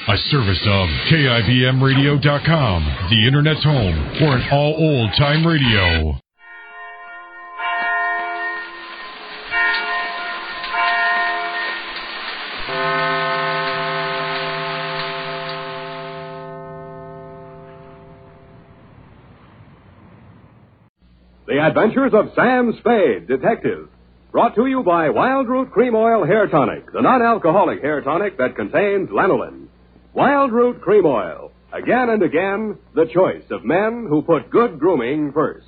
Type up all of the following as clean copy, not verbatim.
A service of KIBMradio.com, the Internet's home for an all-old-time radio. The Adventures of Sam Spade, Detective. Brought to you by Wild Root Cream Oil Hair Tonic, the non-alcoholic hair tonic that contains lanolin. Wild Root Cream Oil. Again and again, the choice of men who put good grooming first.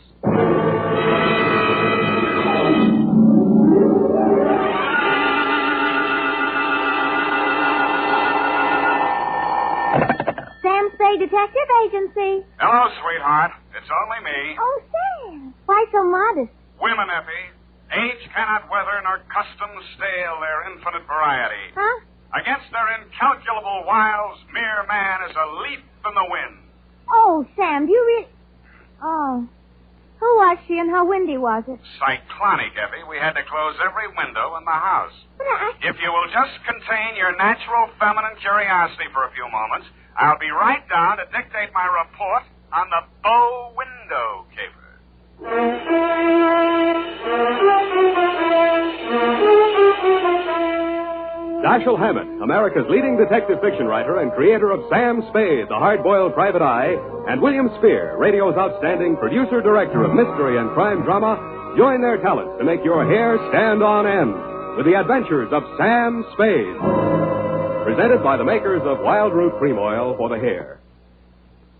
Sam Spade Detective Agency. Hello, sweetheart. It's only me. Oh, Sam. Why so modest? Women, Effie. Age cannot weather nor custom stale their infinite variety. Huh? Against their incalculable wiles, mere man is a leaf in the wind. Oh, Sam, do you really... Oh. Who was she and how windy was it? Cyclonic, Effie. We had to close every window in the house. But If you will just contain your natural feminine curiosity for a few moments, I'll be right down to dictate my report on the bow window caper. Dashiell Hammett, America's leading detective fiction writer and creator of Sam Spade, the hard-boiled private eye, and William Spear, radio's outstanding producer-director of mystery and crime drama, join their talents to make your hair stand on end with the adventures of Sam Spade. Presented by the makers of Wild Root Cream Oil for the hair.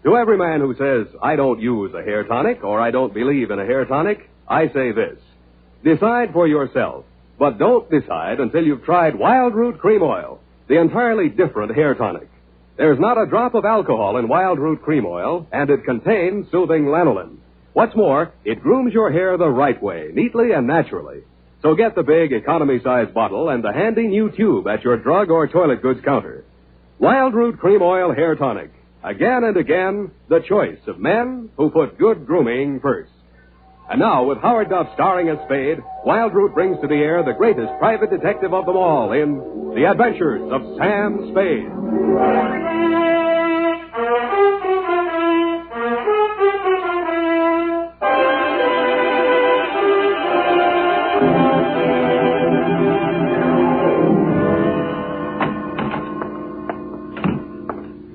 To every man who says, I don't use a hair tonic or I don't believe in a hair tonic, I say this. Decide for yourself. But don't decide until you've tried Wild Root Cream Oil, the entirely different hair tonic. There's not a drop of alcohol in Wild Root Cream Oil, and it contains soothing lanolin. What's more, it grooms your hair the right way, neatly and naturally. So get the big economy-size bottle and the handy new tube at your drug or toilet goods counter. Wild Root Cream Oil Hair Tonic. Again and again, the choice of men who put good grooming first. And now, with Howard Duff starring as Spade, Wild Root brings to the air the greatest private detective of them all in The Adventures of Sam Spade.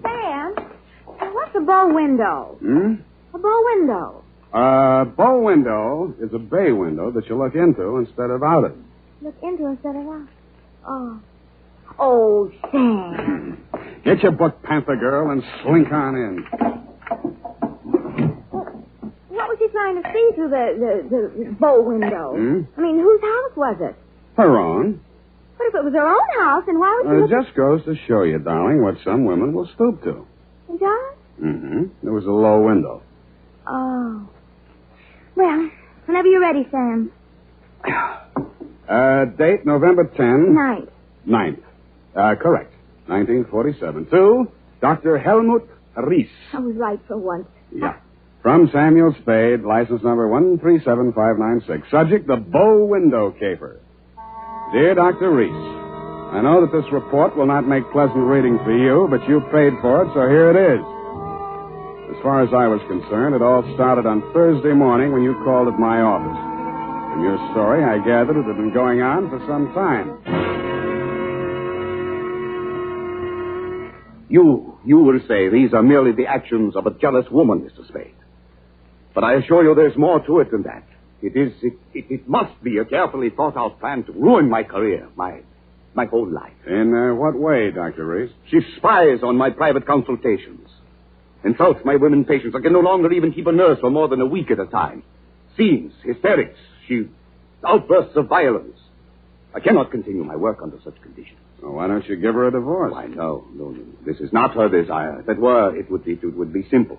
Sam, what's a bow window? A bow window. Bow window is a bay window that you look into instead of out of. Look into instead of out. Oh. Oh, Sam. Get your book, Panther Girl, and slink on in. What was she trying to see through the bow window? I mean, whose house was it? Her own. But if it was her own house, then why would she It look... just goes to show you, darling, what some women will stoop to. It does? There was a low window. Oh. Well, whenever you're ready, Sam. Date November 10. Ninth. 9th. Correct. 1947. To Dr. Helmut Ries. I was right for once. Yeah. From Samuel Spade, license number 137596. Subject, the bow window caper. Dear Dr. Ries, I know that this report will not make pleasant reading for you, but you paid for it, so here it is. As far as I was concerned, it all started on Thursday morning when you called at my office. From your story, I gathered it had been going on for some time. You will say these are merely the actions of a jealous woman, Mr. Spade. But I assure you there's more to it than that. It must be a carefully thought-out plan to ruin my career, my whole life. In what way, Dr. Reese? She spies on my private consultations. Insults my women patients. I can no longer even keep a nurse for more than a week at a time. Scenes, hysterics, outbursts of violence. I cannot continue my work under such conditions. Well, why don't you give her a divorce? Why, no. This is not her desire. If it were, it would be simple.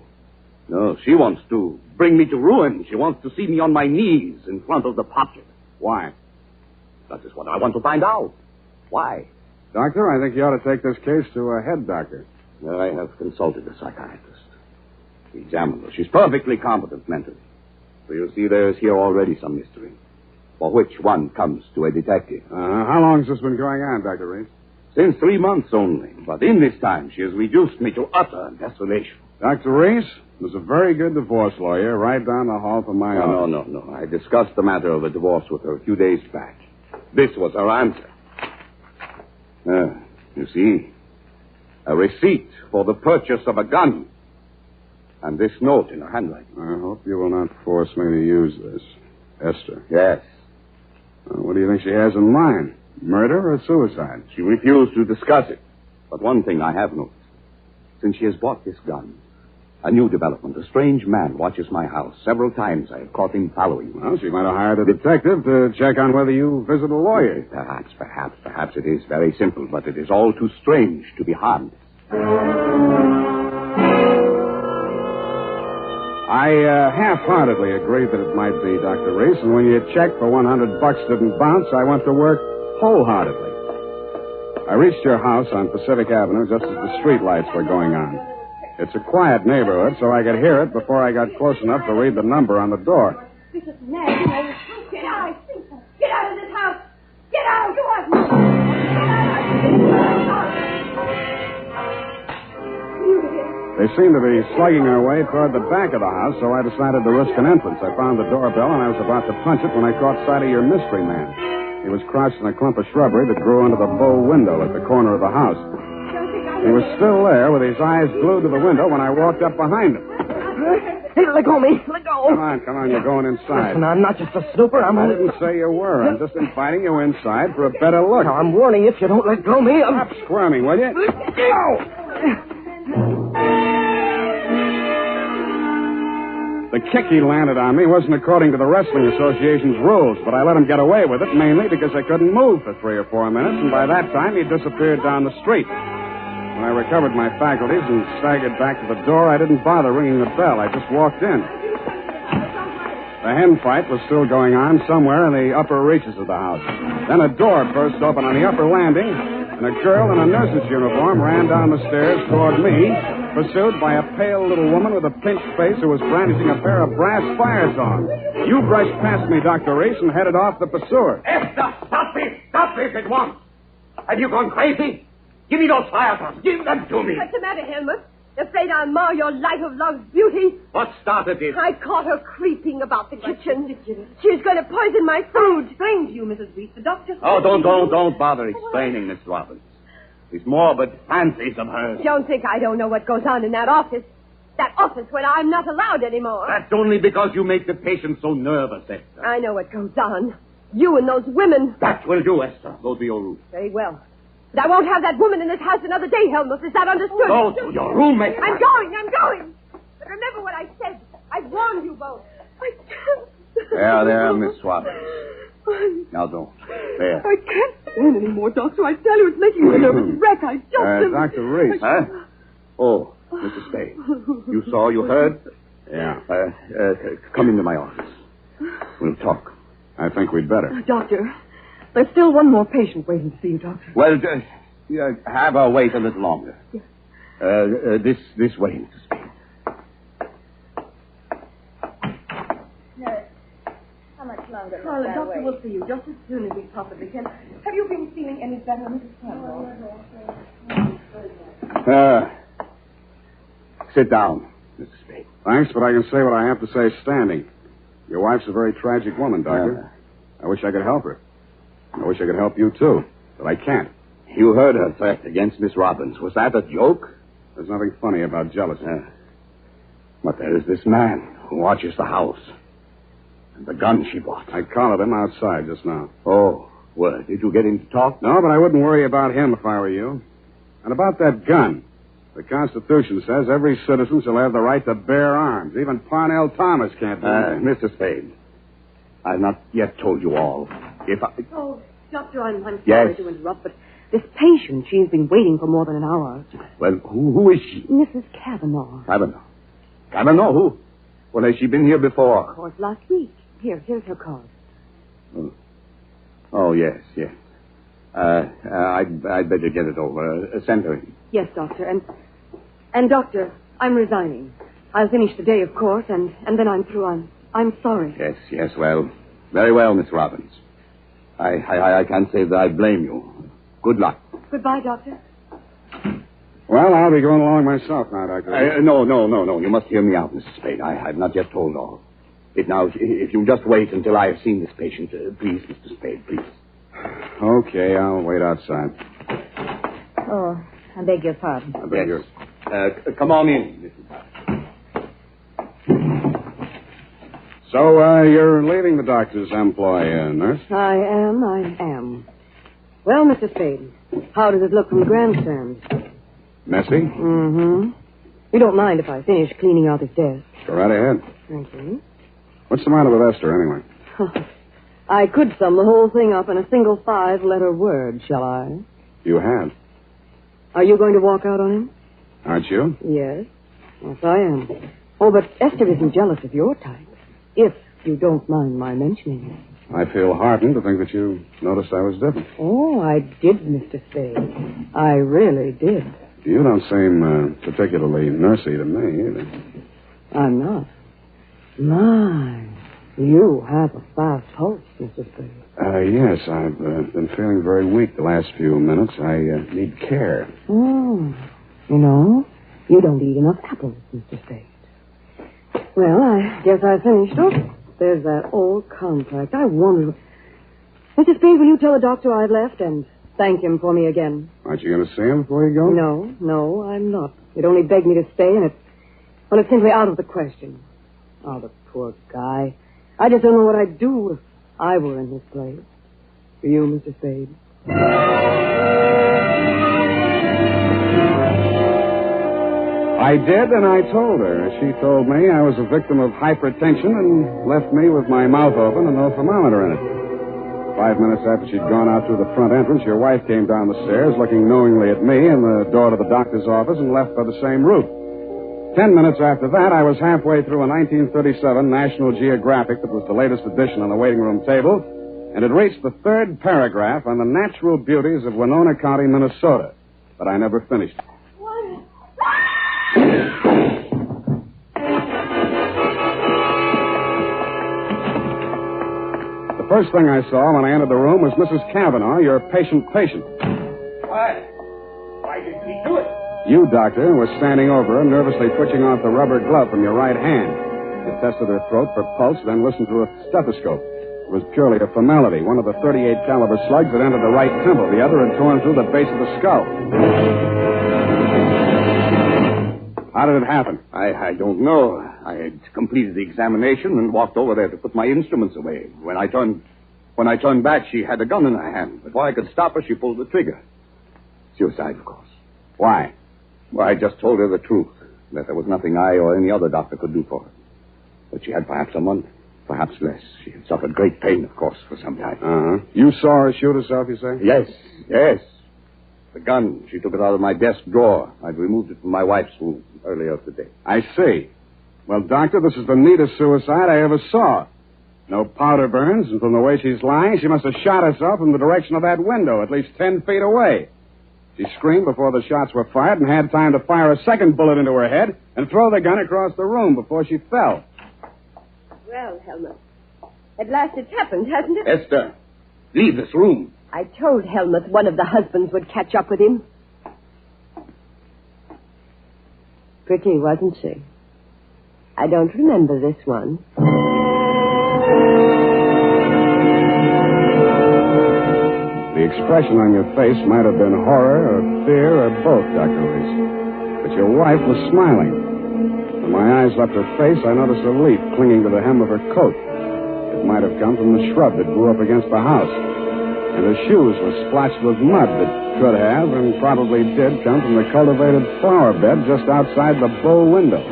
No, she wants to bring me to ruin. She wants to see me on my knees in front of the popular. Why? That is what I want to find out. Why? Doctor, I think you ought to take this case to a head doctor. I have consulted a psychiatrist. He examined her. She's perfectly competent mentally. So you see there is here already some mystery, for which one comes to a detective. How long has this been going on, Dr. Reese? Since 3 months only. But in this time, she has reduced me to utter desolation. Dr. Reese was a very good divorce lawyer right down the hall from my office. No. I discussed the matter of a divorce with her a few days back. This was her answer. You see, a receipt for the purchase of a gun. And this note in her handwriting. I hope you will not force me to use this. Esther. Yes. What do you think she has in mind? Murder or suicide? She refused to discuss it. But one thing I have noticed. Since she has bought this gun, a new development. A strange man watches my house. Several times I have caught him following me. Well, she might have hired a detective to check on whether you visit a lawyer. Perhaps it is very simple, but it is all too strange to be harmless. I half-heartedly agreed that it might be, Dr. Reese, and when your check for $100 didn't bounce, I went to work wholeheartedly. I reached your house on Pacific Avenue just as the streetlights were going on. It's a quiet neighborhood, so I could hear it before I got close enough to read the number on the door. This is mad. Get out. Get out of this house. Get out. You want me. They seemed to be slugging their way toward the back of the house, so I decided to risk an entrance. I found the doorbell, and I was about to punch it when I caught sight of your mystery man. He was crouched in a clump of shrubbery that grew under the bow window at the corner of the house. He was still there with his eyes glued to the window when I walked up behind him. Hey, let go of me. Let go. Come on, you're going inside. Listen, I'm not just a snooper. I didn't say you were. I'm just inviting you inside for a better look. Now, I'm warning you, if you don't let go of me, Stop squirming, will you? The kick he landed on me wasn't according to the Wrestling Association's rules, but I let him get away with it, mainly because I couldn't move for 3 or 4 minutes, and by that time he'd disappeared down the street. When I recovered my faculties and staggered back to the door, I didn't bother ringing the bell. I just walked in. The hen fight was still going on somewhere in the upper reaches of the house. Then a door burst open on the upper landing, and a girl in a nurse's uniform ran down the stairs toward me, pursued by a pale little woman with a pinched face who was brandishing a pair of brass fire tongs. You brushed past me, Dr. Reese, and headed off the pursuer. Esther, stop this! Stop this at once! Have you gone crazy? Give me those fire tongs. Give them to me. What's the matter, Helmut? Afraid I'll mar your light of love's beauty? What started this? I caught her creeping about the kitchen. She's going to poison my food. Explain to you, Mrs. Reese. The doctor... Oh, don't bother explaining, Miss Robbins. These morbid fancies of hers. Don't think I don't know what goes on in that office. That office where I'm not allowed anymore. That's only because you make the patient so nervous, Esther. I know what goes on. You and those women. That will do, Esther. Go to your room. Very well. But I won't have that woman in this house another day, Helmut. Is that understood? Go to your room, Esther. I'm going. But remember what I said. I warned you both. I can't. There, Miss Robbins. Now don't. There. I can't stand anymore, Doctor. I tell you, it's making me a nervous wreck. I just... Dr. Reese. Huh? Oh, Mrs. Spade. You saw, you heard? Yeah. Come into my office. We'll talk. I think we'd better. Doctor, there's still one more patient waiting to see you, Doctor. Well, have her wait a little longer. This way, Mrs. Spade. Longer. Well, the doctor will see you just as soon as he possibly can. Have you been feeling any better, Mrs. Cameron? Sit down, Mrs. Spade. Thanks, but I can say what I have to say standing. Your wife's a very tragic woman, Doctor. I wish I could help her. I wish I could help you, too. But I can't. You heard her threat against Miss Robbins. Was that a joke? There's nothing funny about jealousy. But there is this man who watches the house. And the gun she bought. I collared him outside just now. Oh, well, did you get him to talk? No, but I wouldn't worry about him if I were you. And about that gun. The Constitution says every citizen shall have the right to bear arms. Even Parnell Thomas can't do that. Mr. Spade, I've not yet told you all. Oh, Doctor, I'm sorry to interrupt, but this patient, she's been waiting for more than an hour. Well, who is she? Mrs. Kavanaugh. Kavanaugh? Who? Well, has she been here before? Of course, last week. Here's her card. Oh, yes. I'd better get it over. Send her in. Yes, Doctor. And Doctor, I'm resigning. I'll finish today, of course, and then I'm through. I'm sorry. Yes, well. Very well, Miss Robbins. I can't say that I blame you. Good luck. Goodbye, Doctor. Well, I'll be going along myself now, Doctor. No. You must hear me out, Mrs. Spade. I've not yet told all. If you'll just wait until I have seen this patient, please, Mr. Spade, please. Okay, I'll wait outside. Oh, I beg your pardon. I beg yours. Come on in, Mrs. Spade. So, you're leaving the doctor's employ, nurse? I am. Well, Mr. Spade, how does it look from the grandstand? Messy? Mm-hmm. You don't mind if I finish cleaning out his desk? Go right ahead. Thank you. What's the matter with Esther, anyway? I could sum the whole thing up in a single 5-letter word, shall I? You have. Are you going to walk out on him? Aren't you? Yes. Yes, I am. Oh, but Esther isn't jealous of your type, if you don't mind my mentioning it. I feel heartened to think that you noticed I was different. Oh, I did, Mr. Spade. I really did. You don't seem particularly nursey to me, either. I'm not. My, you have a fast pulse, Mr. Spade. Yes, I've been feeling very weak the last few minutes. I need care. Oh, you know, you don't eat enough apples, Mr. Spade. Well, I guess I finished. Oh, there's that old contract. I wonder... Mr. Spade, will you tell the doctor I've left and thank him for me again? Aren't you going to see him before you go? No, I'm not. He'd only begged me to stay, and it's simply out of the question. Oh, the poor guy. I just don't know what I'd do if I were in his place. For you, Mr. Spade. I did, and I told her. She told me I was a victim of hypertension and left me with my mouth open and no thermometer in it. 5 minutes after she'd gone out through the front entrance, your wife came down the stairs looking knowingly at me and the door to the doctor's office and left by the same route. 10 minutes after that, I was halfway through a 1937 National Geographic that was the latest edition on the waiting room table, and had reached the third paragraph on the natural beauties of Winona County, Minnesota. But I never finished. The first thing I saw when I entered the room was Mrs. Kavanaugh, your patient. Why did he do it? You, Doctor, was standing over her, nervously twitching off the rubber glove from your right hand. You tested her throat for pulse, then listened through a stethoscope. It was purely a formality. One of the .38 caliber slugs had entered the right temple. The other had torn through the base of the skull. How did it happen? I don't know. I had completed the examination and walked over there to put my instruments away. When I turned back, she had a gun in her hand. Before I could stop her, she pulled the trigger. Suicide, of course. Why? Well, I just told her the truth, that there was nothing I or any other doctor could do for her. But she had perhaps a month, perhaps less. She had suffered great pain, of course, for some time. Uh-huh. You saw her shoot herself, you say? Yes. The gun, she took it out of my desk drawer. I'd removed it from my wife's room earlier today. I see. Well, Doctor, this is the neatest suicide I ever saw. No powder burns, and from the way she's lying, she must have shot herself in the direction of that window, at least 10 feet away. She screamed before the shots were fired and had time to fire a second bullet into her head and throw the gun across the room before she fell. Well, Helmut, at last it's happened, hasn't it? Esther, leave this room. I told Helmut one of the husbands would catch up with him. Pretty, wasn't she? I don't remember this one. The expression on your face might have been horror or fear or both, Dr. Reese. But your wife was smiling. When my eyes left her face, I noticed a leaf clinging to the hem of her coat. It might have come from the shrub that grew up against the house. And her shoes were splotched with mud that could have and probably did come from the cultivated flower bed just outside the bow window.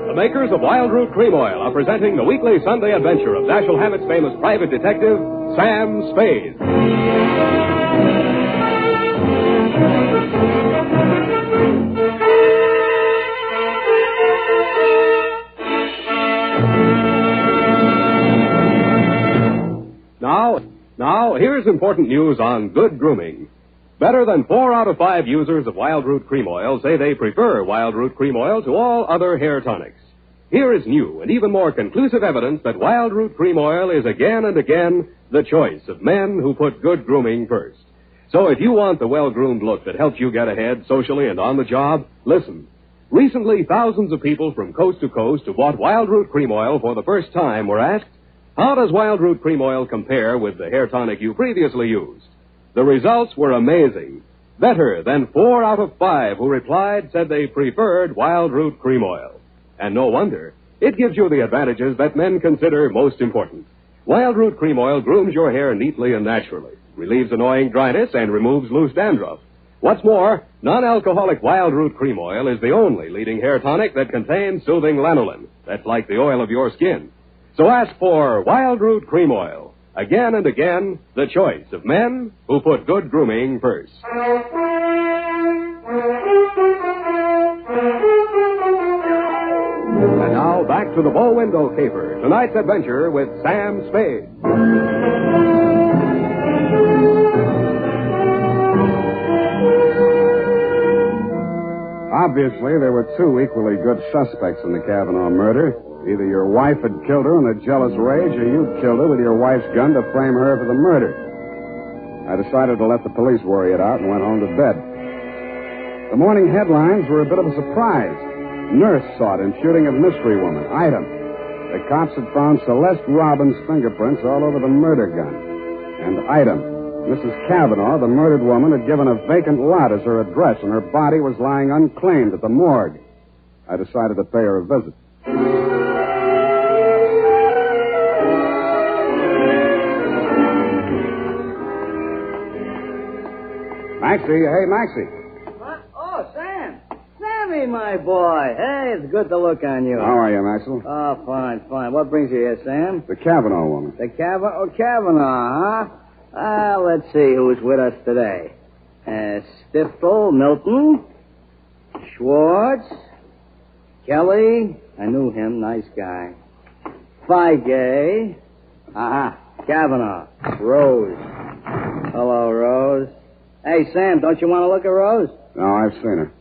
The makers of Wild Root Cream Oil are presenting the weekly Sunday adventure of Dashiell Hammett's famous private detective, Sam Spade. Now, here's important news on good grooming. Better than 4 out of 5 users of Wild Root Cream Oil say they prefer Wild Root Cream Oil to all other hair tonics. here is new and even more conclusive evidence that Wild Root Cream Oil is again and again the choice of men who put good grooming first. So if you want the well-groomed look that helps you get ahead socially and on the job, listen. Recently, thousands of people from coast to coast who bought Wild Root Cream Oil for the first time were asked, how does Wild Root Cream Oil compare with the hair tonic you previously used? The results were amazing. Better than 4 out of 5 who replied said they preferred Wild Root Cream Oil. And no wonder. It gives you the advantages that men consider most important. Wild Root Cream Oil grooms your hair neatly and naturally, relieves annoying dryness, and removes loose dandruff. What's more, non-alcoholic Wild Root Cream Oil is the only leading hair tonic that contains soothing lanolin. That's like the oil of your skin. So ask for Wild Root Cream Oil. Again and again, the choice of men who put good grooming first. And now back to the bow window caper. Tonight's adventure with Sam Spade. Obviously, there were 2 equally good suspects in the Kavanaugh murder. Either your wife had killed her in a jealous rage, or you killed her with your wife's gun to frame her for the murder. I decided to let the police worry it out and went home to bed. The morning headlines were a bit of a surprise. Nurse sought in shooting of mystery woman. Item. The cops had found Celeste Robbins' fingerprints all over the murder gun. And item. Mrs. Kavanaugh, the murdered woman, had given a vacant lot as her address, and her body was lying unclaimed at the morgue. I decided to pay her a visit. Maxie, hey, Maxie. What? Oh, Sam. Sammy, my boy. Hey, it's good to look on you. How are you, Maxwell? Oh, fine, fine. What brings you here, Sam? The Kavanaugh woman. The Kavanaugh, huh? Let's see who's with us today. Stiftel, Milton, Schwartz, Kelly. I knew him. Nice guy. Feige. Kavanaugh. Rose. Hello, Rose. Hey, Sam, don't you want to look at Rose? No, I've seen her.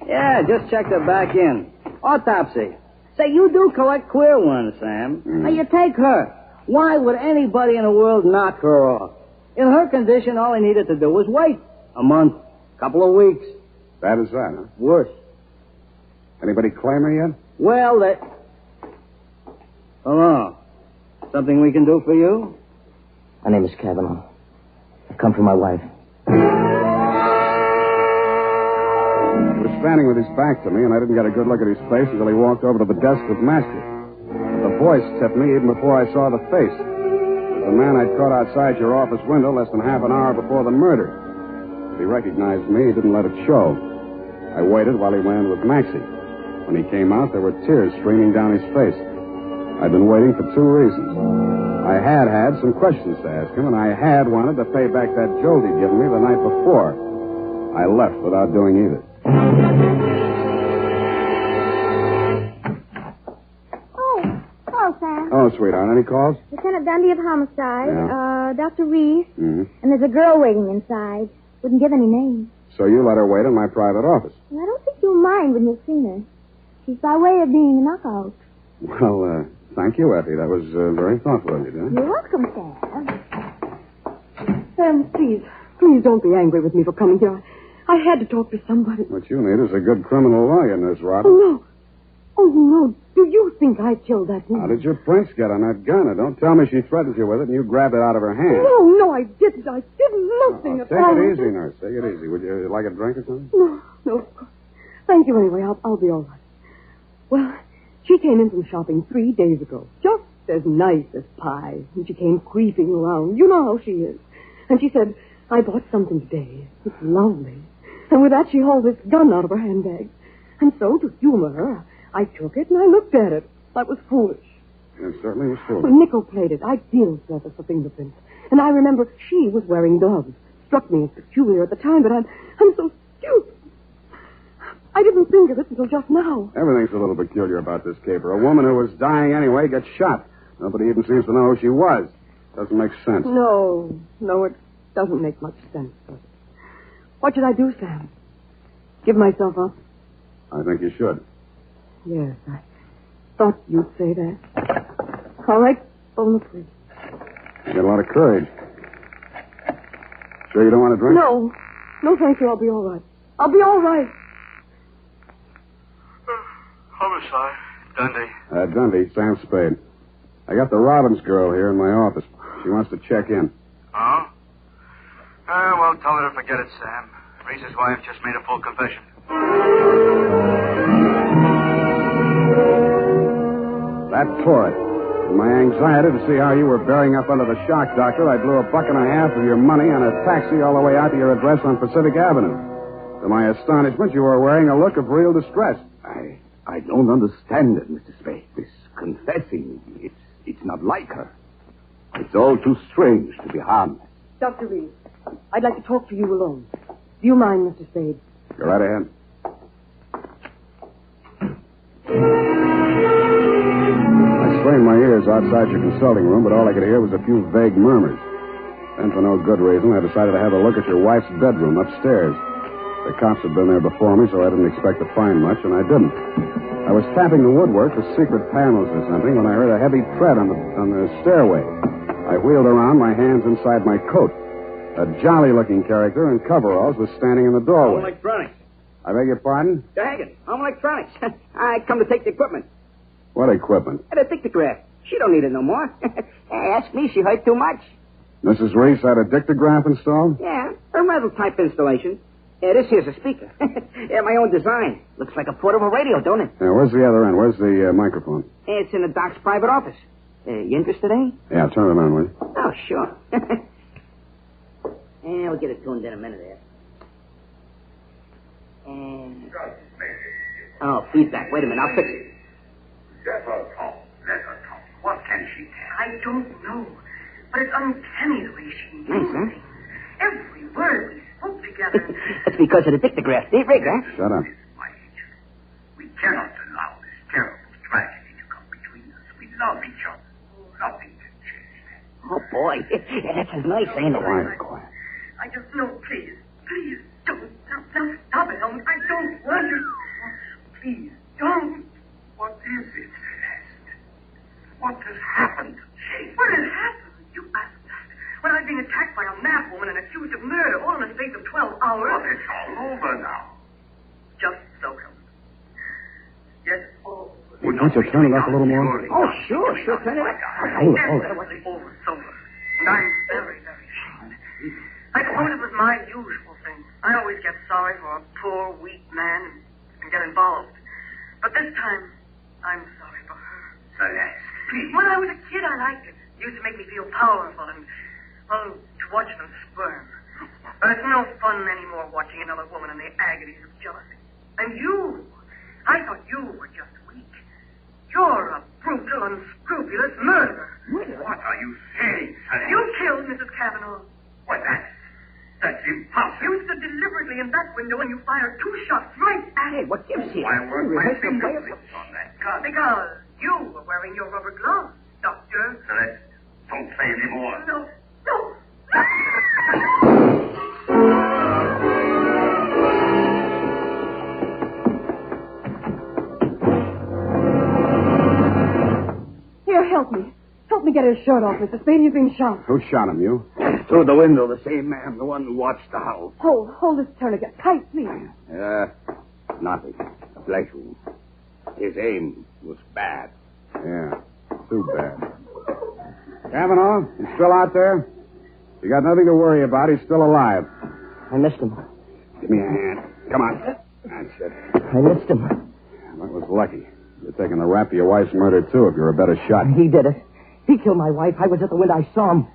Yeah, just checked her back in. Autopsy. Say, you do collect queer ones, Sam. Now, you take her. Why would anybody in the world knock her off? In her condition, all he needed to do was wait. A month. Couple of weeks. Bad as that, huh? Worse. Anybody claim her yet? Well, that... Hello. Something we can do for you? My name is Kavanaugh. I've come for my wife. He was standing with his back to me, and I didn't get a good look at his face until he walked over to the desk with Master. But the voice tipped me even before I saw the face. It was the man I'd caught outside your office window less than half an hour before the murder. If he recognized me, he didn't let it show. I waited while he went in with Maxie. When he came out, there were tears streaming down his face. I'd been waiting for 2 reasons. I had some questions to ask him, and I had wanted to pay back that jolt he'd given me the night before. I left without doing either. Oh, Sam. Oh, sweetheart, any calls? Lieutenant Dundee of Homicide, Yeah. Dr. Reese, Mm-hmm. and there's a girl waiting inside. Wouldn't give any names. So you let her wait in my private office. Well, I don't think you'll mind when you've seen her. She's by way of being a knockout. Well, thank you, Effie. That was very thoughtful of you, dear. You're welcome, Sam. Sam, please don't be angry with me for coming here. I had to talk to somebody. What you need is a good criminal lawyer, Nurse Robin. Oh, no. Do you think I killed that woman? How did your prints get on that gun? Now, don't tell me she threatened you with it and you grabbed it out of her hand. No, I didn't. I did nothing at all. Take it easy, Nurse. Take it easy. Would you like a drink or something? No, of course. Thank you anyway. I'll be all right. Well, she came in from shopping 3 days ago. Just as nice as pie. And she came creeping around. You know how she is. And she said, I bought something today. It's lovely. And with that, she hauled this gun out of her handbag. And so, to humor her, I took it and I looked at it. That was foolish. It certainly was foolish. Well, nickel-plated, ideal surface for fingerprints. And I remember she was wearing gloves. Struck me as peculiar at the time, but I'm so stupid. I didn't think of it until just now. Everything's a little peculiar about this caper. A woman who was dying anyway gets shot. Nobody even seems to know who she was. Doesn't make sense. No, it doesn't make much sense, does it? What should I do, Sam? Give myself up? I think you should. Yes, thought you'd say that. All right, phone the police. You got a lot of courage. Sure you don't want to drink? No. No, thank you. I'll be all right. I'll be all right. Homicide. Dundee. Dundee, Sam Spade. I got the Robbins girl here in my office. She wants to check in. Oh? Well, tell her to forget it, Sam. Reese's wife just made a full confession. That tore it. In my anxiety to see how you were bearing up under the shock, Doctor, I blew $1.50 of your money on a taxi all the way out to your address on Pacific Avenue. To my astonishment, you were wearing a look of real distress. I don't understand it, Mr. Spade. This confessing, it's not like her. It's all too strange to be harmless. Dr. Reed, I'd like to talk to you alone. Do you mind, Mr. Spade? Go right ahead. I strained my ears outside your consulting room, but all I could hear was a few vague murmurs. Then, for no good reason, I decided to have a look at your wife's bedroom upstairs. The cops had been there before me, so I didn't expect to find much, and I didn't. I was tapping the woodwork for secret panels or something when I heard a heavy tread on the stairway. I wheeled around, my hands inside my coat. A jolly-looking character in coveralls was standing in the doorway. Home Electronics. I beg your pardon? Daggett, Home Electronics. I come to take the equipment. What equipment? The dictograph. She don't need it no more. Ask me, she hurt too much. Mrs. Reese had a dictograph installed? Yeah, a metal type installation. This here's a speaker. My own design. Looks like a portable radio, don't it? Yeah, where's the other end? Where's the microphone? It's in the doc's private office. You interested, eh? Yeah, turn it on, will you? Oh, sure. We'll get it tuned in a minute there. Oh, feedback. Wait a minute, I'll fix it. Let her talk. What can she tell? I don't know. But it's uncanny the way she Nice, huh? things. Every word we spoke together. That's because of the dictograph. Deep rig, huh? Shut up. My agent, we cannot allow this terrible tragedy to come between us. We love each other. Nothing can change that. Oh, boy. That's as nice, ain't it? Quiet. I just know, please don't. Now stop it, Helmut. I don't want you. Please don't. What is it, Celeste? What has happened to Jane? What has happened? You asked that. When I've been attacked by a mad woman and accused of murder all in the space of 12 hours. Well, it's all over now. Just so, Helmut. Yes, all over. Won't you turn it up a little more? Oh, sure. Turn it up. Hold it. Definitely over sober. And I'm very, very ashamed. I suppose it was my usual thing. I always get sorry for a poor, weak man and get involved. But this time, I'm sorry for her. Celeste, please. When I was a kid, I liked it. It used to make me feel powerful and, well, to watch them squirm. But it's no fun anymore watching another woman in the agonies of jealousy. And you, I thought you were just weak. You're a brutal, unscrupulous murderer. What are you saying, Celeste? You killed Mrs. Cavanaugh. Why, that's impossible. You stood deliberately in that window and you fired 2 shots right at Hey, it. what gives you? Why weren't my Rehearsed them by fingerprints on that gun? Because you were wearing your rubber gloves, Doctor. Celeste, don't say any more. No. Here, help me. Help me get his shirt off, Mr. Spade. He's been shot. Who shot him, you? Through the window, the same man, the one who watched the house. Hold this tourniquet tight, please. Nothing. A flesh wound. His aim was bad. Yeah, too bad. Cavanaugh, you still out there? You got nothing to worry about. He's still alive. I missed him. Give me a hand. Come on. That's it. I missed him. That was lucky. You're taking the rap for your wife's murder, too, if you're a better shot. He did it. He killed my wife. I was at the window. I saw him.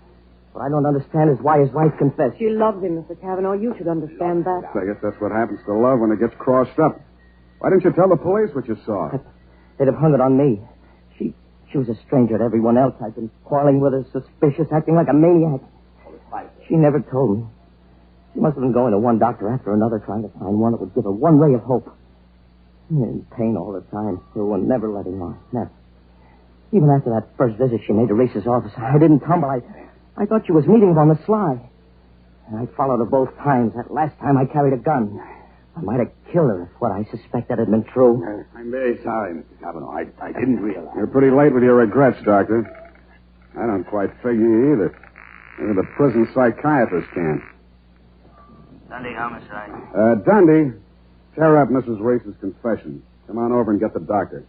What I don't understand is why his wife confessed. She loved him, Mr. Cavanaugh. You should understand that. I guess that's what happens to love when it gets crossed up. Why didn't you tell the police what you saw? They'd have hung it on me. She was a stranger to everyone else. I've been quarreling with her, suspicious, acting like a maniac. She never told me. She must have been going to one doctor after another, trying to find one that would give her one ray of hope. In pain all the time, still, and never letting on. Never. Even after that first visit she made to Reese's office, I didn't tumble. I thought she was meeting him on the sly. And I followed her both times. That last time I carried a gun. I might have killed her if what I suspected had been true. I'm very sorry, Mr. Cavanaugh. I didn't realize. You're pretty late with your regrets, Doctor. I don't quite figure either. Maybe the prison psychiatrist can. Sunday homicide. Dundee, tear up Mrs. Reese's confession. Come on over and get the doctor.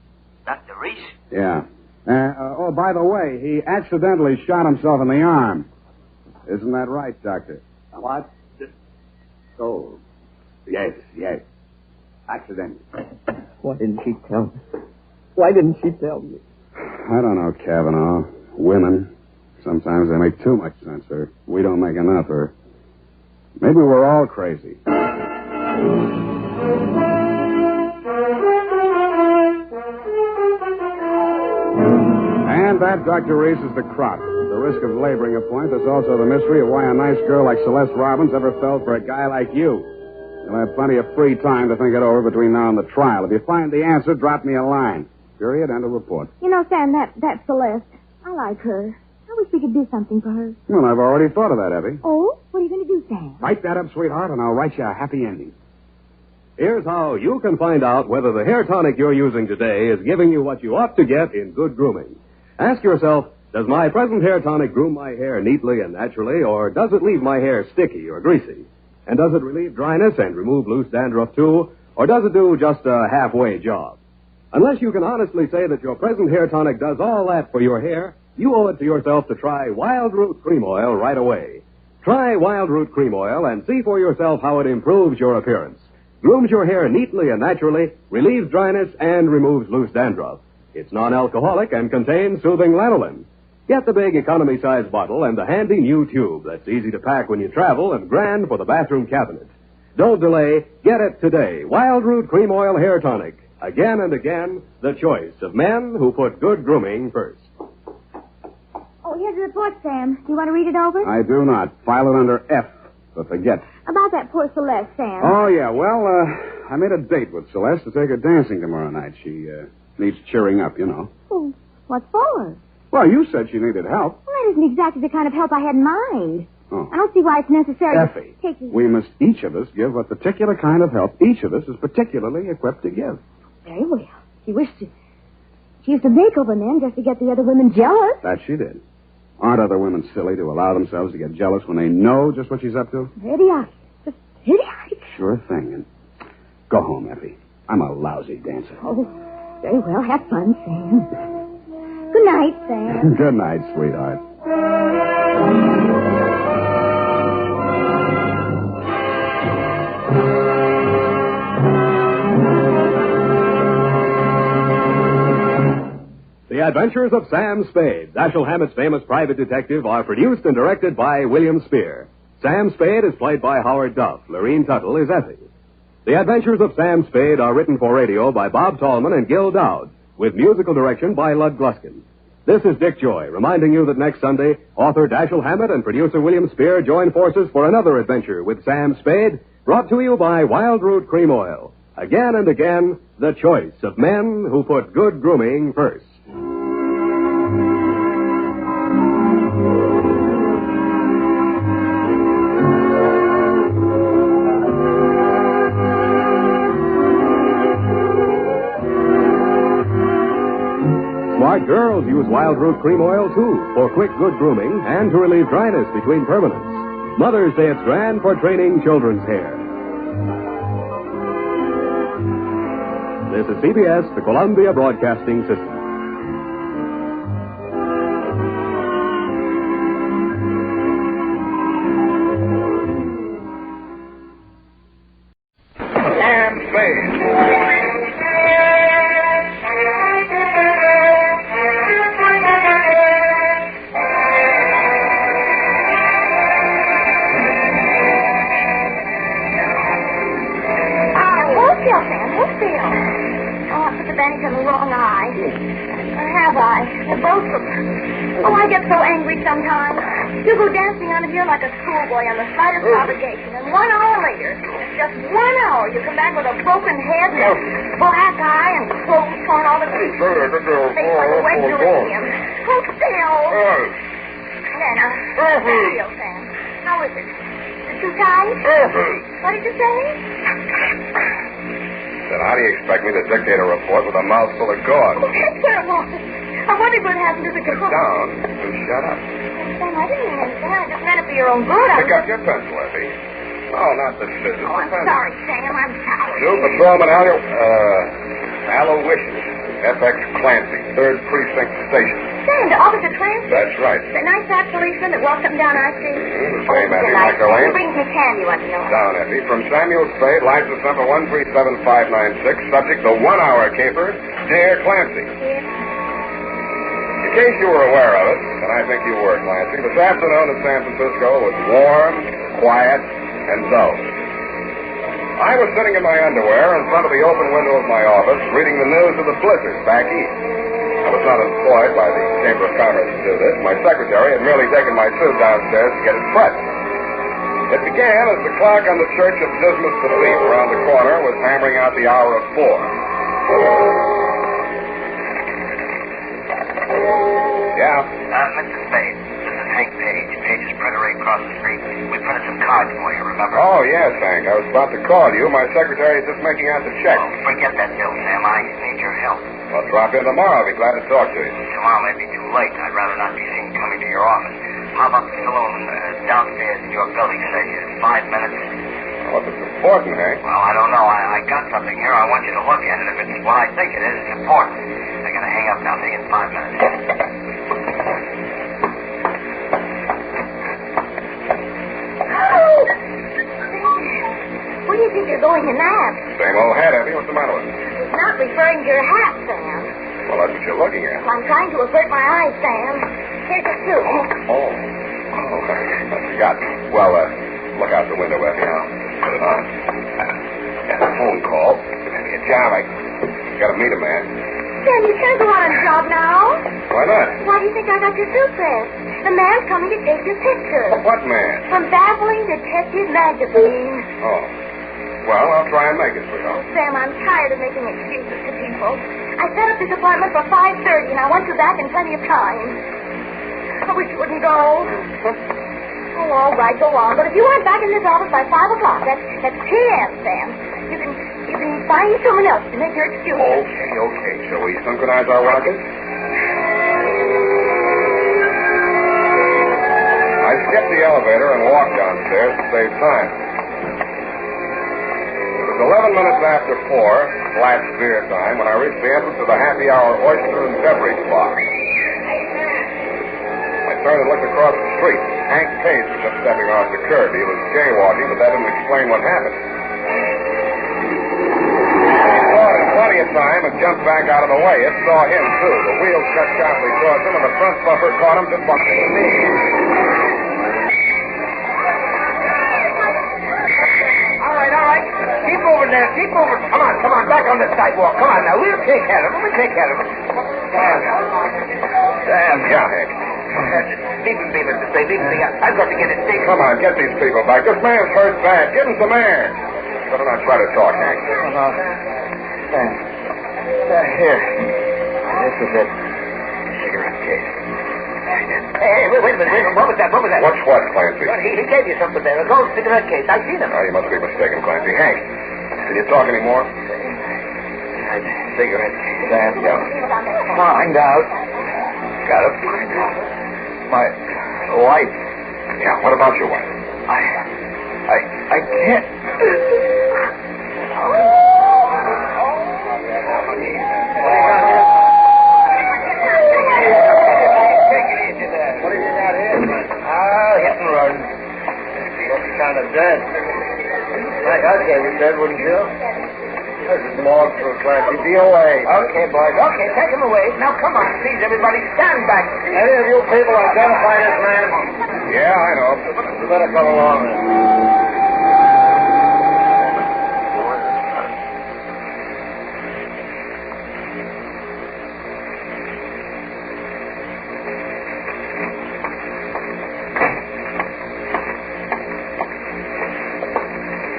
Dr. Reese? Yeah. By the way, he accidentally shot himself in the arm. Isn't that right, Doctor? What? Oh, yes. Accident. Why didn't she tell me? Why didn't she tell me? I don't know, Kavanaugh. Women, sometimes they make too much sense, or we don't make enough, or maybe we're all crazy. And that, Dr. Reese, is the crop. The risk of laboring a point. There's also the mystery of why a nice girl like Celeste Robbins ever fell for a guy like you. You'll have plenty of free time to think it over between now and the trial. If you find the answer, drop me a line. Period. End of report. You know, Sam, that's Celeste. I like her. I wish we could do something for her. Well, I've already thought of that, Effie. Oh? What are you going to do, Sam? Write that up, sweetheart, and I'll write you a happy ending. Here's how you can find out whether the hair tonic you're using today is giving you what you ought to get in good grooming. Ask yourself, does my present hair tonic groom my hair neatly and naturally, or does it leave my hair sticky or greasy? And does it relieve dryness and remove loose dandruff, too, or does it do just a halfway job? Unless you can honestly say that your present hair tonic does all that for your hair, you owe it to yourself to try Wild Root Cream Oil right away. Try Wild Root Cream Oil and see for yourself how it improves your appearance, grooms your hair neatly and naturally, relieves dryness, and removes loose dandruff. It's non-alcoholic and contains soothing lanolin. Get the big economy-size bottle and the handy new tube that's easy to pack when you travel and grand for the bathroom cabinet. Don't delay. Get it today. Wild Root Cream Oil Hair Tonic. Again and again, the choice of men who put good grooming first. Oh, here's the report, Sam. Do you want to read it over? I do not. File it under F, but forget. About that poor Celeste, Sam. Oh, yeah. Well, I made a date with Celeste to take her dancing tomorrow night. She needs cheering up, you know. Oh, what for? Well, you said she needed help. Well, that isn't exactly the kind of help I had in mind. Oh. I don't see why it's necessary Effie, to take... we must each of us give a particular kind of help each of us is particularly equipped to give. Very well. She used to make over men just to get the other women jealous. That she did. Aren't other women silly to allow themselves to get jealous when they know just what she's up to? Idiotic. Just idiotic. Sure thing. And go home, Effie. I'm a lousy dancer. Oh, very well. Have fun, Sam. Good night, Sam. Good night, sweetheart. The Adventures of Sam Spade, Dashiell Hammett's famous private detective, are produced and directed by William Spear. Sam Spade is played by Howard Duff. Lorene Tuttle is Effie. The Adventures of Sam Spade are written for radio by Bob Tallman and Gil Dowd, with musical direction by Lud Gluskin. This is Dick Joy, reminding you that next Sunday, author Dashiell Hammett and producer William Spear join forces for another adventure with Sam Spade, brought to you by Wild Root Cream Oil. Again and again, the choice of men who put good grooming first. Smart girls use Wild Root Cream Oil, too, for quick, good grooming and to relieve dryness between permanents. Mothers say it's grand for training children's hair. This is CBS, the Columbia Broadcasting System. Sam Spade. In the wrong eye. Or have I? They're both of them. Oh, I get so angry sometimes. You go dancing out of here like a schoolboy on the slightest provocation, and 1 hour later, just 1 hour, you come back with a broken head and a black eye and clothes torn all to pieces. Face like a wet Elysium. Hold still. There now. Sam. How is it? too tight? What did you say? Then how do you expect me to dictate a report with a mouthful of gauze? Oh, that's terrible. I wondered what happened to the girl. Sit down and shut up. Sam, I didn't mean anything. I just meant it for your own good. Pick up your pencil, Effie. No, not the scissors. Oh, I'm sorry, Sam. I'm sorry. New Patrolman Aloysius, FX Clancy, 3rd Precinct Station. Sam, the Officer Clancy? That's right. The nice fat policeman that walks up and down our street? The same, Effie McElwain. He brings me candy, want to know. Down, Effie. From Samuel Spade, license number 137596, subject the 1-hour caper, Dear Clancy. In case you were aware of it, and I think you were, Clancy, this afternoon in San Francisco was warm, quiet, and dull. I was sitting in my underwear in front of the open window of my office, reading the news of the blizzard back east. I was not employed by the Chamber of Commerce to do this. My secretary had merely taken my suit downstairs to get it pressed. It began as the clock on the Church of Dismas Belief around the corner was hammering out the hour of 4. Yeah? Mr. Spade, this is Hank Page. Page's printer right across the street. We printed some cards for you, remember? Oh, yes, Hank. I was about to call you. My secretary is just making out the check. Oh, forget that bill, Sam. I need your help. I'll drop in tomorrow. I'll be glad to talk to you. Tomorrow may be too late. I'd rather not be seen coming to your office. How about the saloon downstairs in your building, say, 5 minutes? Well, if it's important, Hank. Well, I don't know. I got something here. I want you to look at it. If it's what I think it is, it's important. I gotta hang up now. See you in 5 minutes. Where do you think you're going in that? Same old hat, Effie. What's the matter with it? It's not referring to your hat, Sam. Well, that's what you're looking at. I'm trying to avert my eyes, Sam. Here's your suit. Oh, I forgot. Well, look out the window, Effie. I'll put it on. Got a phone call. Maybe a job. I got to meet a man. Sam, you can't go on a job now. Why not? Why do you think I got your suit pressed? The man's coming to take your picture. What man? From Baffling Detective Magazine. Oh. Well, I'll try and make it for you. Sam, I'm tired of making excuses to people. I set up this appointment for 5:30, and I want you back in plenty of time. I wish you wouldn't go. Oh, all right, go on. But if you aren't back in this office by 5 o'clock, that's p.m., Sam. You can find someone else to make your excuse. Okay. Shall we synchronize our rockets? I skipped the elevator and walked downstairs to save time. It was 11 minutes after 4, last beer time, when I reached the entrance of the happy hour oyster and beverage bar. I turned and looked across the street. Hank Page was just stepping off the curb. He was jaywalking, but that didn't explain what happened. He saw it in plenty of time and jumped back out of the way. It saw him, too. The wheels cut sharply towards him, and the front bumper caught him just behind the knee. All right. Keep moving there. Keep moving. Come on. Back on the sidewalk. Come on now. We'll take care of it. Sam. Yeah, Hank. Leave him, Mr. Spade. Leave him. I've got to get it fixed. Come on, get these people back. This man's hurt bad. Give him some air. Better not try to talk, Hank. Here. This is it. Cigarette case. Hey, wait a minute. What was that? What's what, Clancy? Well, he gave you something there. A gold cigarette case. I seen him. Oh, you must be mistaken, Clancy. Hank, can you talk anymore? Cigarette case. Sam, yeah. Find out. Gotta find out. My wife. Yeah, what about your wife? I can't. What is it out here? Hit and run. Looks kind of dead. Like I'd say we're dead, wouldn't you? This is more for Clancy. DOA. Okay, boys. Okay, take him away. Now, come on, please, everybody. Stand back. Any of you people identify this man? Yeah, I know. You better come along then.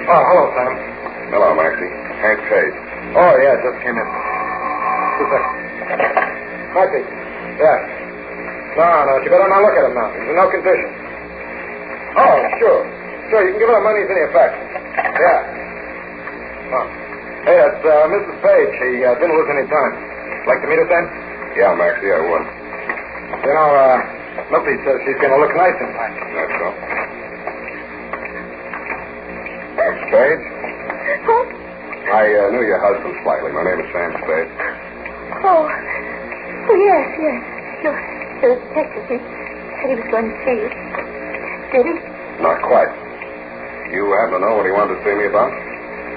Oh, hello, Sam. Hello, Maxie. Hank Page. Oh, yeah, just came in. 2 seconds. Maxie. Yeah. No, you better not look at him now. He's in no condition. Oh, sure. Sure, you can give her the money as any effect. Yeah. Oh. Hey, that's Mrs. Page. She didn't lose any time. Like to meet her, Sam? Yeah, Maxie, I would. You know, Milty says she's going to look nice in time. That's so. Miss Page? Huh? I knew your husband slightly. My name is Sam Spade. Oh, yes. The detective, he said he was going to see you. Did he? Not quite. You happen to know what he wanted to see me about?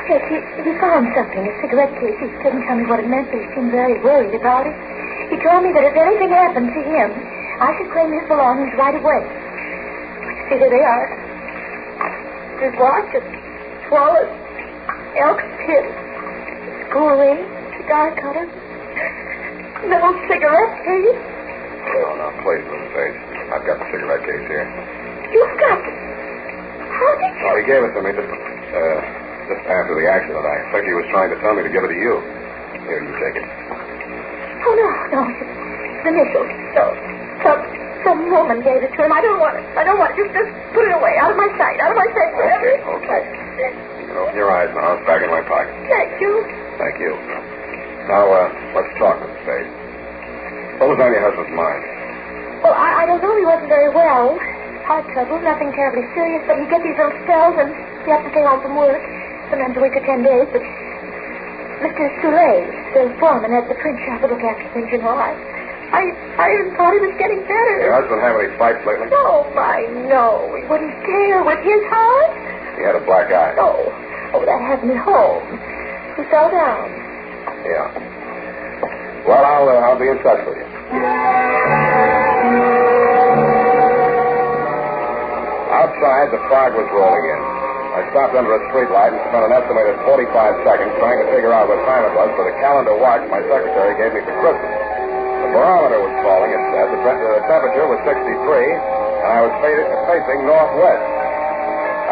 Yes, he found something, a cigarette case. He couldn't tell me what it meant, but he seemed very worried about it. He told me that if anything happened to him, I should claim his belongings right away. See, there they are. His watch, his wallet, elk pin, school ring, cigar cutter, little cigarette case. Oh, now, please, Miss Page. I've got the cigarette case here. You've got it. How did you... Oh, he gave it to me just after the accident. I think he was trying to tell me to give it to you. Here, you take it. Oh, no. The initials. Some woman gave it to him. I don't want it. Just put it away. Out of my sight. Forever. Okay. You can open your eyes now. It's back in my pocket. Thank you. Thank you. Now, let's talk, Miss Spade. What was on your husband's mind? Well, I don't know. He wasn't very well. Heart trouble. Nothing terribly serious, but he gets these little spells and he has to stay home from work. Sometimes a week or 10 days, but Mr. Soule, the foreman at the print shop, will look after things, you know. I even thought he was getting better. Your husband have any fights lately? No. He wouldn't care with his heart. He had a black eye. Oh, that happened at home. He fell down. Yeah. Well, I'll be in touch with you. Outside, the fog was rolling in. I stopped under a street light and spent an estimated 45 seconds trying to figure out what time it was for the calendar watch my secretary gave me for Christmas. The barometer was falling, it said. The temperature was 63, and I was facing northwest.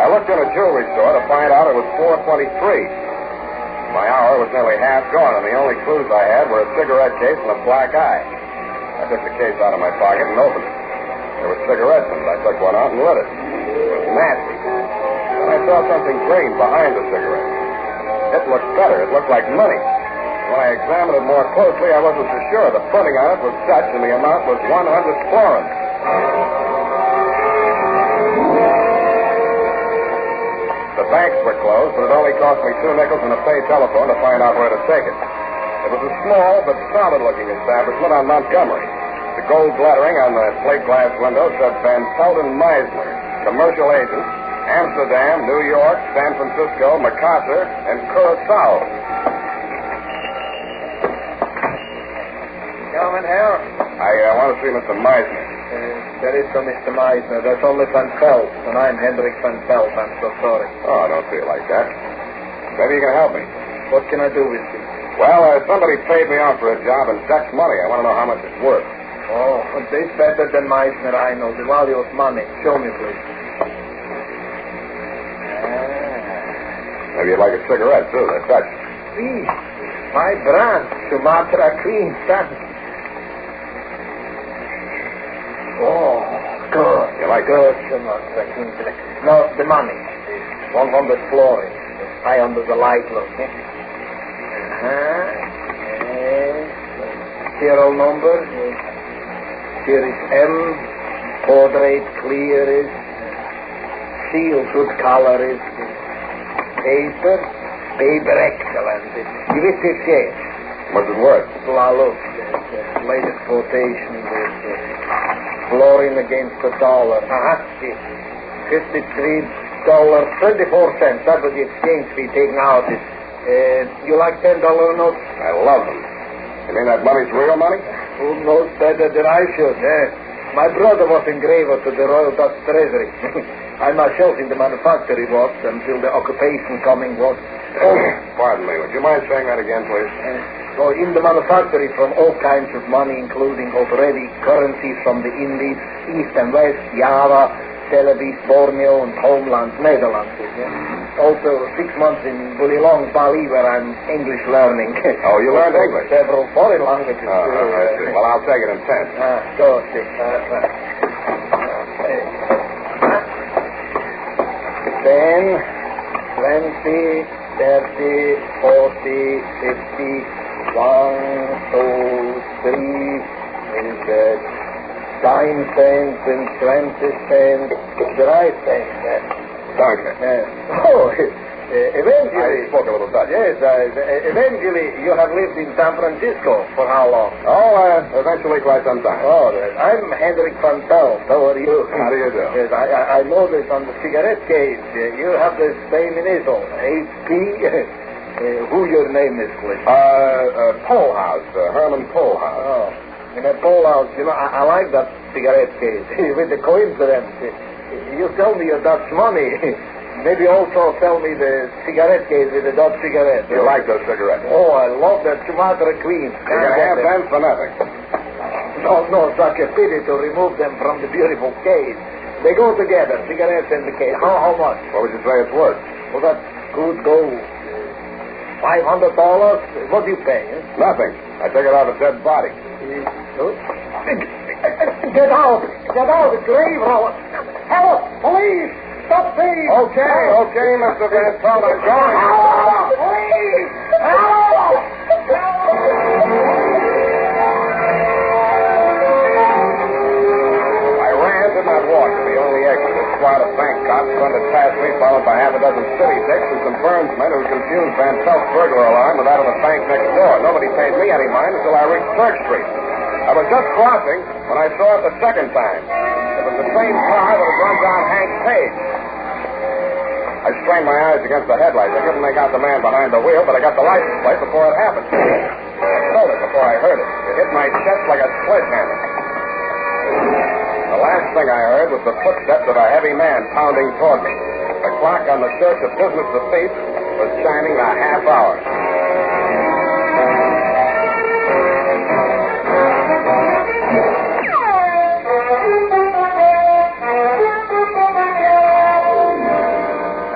I looked in a jewelry store to find out it was 4:23. My hour was nearly half gone, and the only clues I had were a cigarette case and a black eye. I took the case out of my pocket and opened it. There were cigarettes in it. I took one out and lit it. It was nasty. Then I saw something green behind the cigarette. It looked better. It looked like money. When I examined it more closely, I wasn't so sure. The printing on it was Dutch, and the amount was 100 florins. The banks were closed, but it only cost me 2 nickels and a paid telephone to find out where to take it. It was a small but solid-looking establishment on Montgomery. The gold lettering on the plate glass window said Van Pelt and Meisner, commercial agents, Amsterdam, New York, San Francisco, Macassar, and Curacao. Come in here. I want to see Mr. Meisner. There is no Mr. Meisner. There's only Van Pelt, and I'm Hendrik Van Pelt. I'm so sorry. Oh, don't see it like that. Maybe you can help me. What can I do with you? Well, somebody paid me off for a job in Dutch money. I want to know how much it's worth. Oh, this better than Meisner, I know. The value of money. Show me, please. Maybe you'd like a cigarette, too. They're Dutch. Please. My brand. Sumatra Cream Stamp. Oh, good. You like good, Sumatra Cream Stamp. No, the money. 100 florins. High under the light, look. Serial number. Here is M. Portrait clear is. Seal good color is. Paper excellent. Give it 58. What's it worth? Well, look. The latest quotation is florin against the dollar. $53.24. That's what the exchange fee taken out is. You like $10 notes? I love them. You mean that money's real money? Who knows better than I should, My brother was engraver to the Royal Dutch Treasury. I myself in the manufactory was until the occupation coming was. Pardon me. Would you mind saying that again, please? So in the manufactory from all kinds of money, including already currencies from the Indies, East and West, Java, Celebes, Borneo, and homelands, Netherlands. Also 6 months in Bulilong, Bali, where I'm English learning. Oh, you learned English? Several foreign languages. I see. Well, I'll take it in 10. 10, 20, 30, 40, 50, 1, 2, 3, insert. Dime cents and 20 cents. Dry cents. Danke. Oh, eventually... I spoke a little Dutch. Yes, eventually you have lived in San Francisco. For how long? Oh, eventually quite some time. Oh, I'm Hendrik van Pelt. How are you? How do you do? Yes, I noticed on the cigarette case you have the same initial, HP. Who your name is, please? Polhaus, Herman Polhaus. Oh, in a Polhaus, I like that cigarette case. With the coincidence, you tell me your Dutch money. Maybe also tell me the cigarette case with the Dutch cigarette. You like those cigarettes? Oh, I love that Sumatra Queen. You're going to have them for nothing. No, such a pity to remove them from the beautiful case. They go together, cigarettes and the case. How much? What would you say it's worth? Well, that could go $500. What do you pay? Nothing. I take it out of a dead body. Get out! Get out! The grave robber! Help! Police! Stop thief! Okay, Mr. Van Pelt, I'm going. Help! Police! Help! I ran, did not walk to the only exit. A squad of bank cops running past me, followed by half a dozen city dicks and some burnsmen who confused Van Pelt's burglar alarm with that of the bank next door. Nobody paid me any mind until I reached Clerk Street. I was just crossing when I saw it the second time. It was the same car that had run down Hank's Page. I strained my eyes against the headlights. I couldn't make out the man behind the wheel, but I got the license plate before it happened. I felt it before I heard it. It hit my chest like a sledgehammer. The last thing I heard was the footsteps of a heavy man pounding toward me. The clock on the church of Business of Peace was chiming the half hour.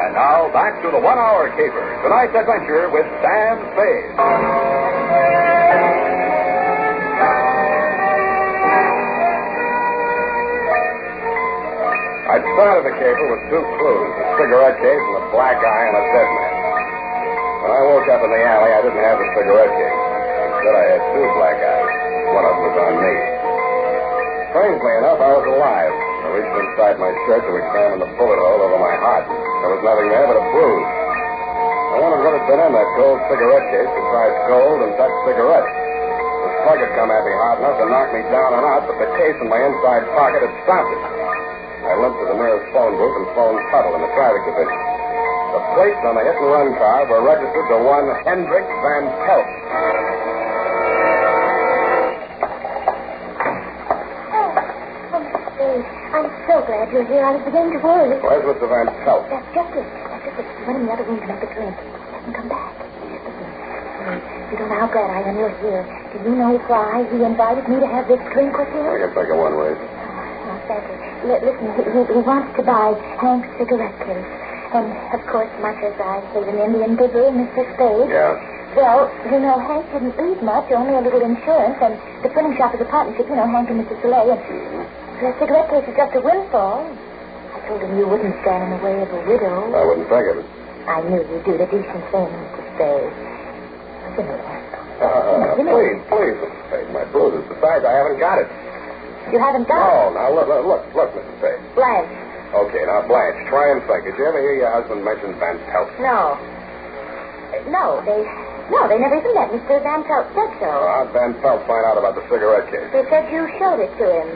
And now, back to the 1 hour caper. Tonight's adventure with Sam Spade. I'd started the caper with two clues, a cigarette case and a black eye on a dead man. When I woke up in the alley, I didn't have the cigarette case. Instead, I had two black eyes. One of them was on me. Strangely enough, I was alive. I reached inside my shirt to examine the bullet hole over my heart. There was nothing there but a bruise. I wondered what had been in that gold cigarette case besides gold and Dutch cigarettes. The slug had come at me hard enough to knock me down and out, but the case in my inside pocket had stopped it. I limped to the nearest phone booth and phoned Tuttle in the traffic division. The plates on the hit-and-run car were registered to one Hendrik Van Pelt. I'm so glad you're here. I was beginning to worry. Where's Mr. Van Pelt? That's just it. He went in the other room to make a drink. He hasn't come back. You don't know how glad I am you're here. Do you know why he invited me to have this drink with him? I can think of one way. Thank you. Listen, he wants to buy Hank's cigarette case. And, of course, much as I hate an Indian bibber, Mr. Spade. Yeah? Well, Hank didn't leave much, only a little insurance, and the printing shop is a partnership, Hank and Mr. Soleil. And the cigarette case is just a windfall. I told him you wouldn't stand in the way of a widow. I wouldn't think of it. I knew you'd do the decent thing, Mr. Spade. Give me that. Please, Mr. Spade, my bruises. Besides, I haven't got it. You haven't got it? No, now, look, Mr. Spade. Blanche. Okay, now, Blanche, try and think. Did you ever hear your husband mention Van Pelt? No, they never even met. Mr. Van Pelt said so. How'd Van Pelt find out about the cigarette case? They said you showed it to him.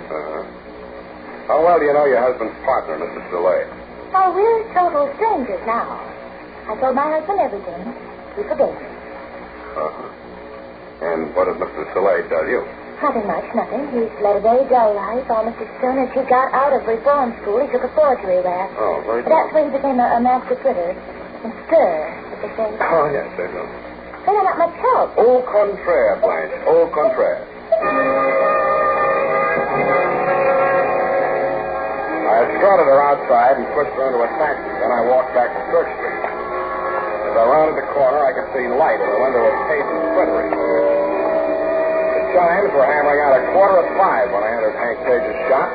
How well do you know your husband's partner, Mr. Soleil? Oh, we're total strangers now. I told my husband everything. He forgave me. And what did Mr. Soleil tell you? Nothing much, nothing. He's led a very dull life. Almost as soon as he got out of reform school, he took a forgery rap. Oh, very good. That's where he became a master critter. And stir, as they say. Oh, yes, I know. They don't have much help. Au contraire, Blanche. Au contraire. I escorted her outside and pushed her into a taxi. Then I walked back to Church Street. As I rounded the corner, I could see light in the window of Pace and Splintery. The chimes were hammering out 5:15 when I entered Hank Page's shop.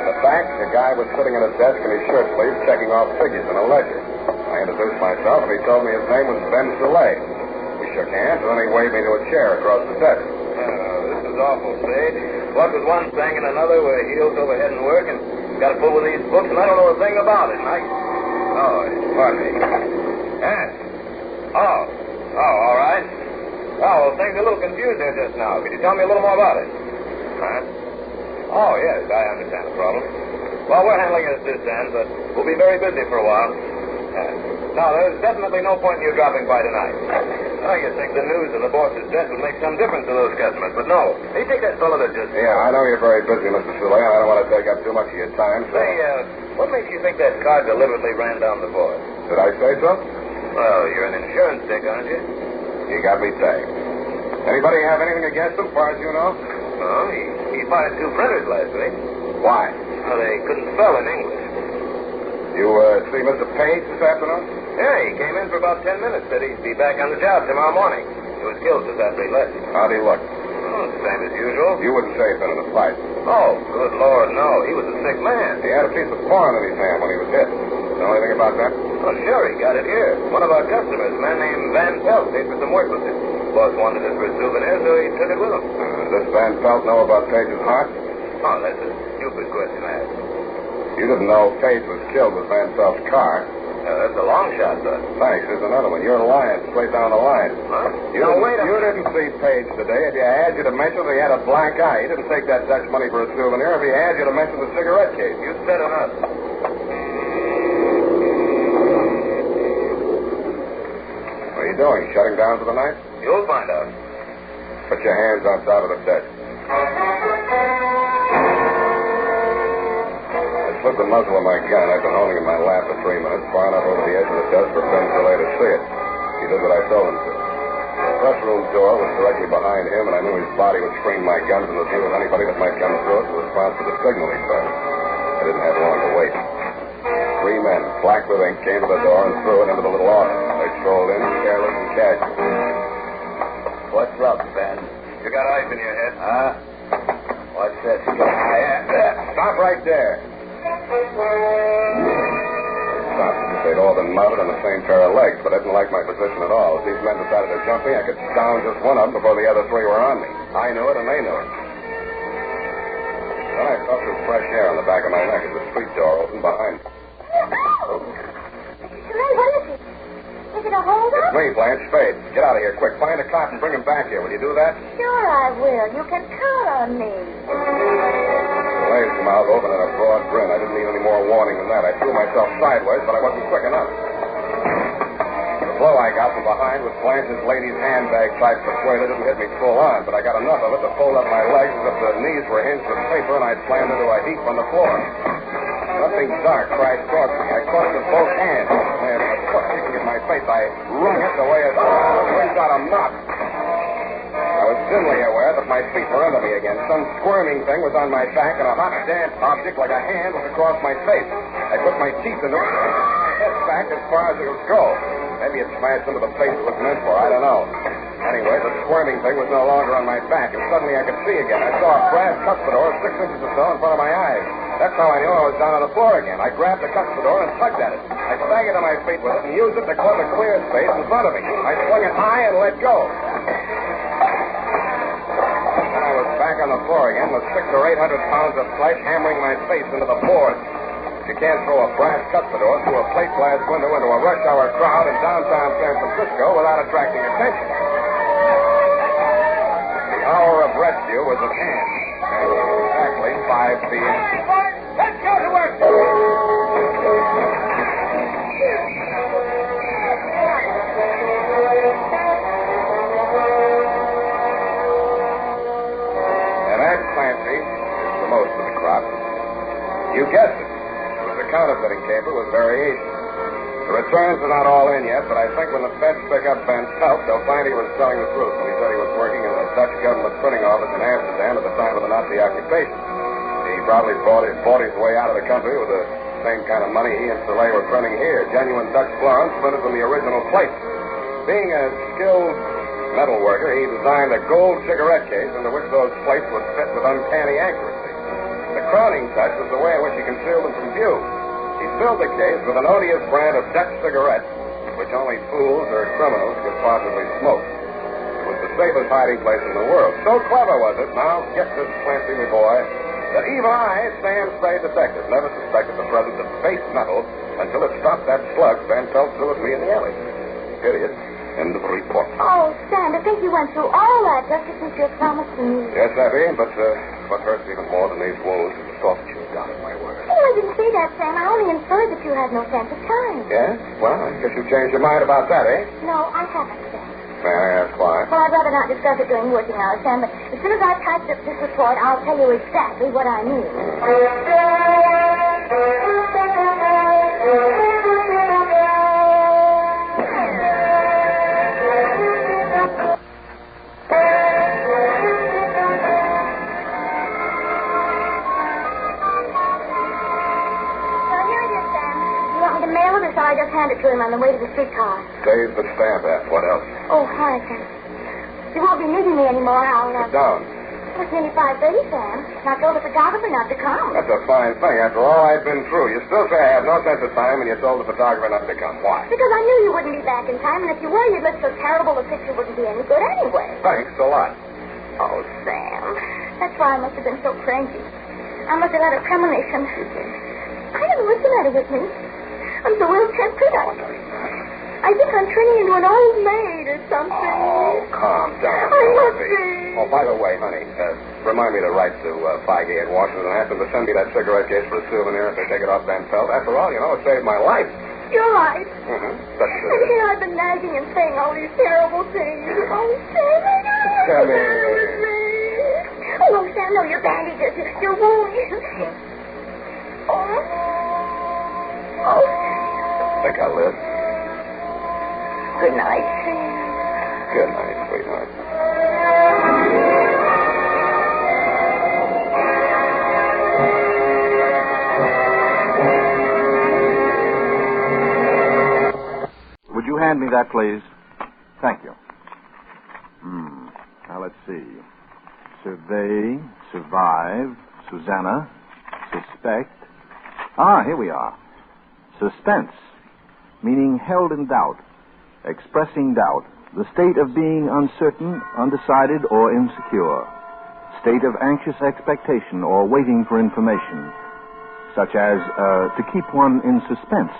The back, a guy was sitting at his desk in his shirt sleeves checking off figures in a ledger. I introduced myself, and he told me his name was Ben Soleil. We shook hands, and then he waved me to a chair across the desk. This is awful, Spade. What with one thing and another, we're heels over head and work, and got to pull with these books, and I don't know a thing about it. And pardon me. Yes. Oh, all right. Well, things are a little confused here just now. Could you tell me a little more about it? Huh? Oh, yes, I understand the problem. Well, we're handling it at this end, but we'll be very busy for a while. No, there's definitely no point in you dropping by tonight. Oh, you think the news of the boss's death would make some difference to those customers, but no. Hey, take that fellow that just... Yeah, I know you're very busy, Mr. Soleil. I don't want to take up too much of your time, so... Hey, what makes you think that car deliberately ran down the boss? Did I say so? Well, you're an insurance dick, aren't you? You got me tagged. Anybody have anything against him, as far as you know? Well, he fired 2 printers last week. Why? Well, they couldn't spell in English. You see Mr. Page this afternoon? Yeah, he came in for about 10 minutes. Said he'd be back on the job tomorrow morning. He was killed just after he left. How'd he look? Oh, same as usual. You wouldn't say he'd been in a fight. Oh, good Lord, no. He was a sick man. He had a piece of porn in his hand when he was hit. Know anything about that? Oh, sure, he got it here. One of our customers, a man named Van Pelt, paid for some work with it. Boss wanted it for a souvenir, so he took it with him. Does Van Pelt know about Page's heart? Oh, that's a stupid question to ask. You didn't know Page was killed with Van Pelt's car. That's a long shot, sir. Thanks. Here's another one. You're lying straight down the line. Huh? You didn't see Page today. If he had you to mention that he had a black eye, he didn't take that Dutch money for a souvenir. If he had you to mention the cigarette case. You said enough. What are you doing? Shutting down for the night? You'll find out. Put your hands on top of the desk. I slipped the muzzle of my gun. I've been holding it in my lap for 3 minutes, far enough over the edge of the desk for Ben Soleil to see it. He did what I told him to. The press room door was directly behind him, and I knew his body would screen my gun from the view of anybody that might come through it in response to the signal he sent. I didn't have long to wait. 3 men, black with ink, came to the door and threw it into the little office. They strolled in, careless and casual. What's up, Ben? You got ice in your head. Huh? What's this? Stop right there. Stopped as if they'd all been mounted on the same pair of legs, but I didn't like my position at all. If these men decided to jump me, I could down just one of them before the other 3 were on me. I knew it, and they knew it. Then I felt some fresh air on the back of my neck as the street door opened behind me. Ray, what is it? Is it a holdup? It's me, Blanche Spade. Get out of here, quick. Find a cop and bring him back here. Will you do that? Sure I will. You can count on me. Soleil's mouth opened in a broad grin. I didn't need any more warning than that. I threw myself sideways, but I wasn't quick enough. The blow I got from behind with Blanche's lady's handbag type persuader didn't hit me full on, but I got enough of it to fold up my legs as if the knees were hinged with paper, and I slammed into a heap on the floor. Something dark crashed towards me. I caught it with both hands. And a foot kicking in my face, I wrung it the way it brings out a knot. I was dimly aware that my feet were under me again. Some squirming thing was on my back, and a hot, damp object like a hand was across my face. I put my teeth into it, head back as far as it would go. Maybe it smashed into the face it was meant for. I don't know. Anyway, the squirming thing was no longer on my back, and suddenly I could see again. I saw a brass cuspidor 6 inches or so in front of my eyes. That's how I knew I was down on the floor again. I grabbed the cuspidor and tugged at it. I staggered to my feet with it and used it to club a clear space in front of me. I swung it high and let go. Then I was back on the floor again with 600 or 800 pounds of flesh hammering my face into the boards. You can't throw a brass cuspidor through a plate glass window into a rush hour crowd in downtown San Francisco without attracting attention. The hour of rescue was at hand. Exactly 5 p.m. Let's go to work. And that, Clancy, is the most of the crop. You guessed it. It was a counterfeiting caper with variations. The returns are not all in yet, but I think when the feds pick up Van Pelt, they'll find he was telling the truth when he said he was working in the Dutch government printing office in Amsterdam at the time of the Nazi occupation. He probably bought his way out of the country with the same kind of money he and Soleil were printing here, genuine Dutch florins printed from the original plate. Being a skilled metal worker, he designed a gold cigarette case into which those plates would fit with uncanny accuracy. The crowning touch was the way in which she concealed them from view. She filled the case with an odious brand of Dutch cigarettes, which only fools or criminals could possibly smoke. It was the safest hiding place in the world. So clever was it, now get this Clancy, my boy, that even I, Sam Spade detective, never suspected the presence of base metal until it stopped that slug Van Pelt threw at me in the alley. Idiot. End of the report. Oh, Sam, to think you went through all that just to keep your promise to me. Yes, Abby, but what hurts even more than these wounds is the thought that you doubted my word. Oh, I didn't say that, Sam. I only inferred that you had no sense of time. Yes? Well, I guess you changed your mind about that, eh? No, I haven't, Sam. May I ask why? Well, I'd rather not discuss it during working hours, Sam, but as soon as I've typed up this report, I'll tell you exactly what I mean. So I just hand it to him on the way to the streetcar. Save the stamp app. What else? Oh, hi, Sam. You won't be needing me anymore. Sit down. It's nearly 5:30, Sam. And I told the photographer not to come. That's a fine thing. After all I've been through, you still say I have no sense of time, and you told the photographer not to come. Why? Because I knew you wouldn't be back in time, and if you were, you'd look so terrible the picture wouldn't be any good anyway. Thanks a lot. Oh, Sam. That's why I must have been so cranky. I must have had a premonition. I don't know what's the matter with me. I'm so ill-tempered. I think I'm turning into an old maid or something. Oh, calm down. I must be. Oh, by the way, honey, remind me to write to Feige at Washington and ask them to send me that cigarette case for a souvenir if they take it off Van Pelt. After all, you know, it saved my life. You're right. Mm-hmm. That's And here I've been nagging and saying all these terrible things. Oh, Sam, Tell me. Oh, Sam, no, your bandages, your wound. Oh. Think I'll live. Good night, Sam. Good night, sweetheart. Would you hand me that, please? Thank you. Now, let's see. Survey, survive, Susanna, suspect. Here we are. Suspense, meaning held in doubt, expressing doubt, the state of being uncertain, undecided, or insecure, state of anxious expectation or waiting for information, such as to keep one in suspense,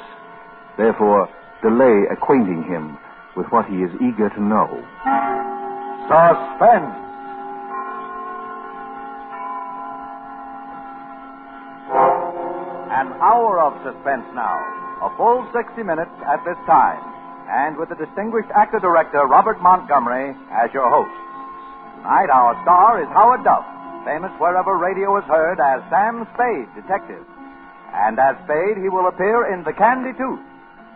therefore delay acquainting him with what he is eager to know. Suspense. An hour of suspense now. A full 60 minutes at this time. And with the distinguished actor-director Robert Montgomery as your host. Tonight, our star is Howard Duff, famous wherever radio is heard as Sam Spade, detective. And as Spade, he will appear in The Kandi Tooth,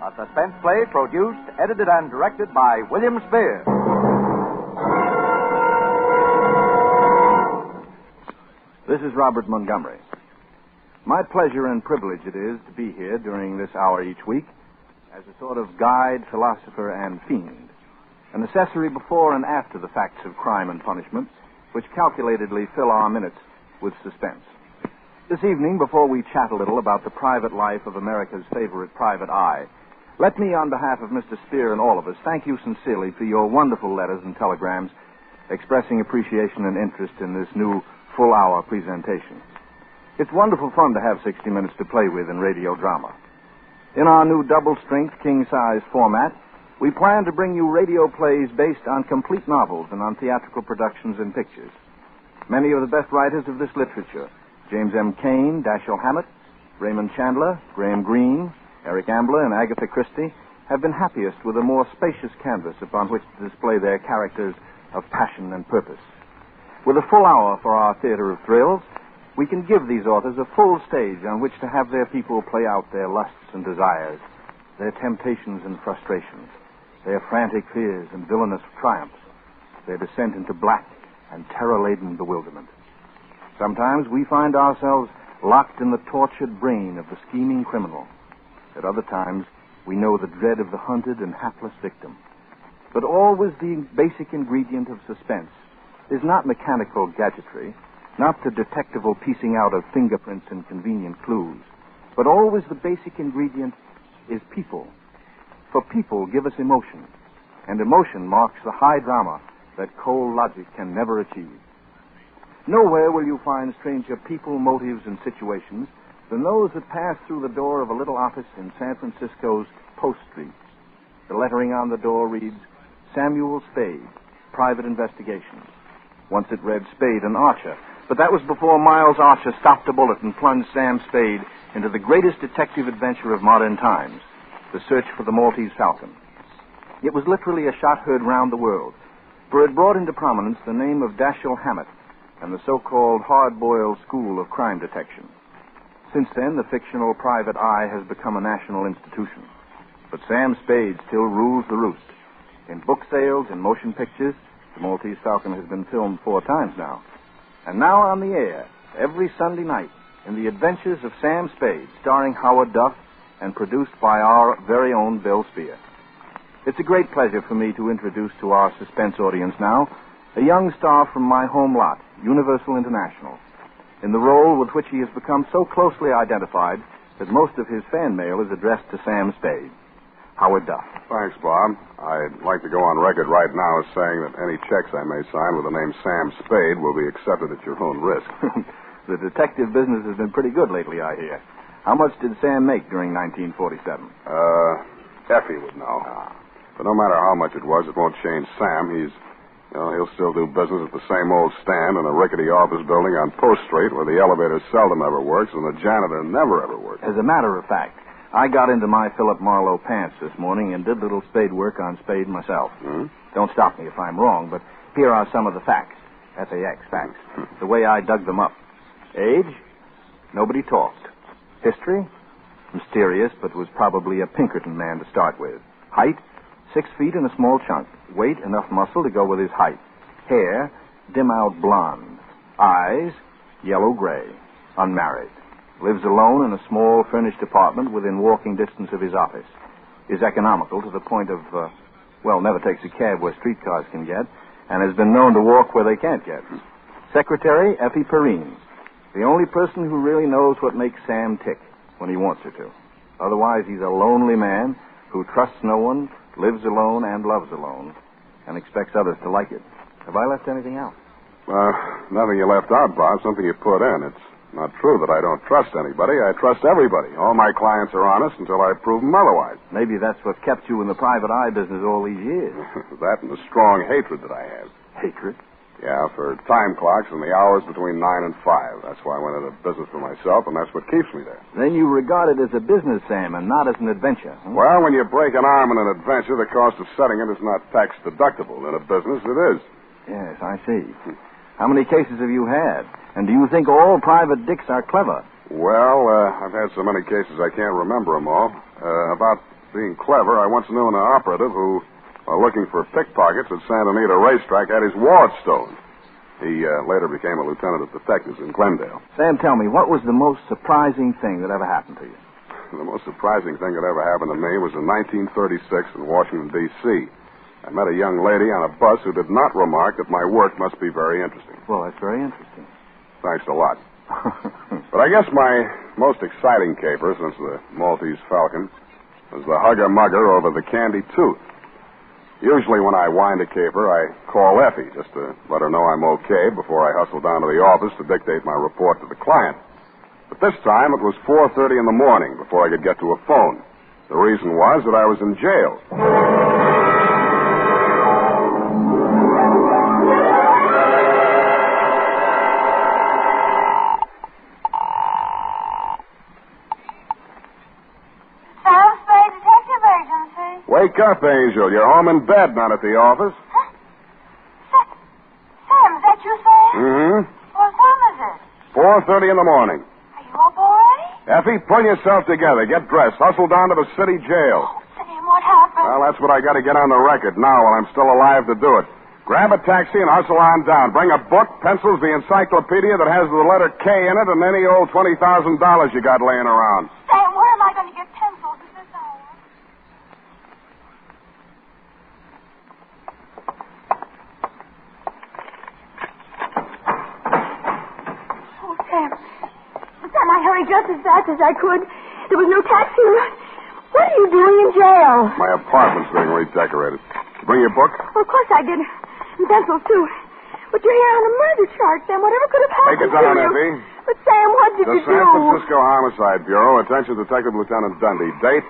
a suspense play produced, edited, and directed by William Spear. This is Robert Montgomery. My pleasure and privilege it is to be here during this hour each week as a sort of guide, philosopher, and fiend, an accessory before and after the facts of crime and punishment, which calculatedly fill our minutes with suspense. This evening, before we chat a little about the private life of America's favorite private eye, let me, on behalf of Mr. Spear and all of us, thank you sincerely for your wonderful letters and telegrams expressing appreciation and interest in this new full-hour presentation. It's wonderful fun to have 60 minutes to play with in radio drama. In our new double-strength, king-size format, we plan to bring you radio plays based on complete novels and on theatrical productions and pictures. Many of the best writers of this literature, James M. Cain, Dashiell Hammett, Raymond Chandler, Graham Greene, Eric Ambler, and Agatha Christie, have been happiest with a more spacious canvas upon which to display their characters of passion and purpose. With a full hour for our theater of thrills, we can give these authors a full stage on which to have their people play out their lusts and desires, their temptations and frustrations, their frantic fears and villainous triumphs, their descent into black and terror-laden bewilderment. Sometimes we find ourselves locked in the tortured brain of the scheming criminal. At other times, we know the dread of the hunted and hapless victim. But always the basic ingredient of suspense is not mechanical gadgetry, Not the detectival piecing out of fingerprints and convenient clues, but always the basic ingredient is people. For people give us emotion, and emotion marks the high drama that cold logic can never achieve. Nowhere will you find stranger people, motives, and situations than those that pass through the door of a little office in San Francisco's Post Street. The lettering on the door reads, Samuel Spade, Private Investigations. Once it read Spade and Archer, but that was before Miles Archer stopped a bullet and plunged Sam Spade into the greatest detective adventure of modern times, the search for the Maltese Falcon. It was literally a shot heard round the world, for it brought into prominence the name of Dashiell Hammett and the so-called hard-boiled school of crime detection. Since then, the fictional private eye has become a national institution. But Sam Spade still rules the roost. In book sales, in motion pictures, the Maltese Falcon has been filmed 4 times now. And now on the air, every Sunday night, in The Adventures of Sam Spade, starring Howard Duff and produced by our very own Bill Spear. It's a great pleasure for me to introduce to our suspense audience now a young star from my home lot, Universal International, in the role with which he has become so closely identified that most of his fan mail is addressed to Sam Spade. Howard Duff. Thanks, Bob. I'd like to go on record right now as saying that any checks I may sign with the name Sam Spade will be accepted at your own risk. The detective business has been pretty good lately, I hear. How much did Sam make during 1947? Effie would know. But no matter how much it was, it won't change Sam. He'll still do business at the same old stand in a rickety office building on Post Street where the elevator seldom ever works and the janitor never ever works. As a matter of fact, I got into my Philip Marlowe pants this morning and did little Spade work on Spade myself. Don't stop me if I'm wrong, but here are some of the facts. F-A-X, facts. The way I dug them up. Age? Nobody talked. History? Mysterious, but was probably a Pinkerton man to start with. Height? 6 feet and a small chunk. Weight? Enough muscle to go with his height. Hair? Dim-out blonde. Eyes? Yellow-gray. Unmarried. Lives alone in a small furnished apartment within walking distance of his office. Is economical to the point of, never takes a cab where streetcars can get, and has been known to walk where they can't get. Secretary, Effie Perrine. The only person who really knows what makes Sam tick when he wants her to. Otherwise, he's a lonely man who trusts no one, lives alone and loves alone, and expects others to like it. Have I left anything out? Nothing you left out, Bob. Something you put in. It's not true that I don't trust anybody. I trust everybody. All my clients are honest until I prove them otherwise. Maybe that's what kept you in the private eye business all these years. That and the strong hatred that I have. Hatred? Yeah, for time clocks and the hours between 9 and 5. That's why I went into business for myself, and that's what keeps me there. Then you regard it as a business, Sam, and not as an adventure. Well, when you break an arm in an adventure, the cost of setting it is not tax deductible. In a business, it is. Yes, I see. How many cases have you had? And do you think all private dicks are clever? Well, I've had so many cases I can't remember them all. About being clever, I once knew an operative who, while looking for pickpockets at Santa Anita Racetrack, had his wallet stolen. He later became a lieutenant of detectives in Glendale. Sam, tell me, what was the most surprising thing that ever happened to you? The most surprising thing that ever happened to me was in 1936 in Washington, D.C. I met a young lady on a bus who did not remark that my work must be very interesting. Well, that's very interesting. Thanks a lot. But I guess my most exciting caper since the Maltese Falcon was the hugger-mugger over the Kandi Tooth. Usually when I wind a caper, I call Effie just to let her know I'm okay before I hustle down to the office to dictate my report to the client. But this time it was 4:30 in the morning before I could get to a phone. The reason was that I was in jail. Sam Spade Detective Agency. Wake up, Angel. You're home in bed, not at the office. Huh? Sam, is that you, Sam? Mm-hmm. What time is it? 4:30 in the morning. Are you up already? Effie, pull yourself together. Get dressed. Hustle down to the city jail. Oh, Sam, what happened? Well, that's what I got to get on the record now while I'm still alive to do it. Grab a taxi and hustle on down. Bring a book, pencils, the encyclopedia that has the letter K in it, and any old $20,000 you got laying around. Sam, where am I going to get pencils at this hour? just as fast as I could. There was no taxi. What are you doing in jail? My apartment's being redecorated. You bring your book? Well, of course I did. And pencils, too. But you're here on a murder charge, Sam. Whatever could have happened Take it down, to you? Effie. But, Sam, what did The you do? San Francisco Homicide Bureau. Attention, Detective Lieutenant Dundee. Date,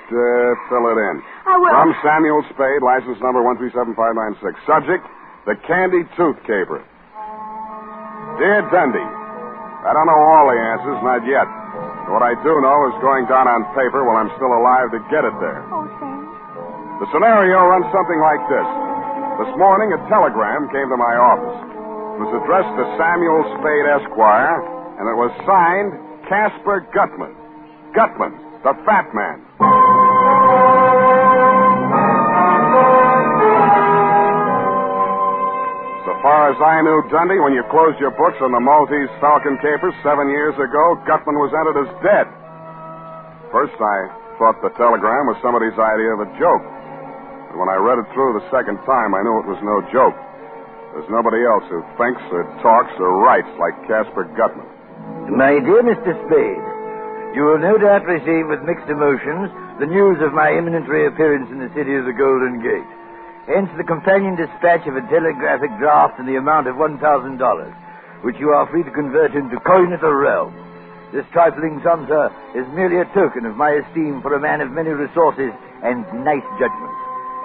fill it in. I will. From Samuel Spade, license number 137596. Subject, the Kandi Tooth caper. Dear Dundee, I don't know all the answers, not yet. What I do know is going down on paper while I'm still alive to get it there. Oh, Sam. The scenario runs something like this. This morning, a telegram came to my office. It was addressed to Samuel Spade, Esquire, and it was signed Casper Gutman. Gutman, the fat man. So far as I knew, Dundee, when you closed your books on the Maltese Falcon capers 7 years ago, Gutman was entered as dead. First, I thought the telegram was somebody's idea of a joke. But when I read it through the second time, I knew it was no joke. There's nobody else who thinks or talks or writes like Casper Gutman. My dear Mr. Spade, you will no doubt receive with mixed emotions the news of my imminent reappearance in the city of the Golden Gate. Hence the companion dispatch of a telegraphic draft in the amount of $1,000, which you are free to convert into coin of the realm. This trifling sum, sir, is merely a token of my esteem for a man of many resources and nice judgment.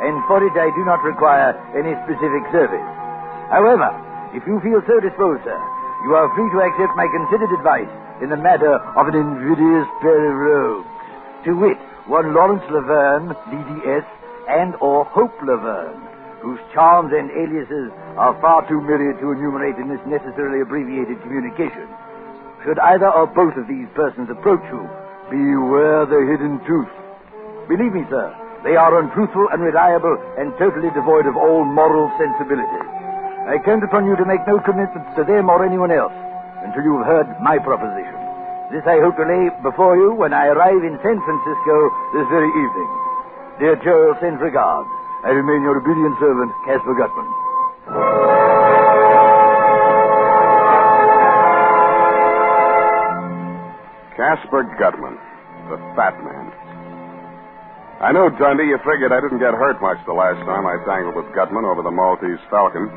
And for it I do not require any specific service. However, if you feel so disposed, sir, you are free to accept my considered advice in the matter of an invidious pair of rogues. To wit, one Lawrence Laverne, DDS, and or Hope Laverne, whose charms and aliases are far too myriad to enumerate in this necessarily abbreviated communication. Should either or both of these persons approach you, beware the hidden truth. Believe me, sir, they are untruthful, unreliable, and totally devoid of all moral sensibility. I count upon you to make no commitments to them or anyone else until you have heard my proposition. This I hope to lay before you when I arrive in San Francisco this very evening. Dear Joel, send regards. I remain your obedient servant, Casper Gutman. Casper Gutman, the fat man. I know, Dundee, you figured I didn't get hurt much the last time I tangled with Gutman over the Maltese Falcon.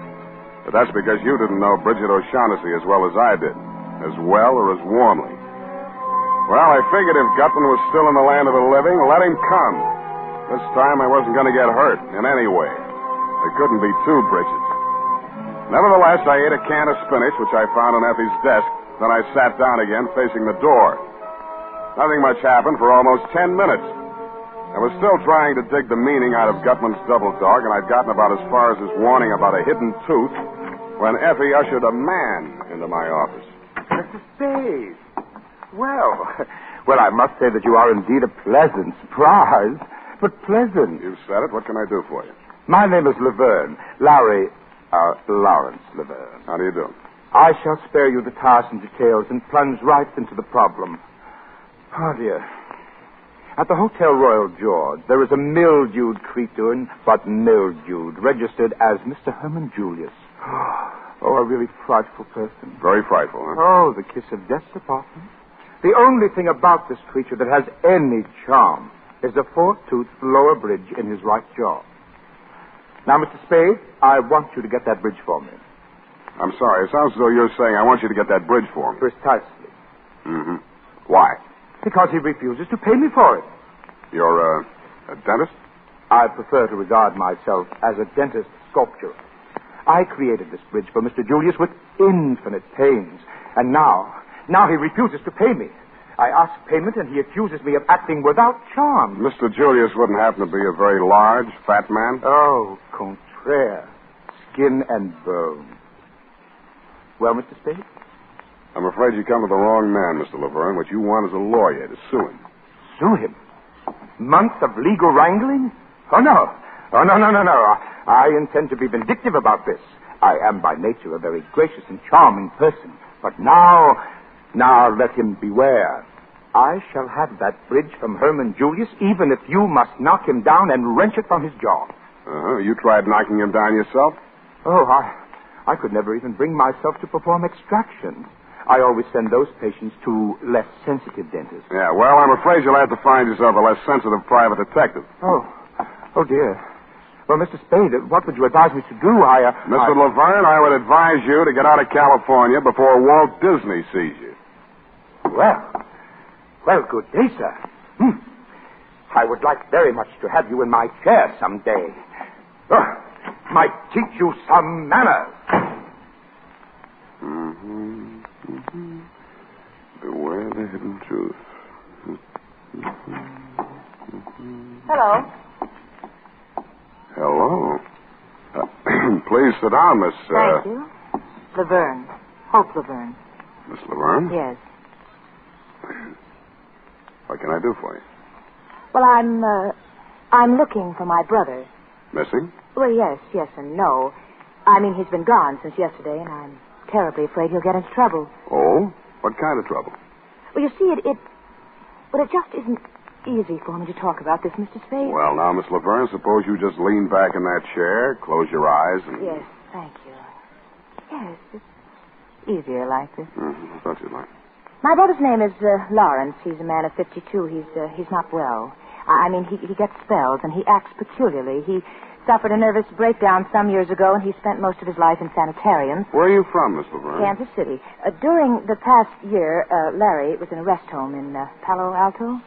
But that's because you didn't know Bridget O'Shaughnessy as well as I did. As well or as warmly. Well, I figured if Gutman was still in the land of the living, let him come. This time I wasn't going to get hurt in any way. There couldn't be two Bridgets. Nevertheless, I ate a can of spinach, which I found on Effie's desk. Then I sat down again, facing the door. Nothing much happened for almost 10 minutes. I was still trying to dig the meaning out of Gutman's double dog, and I'd gotten about as far as his warning about a hidden tooth when Effie ushered a man into my office. Mr. Spade. Well, I must say that you are indeed a pleasant surprise, but pleasant. You've said it. What can I do for you? My name is Laverne. Lawrence Laverne. How do you do? I shall spare you the tiresome details and plunge right into the problem. Oh, dear. At the Hotel Royal George, there is a mildewed creature, but mildewed, registered as Mr. Herman Julius. Oh, a really frightful person. Very frightful, huh? Oh, the kiss of death's department. The only thing about this creature that has any charm is a four-toothed lower bridge in his right jaw. Now, Mr. Spade, I want you to get that bridge for me. I'm sorry. It sounds as though you're saying I want you to get that bridge for me. Precisely. Mm-hmm. Why? Because he refuses to pay me for it. You're, a dentist? I prefer to regard myself as a dentist sculptor. I created this bridge for Mr. Julius with infinite pains. And now he refuses to pay me. I ask payment, and he accuses me of acting without charm. Mr. Julius wouldn't happen to be a very large, fat man? Oh, contraire. Skin and bone. Well, Mr. Spade? I'm afraid you come to the wrong man, Mr. Laverne. What you want is a lawyer to sue him. Sue him? Months of legal wrangling? Oh, no. Oh, no. I intend to be vindictive about this. I am by nature a very gracious and charming person. But now let him beware. I shall have that bridge from Herman Julius, even if you must knock him down and wrench it from his jaw. Uh-huh. You tried knocking him down yourself? Oh, I could never even bring myself to perform extractions. I always send those patients to less sensitive dentists. Yeah, well, I'm afraid you'll have to find yourself a less sensitive private detective. Oh, dear. Well, Mr. Spade, what would you advise me to do? Mr. Laverne, I would advise you to get out of California before Walt Disney sees you. Well, good day, sir. I would like very much to have you in my chair someday. Might teach you some manners. Beware the hidden truth. Hello. Hello. Please sit down, Miss... Thank you. Laverne. Hope Laverne. Miss Laverne? Yes. What can I do for you? Well, I'm looking for my brother. Missing? Well, yes and no. I mean, he's been gone since yesterday, and I'm terribly afraid he'll get into trouble. Oh? What kind of trouble? Well, you see, it just isn't easy for me to talk about this, Mr. Spade. Well, now, Miss Laverne, suppose you just lean back in that chair, close your eyes, and... Yes, thank you. Yes, it's easier like this. I thought you'd like. My brother's name is Lawrence. He's a man of 52. He's not well. I mean, he gets spells, and he acts peculiarly. He suffered a nervous breakdown some years ago, and he spent most of his life in sanitariums. Where are you from, Miss Laverne? Kansas City. During the past year, Larry was in a rest home in Palo Alto,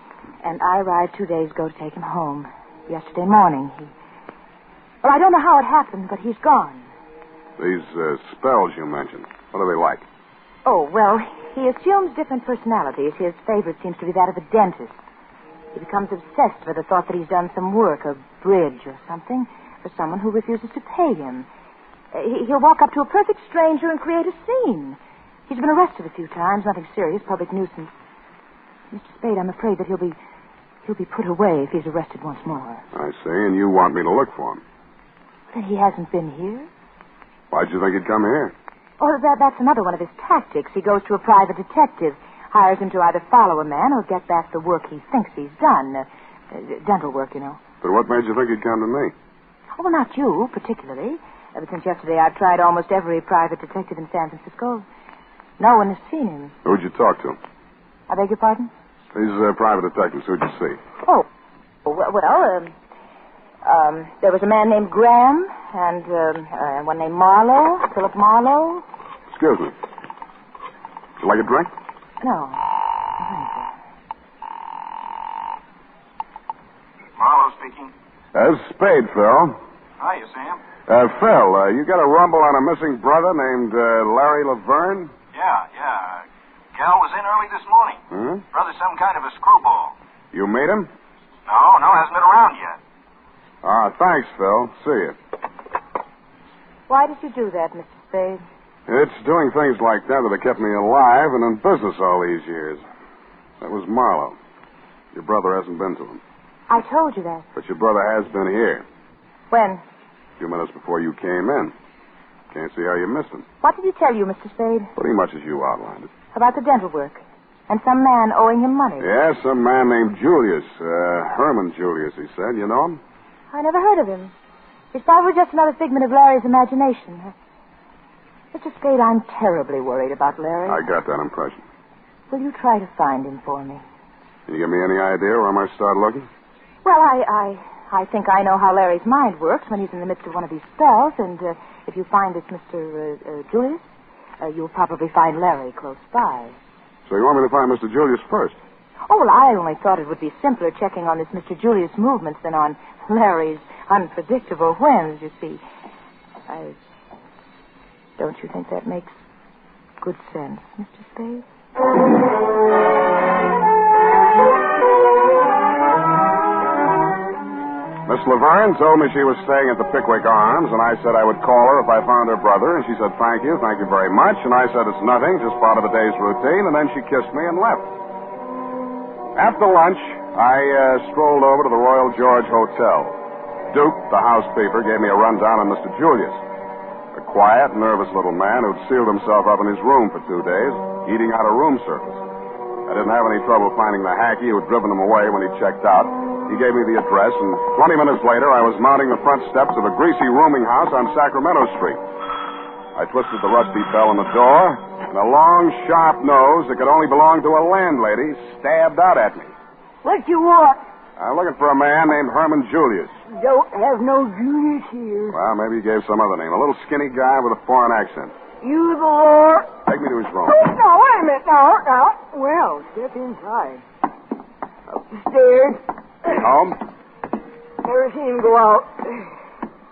and I arrived 2 days ago to take him home. Yesterday morning, Well, I don't know how it happened, but he's gone. These spells you mentioned, what are they like? Oh, well, he assumes different personalities. His favorite seems to be that of a dentist. He becomes obsessed with the thought that he's done some work, a bridge or something, for someone who refuses to pay him. He'll walk up to a perfect stranger and create a scene. He's been arrested a few times, nothing serious, public nuisance. Mr. Spade, I'm afraid that he'll be put away if he's arrested once more. I see, and you want me to look for him. Then he hasn't been here? Why'd you think he'd come here? Oh, that's another one of his tactics. He goes to a private detective, hires him to either follow a man or get back the work he thinks he's done. Dental work, you know. But what made you think he'd come to me? Oh, well, not you, particularly. Ever since yesterday, I've tried almost every private detective in San Francisco. No one has seen him. Who'd you talk to? I beg your pardon? These private detectives, who'd you see? Oh, well, there was a man named Graham and one named Marlowe, Philip Marlowe. Excuse me. Would you like a drink? No. Marlowe speaking. Spade, Phil. Hiya, Sam. Phil, you got a rumble on a missing brother named Larry Laverne? Yeah. Gal was in early this morning. Hmm? Brother's some kind of a screwball. You meet him? No, hasn't been around yet. Thanks, Phil. See you. Why did you do that, Mr. Spade? It's doing things like that that have kept me alive and in business all these years. That was Marlowe. Your brother hasn't been to him. I told you that. But your brother has been here. When? A few minutes before you came in. Can't see how you missed him. What did he tell you, Mr. Spade? Pretty much as you outlined it. About the dental work. And some man owing him money. Yeah, some man named Julius. Herman Julius, he said. You know him? I never heard of him. He's probably just another figment of Larry's imagination. Mr. Spade, I'm terribly worried about Larry. I got that impression. Will you try to find him for me? Can you give me any idea where I might start looking? Well, I think I know how Larry's mind works when he's in the midst of one of these spells, and if you find this Mr. Julius, you'll probably find Larry close by. So you want me to find Mr. Julius first? Oh, well, I only thought it would be simpler checking on this Mr. Julius' movements than on Larry's unpredictable whims, you see. Don't you think that makes good sense, Mr. Spade? Miss Laverne told me she was staying at the Pickwick Arms, and I said I would call her if I found her brother, and she said, thank you very much, and I said, it's nothing, just part of the day's routine, and then she kissed me and left. After lunch, I strolled over to the Royal George Hotel. Duke, the housekeeper, gave me a rundown on Mr. Julius, a quiet, nervous little man who'd sealed himself up in his room for 2 days, eating out of room service. I didn't have any trouble finding the hacky who'd driven him away when he checked out. He gave me the address, and 20 minutes later, I was mounting the front steps of a greasy rooming house on Sacramento Street. I twisted the rusty bell on the door, and a long, sharp nose that could only belong to a landlady stabbed out at me. What you want? I'm looking for a man named Herman Julius. Don't have no Julius here. Well, maybe he gave some other name. A little skinny guy with a foreign accent. You the Lord? Take me to his room. Oh, no, wait a minute. Now. Well, step inside. Up the stairs. Home? Never seen him go out.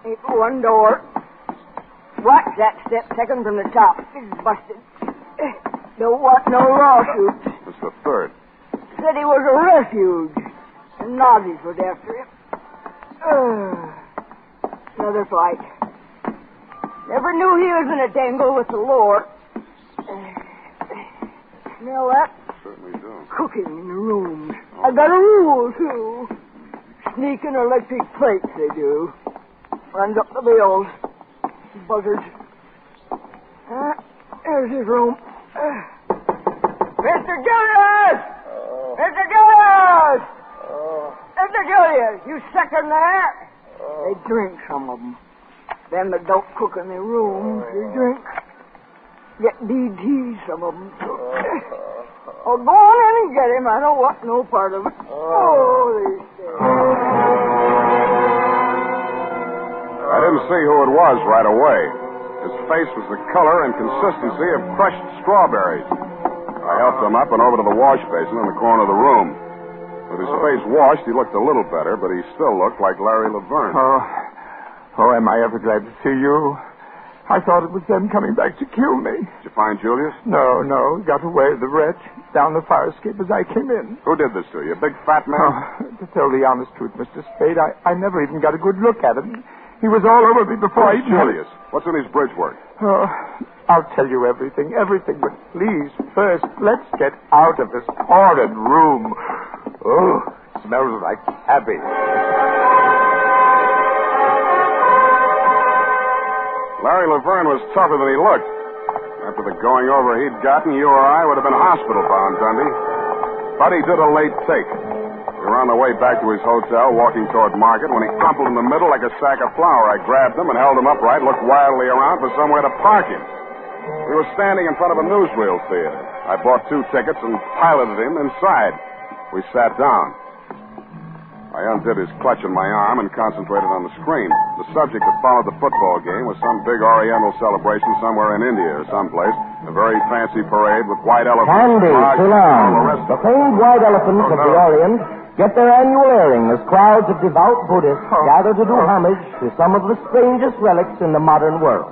Ain't one door. Watch that step second from the top. It's busted. Don't want no lawsuits. It's the third. Said he was a refuge. And Nazis was after him. Another fight. Never knew he was in a tangle with the Lord. Smell that? Certainly do. Cooking in the rooms. I got a rule, too. Sneaking electric plates, they do. Runs up the bills. Buzzards. There's his room. Mr. Julius! Mr. Julius! Mr. Julius, you second there? They drink, some of them. Them that don't cook in their rooms, they drink. Get DT, some of them. Oh, go on in and get him. I don't want no part of it. Oh, they say. I didn't see who it was right away. His face was the color and consistency of crushed strawberries. I helped him up and over to the wash basin in the corner of the room. With his face washed, he looked a little better, but he still looked like Larry Laverne. Oh, am I ever glad to see you? I thought it was them coming back to kill me. Did you find Julius? No. He got away, the wretch, down the fire escape as I came in. Who did this to you, a big fat man? To tell the honest truth, Mr. Spade, I never even got a good look at him. He was all over me before I... Julius, what's in his bridge work? I'll tell you everything, but please, first, let's get out of this horrid room. Oh, it smells like cabbage. Larry Laverne was tougher than he looked. After the going over he'd gotten, you or I would have been hospital-bound, Dundee. But he did a late take. We were on the way back to his hotel, walking toward Market, when he crumpled in the middle like a sack of flour. I grabbed him and held him upright, looked wildly around for somewhere to park him. We were standing in front of a newsreel theater. I bought 2 tickets and piloted him inside. We sat down. I undid his clutch on my arm and concentrated on the screen. The subject that followed the football game was some big Oriental celebration somewhere in India or someplace. A very fancy parade with white elephants. Kandi Tooth, the famed white elephants of the Orient, get their annual airing as crowds of devout Buddhists gather to do homage to some of the strangest relics in the modern world.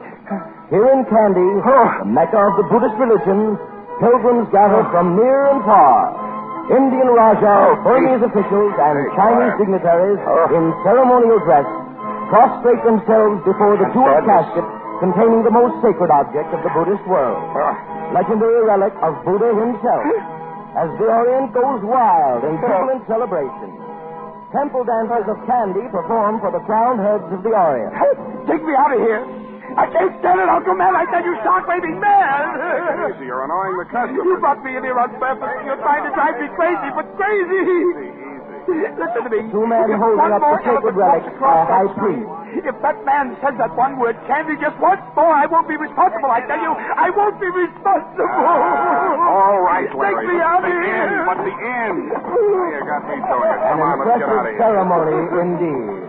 Here in Kandi, the Mecca of the Buddhist religion, pilgrims gather from near and far. Indian Raja, Burmese officials, and Chinese dignitaries in ceremonial dress prostrate themselves before the jeweled casket containing the most sacred object of the Buddhist world, legendary relic of Buddha himself. As the Orient goes wild in jubilant celebration, temple dancers of Kandi perform for the crowned heads of the Orient. Take me out of here. I can't stand it, Uncle Man. I tell you, shark-waving man. Easy, you're annoying the customer. You brought me in here on purpose. You're trying to drive me crazy, but crazy. Easy. Listen to me. 2 men holding up the sacred relic are a high priest. If that man says that one word, Kandi, just once more, I won't be responsible. I tell you, I won't be responsible. All right, Larry. Take me out of here. But the end. You got me doing it. Come on, let's get out of here. Ceremony indeed.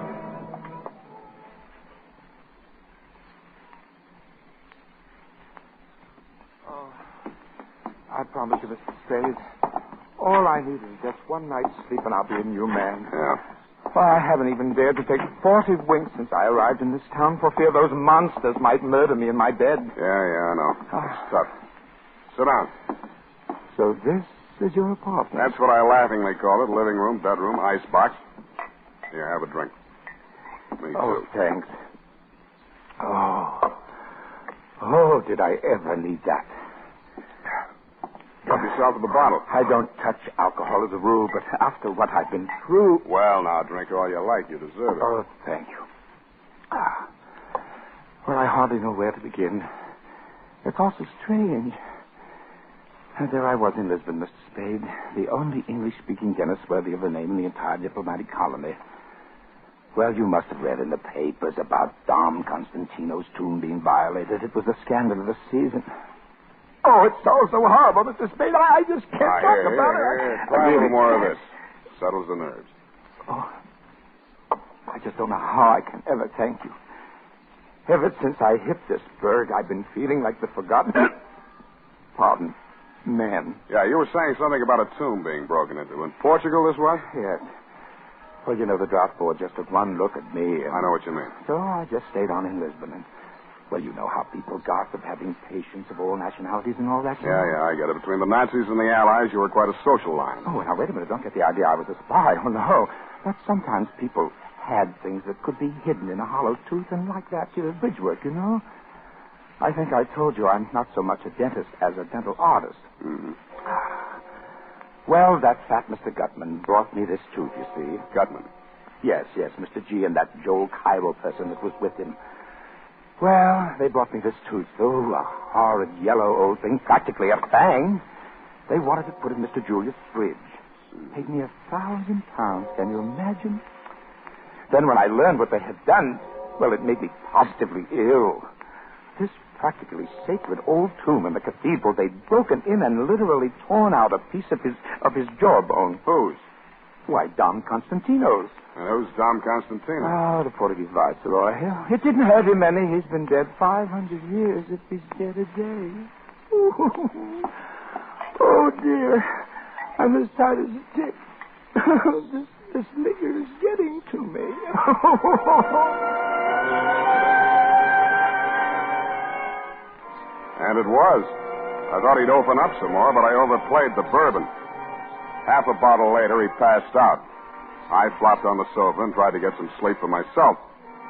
I promise you, Mr. Spade, all I need is just one night's sleep and I'll be a new man. Yeah. Well, I haven't even dared to take 40 winks since I arrived in this town for fear those monsters might murder me in my bed. Yeah, I know. It's tough. Sit down. So this is your apartment? That's what I laughingly call it. Living room, bedroom, icebox. Here, have a drink. Me Oh, too. thanks. Oh, did I ever need that? Help yourself to the bottle. I don't touch alcohol as a rule, but after what I've been through... Well, now, drink all you like. You deserve it. Oh, thank you. Well, I hardly know where to begin. It's all so strange. And there I was in Lisbon, Mr. Spade, the only English-speaking dentist worthy of the name in the entire diplomatic colony. Well, you must have read in the papers about Dom Constantino's tomb being violated. It was the scandal of the season. Oh, it's so horrible, Mr. Spade. I just can't talk about it. Try a little more of this. Settles the nerves. Oh, I just don't know how I can ever thank you. Ever since I hit this berg, I've been feeling like the forgotten... Pardon. Man. Yeah, you were saying something about a tomb being broken into. In Portugal, this was? Yes. Well, you know, the draft board just took one look at me and... I know what you mean. So I just stayed on in Lisbon and... Well, you know how people gossip, having patients of all nationalities and all that. Yeah, I get it. Between the Nazis and the Allies, you were quite a social line. Oh, now, wait a minute. Don't get the idea I was a spy. Oh, no. But sometimes people had things that could be hidden in a hollow tooth, and like that, bridge work, you know? I think I told you I'm not so much a dentist as a dental artist. Mm-hmm. Well, that fat Mr. Gutman brought me this tooth, you see. Gutman? Yes, Mr. G and that Joel Cairo person that was with him. Well, they brought me this tooth. Oh, a horrid yellow old thing, practically a fang. They wanted to put in Mr. Julius' fridge. Paid me £1,000. Can you imagine? Then when I learned what they had done, well, it made me positively ill. This practically sacred old tomb in the cathedral, they'd broken in and literally torn out a piece of his jawbone. Whose? Why, Dom Constantino's. And who's Dom Constantino? Oh, the Portuguese viceroy. It didn't hurt him any. He's been dead 500 years if he's dead a day. Oh, dear. I'm as tight as a tick. This liquor is getting to me. And it was. I thought he'd open up some more, but I overplayed the bourbon. Half a bottle later, he passed out. I flopped on the sofa and tried to get some sleep for myself,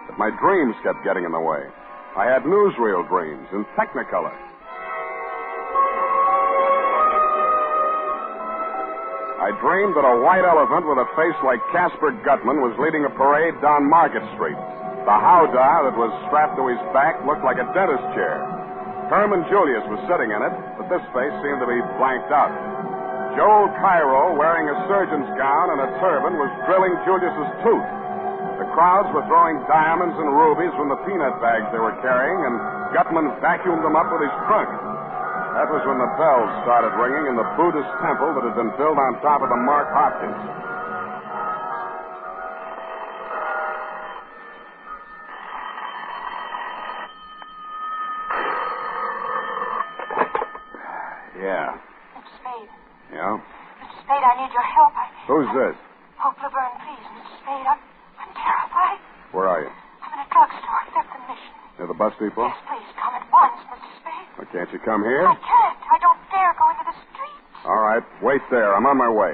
but my dreams kept getting in the way. I had newsreel dreams in Technicolor. I dreamed that a white elephant with a face like Casper Gutman was leading a parade down Market Street. The howdah that was strapped to his back looked like a dentist chair. Herman Julius was sitting in it, but this face seemed to be blanked out. Joel Cairo, wearing a surgeon's gown and a turban, was drilling Julius's tooth. The crowds were throwing diamonds and rubies from the peanut bags they were carrying, and Gutman vacuumed them up with his trunk. That was when the bells started ringing in the Buddhist temple that had been built on top of the Mark Hopkins. Yeah. Mr. Spade. Yeah? Mr. Spade, I need your help. Who's this? Hope Laverne, please, Mr. Spade. I'm terrified. Where are you? I'm in a drugstore, 5th and Mission. Near the bus depot? Yes, please, come at once, Mr. Spade. Well, can't you come here? I can't. I don't dare go into the street. All right. Wait there. I'm on my way.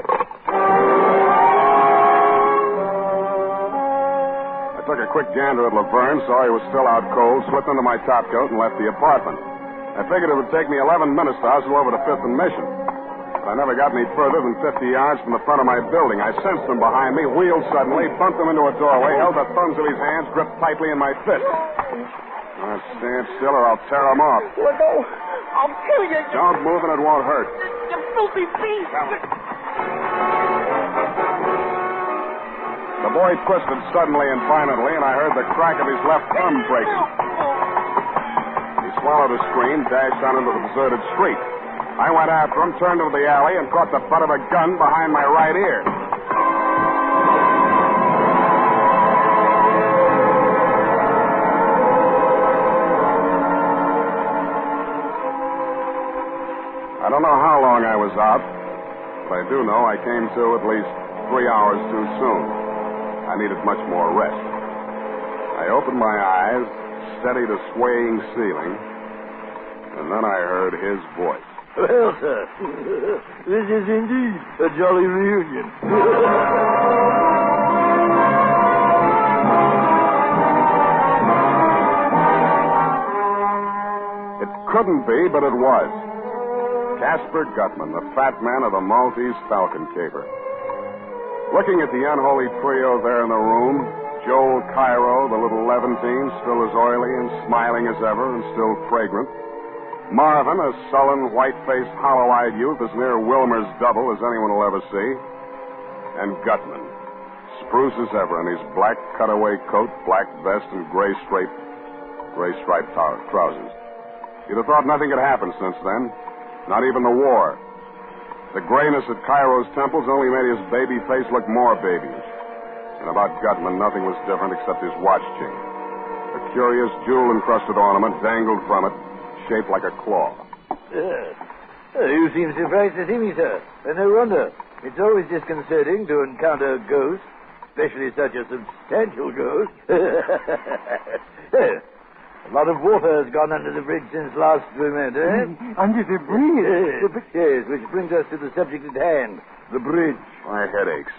I took a quick gander at Laverne, saw he was still out cold, slipped into my topcoat, and left the apartment. I figured it would take me 11 minutes to hustle over to 5th and Mission. But I never got any further than 50 yards from the front of my building. I sensed him behind me, wheeled suddenly, bumped him into a doorway, held the thumbs of his hands gripped tightly in my fist. Stand still or I'll tear him off. Let go. I'll kill you. Don't move and it won't hurt. You filthy beast. The boy twisted suddenly and violently, and I heard the crack of his left thumb breaking. He swallowed a scream, dashed out into the deserted street. I went after him, turned into the alley, and caught the butt of a gun behind my right ear. I don't know how long I was out, but I do know I came to at least 3 hours too soon. I needed much more rest. I opened my eyes, steadied a swaying ceiling, and then I heard his voice. Well, sir, this is indeed a jolly reunion. It couldn't be, but it was. Casper Gutman, the fat man of the Maltese Falcon caper. Looking at the unholy trio there in the room, Joel Cairo, the little Levantine, still as oily and smiling as ever and still fragrant. Marvin, a sullen, white-faced, hollow-eyed youth as near Wilmer's double as anyone will ever see. And Gutman, spruce as ever in his black cutaway coat, black vest, and gray striped trousers. You'd have thought nothing had happened since then. Not even the war. The grayness at Cairo's temples only made his baby face look more babyish. And about Gutman, nothing was different except his watch chain. A curious jewel-encrusted ornament dangled from it, shaped like a claw. You seem surprised to see me, sir. And no wonder. It's always disconcerting to encounter a ghost, especially such a substantial ghost. A lot of water has gone under the bridge since last we met, eh? Under the bridge? Yes, which brings us to the subject at hand, the bridge. My head aches.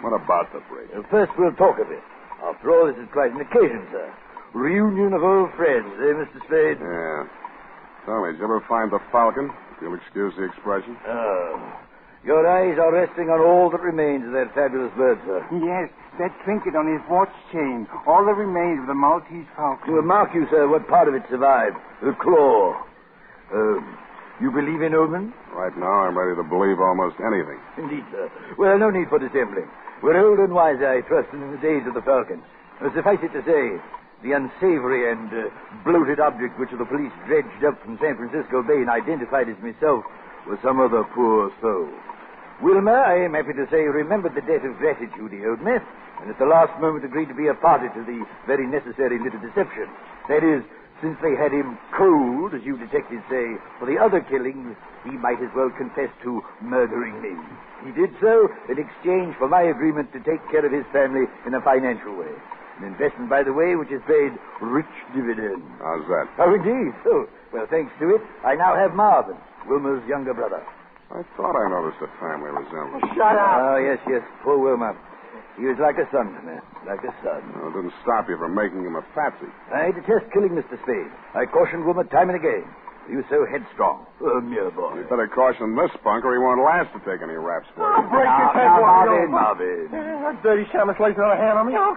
What about the bridge? First, we'll talk of it. After all, this is quite an occasion, sir. Reunion of old friends, eh, Mr. Spade? Yeah. Tell me, did you ever find the Falcon? If you'll excuse the expression. Your eyes are resting on all that remains of that fabulous bird, sir. Yes, that trinket on his watch chain. All that remains of the Maltese Falcon. To mark you, sir, what part of it survived. The claw. You believe in omens? Right now, I'm ready to believe almost anything. Indeed, sir. Well, no need for dissembling. We're old and wise, I trust, in the days of the Falcon. Suffice it to say, the unsavory and bloated object which the police dredged up from San Francisco Bay and identified as myself was some other poor soul. Wilma, I am happy to say, remembered the debt of gratitude he owed me, and at the last moment agreed to be a party to the very necessary little deception. That is, since they had him cold, as you detectives say, for the other killings, he might as well confess to murdering me. He did so in exchange for my agreement to take care of his family in a financial way. An investment, by the way, which has paid rich dividends. How's that? Oh, indeed. Oh, well, thanks to it, I now have Marvin, Wilma's younger brother. I thought I noticed a family resemblance. Shut up! Oh, yes, poor Wilma. He was like a son to me, like a son. Well, it didn't stop you from making him a patsy. I detest killing Mr. Spade. I cautioned Wilma time and again. He was so headstrong. A mere boy. You better caution this spunk or he won't last to take any raps for you. Break his head, Marvin. That dirty shamus lays another hand on me. No,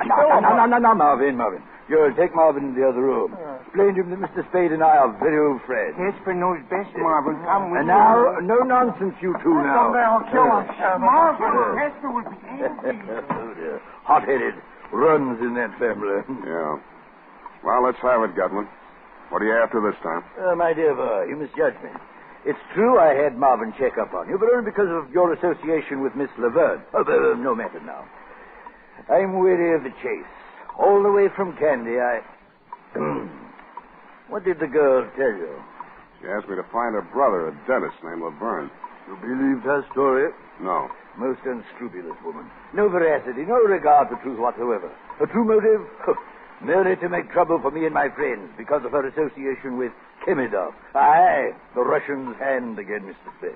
Marvin. You'll take Marvin in the other room. Explain to him that Mr. Spade and I are very old friends. Hesper knows best, Marvin. Come with and now, no nonsense, you two now. I'll kill him. Marvin, Hesper will be angry. Oh, dear. Hot-headed. Runs in that family. Yeah. Well, let's have it, Gutman. What are you after this time? My dear boy, you misjudge me. It's true I had Marvin check up on you, but only because of your association with Miss Laverne. No matter now. I'm weary of the chase. All the way from Kandi, What did the girl tell you? She asked me to find her brother, a dentist named Laverne. You believed her story? No. Most unscrupulous woman. No veracity, no regard for truth whatsoever. A true motive? Merely to make trouble for me and my friends because of her association with Kemidov. Aye, the Russian's hand again, Mr. Spade.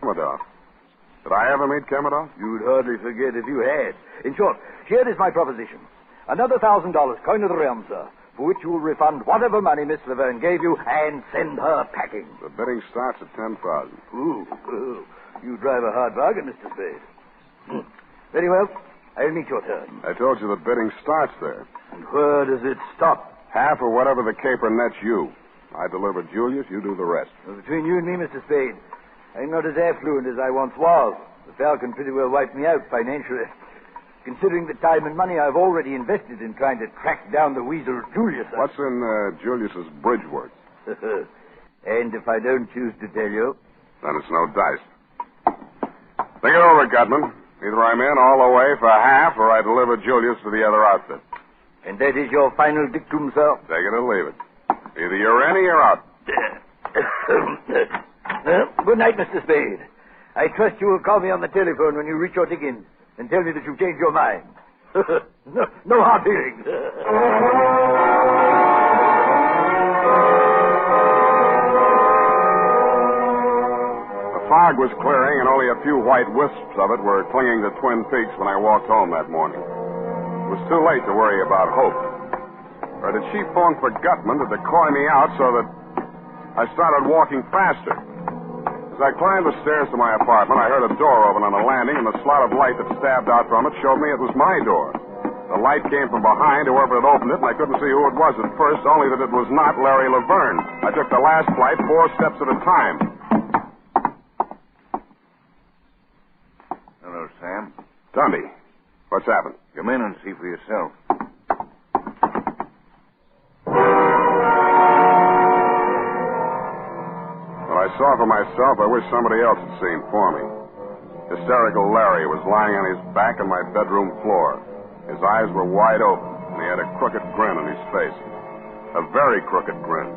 Kemidov. Did I ever meet Kemidov? You'd hardly forget if you had. In short, here is my proposition. Another $1,000, coin of the realm, sir, for which you will refund whatever money Miss Laverne gave you and send her packing. The bidding starts at $10,000. Ooh. You drive a hard bargain, Mr. Spade. Very well. I'll meet your turn. I told you the bidding starts there. And where does it stop? Half or whatever the caper nets you. I deliver Julius, you do the rest. Well, between you and me, Mr. Spade, I'm not as affluent as I once was. The Falcon pretty well wiped me out financially. Considering the time and money I've already invested in trying to track down the weasel Julius. What's in Julius's bridge worth? And if I don't choose to tell you? Then it's no dice. Think it over, Gutman. Either I'm in all the way for half, or I deliver Julius to the other outfit. And that is your final dictum, sir? Take it or leave it. Either you're in or you're out. Good night, Mr. Spade. I trust you will call me on the telephone when you reach your diggings and tell me that you've changed your mind. No hard feelings. The fog was clearing, and only a few white wisps of it were clinging to Twin Peaks when I walked home that morning. It was too late to worry about Hope. Or did she phone for Gutman to decoy me out so that I started walking faster? As I climbed the stairs to my apartment, I heard a door open on the landing, and the slot of light that stabbed out from it showed me it was my door. The light came from behind, whoever had opened it, and I couldn't see who it was at first, only that it was not Larry Laverne. I took the last flight 4 steps at a time. Hello, Sam. Kandi, what's happened? Come in and see for yourself. Well, I saw for myself, I wish somebody else had seen for me. Hysterical Larry was lying on his back on my bedroom floor. His eyes were wide open, and he had a crooked grin on his face. A very crooked grin.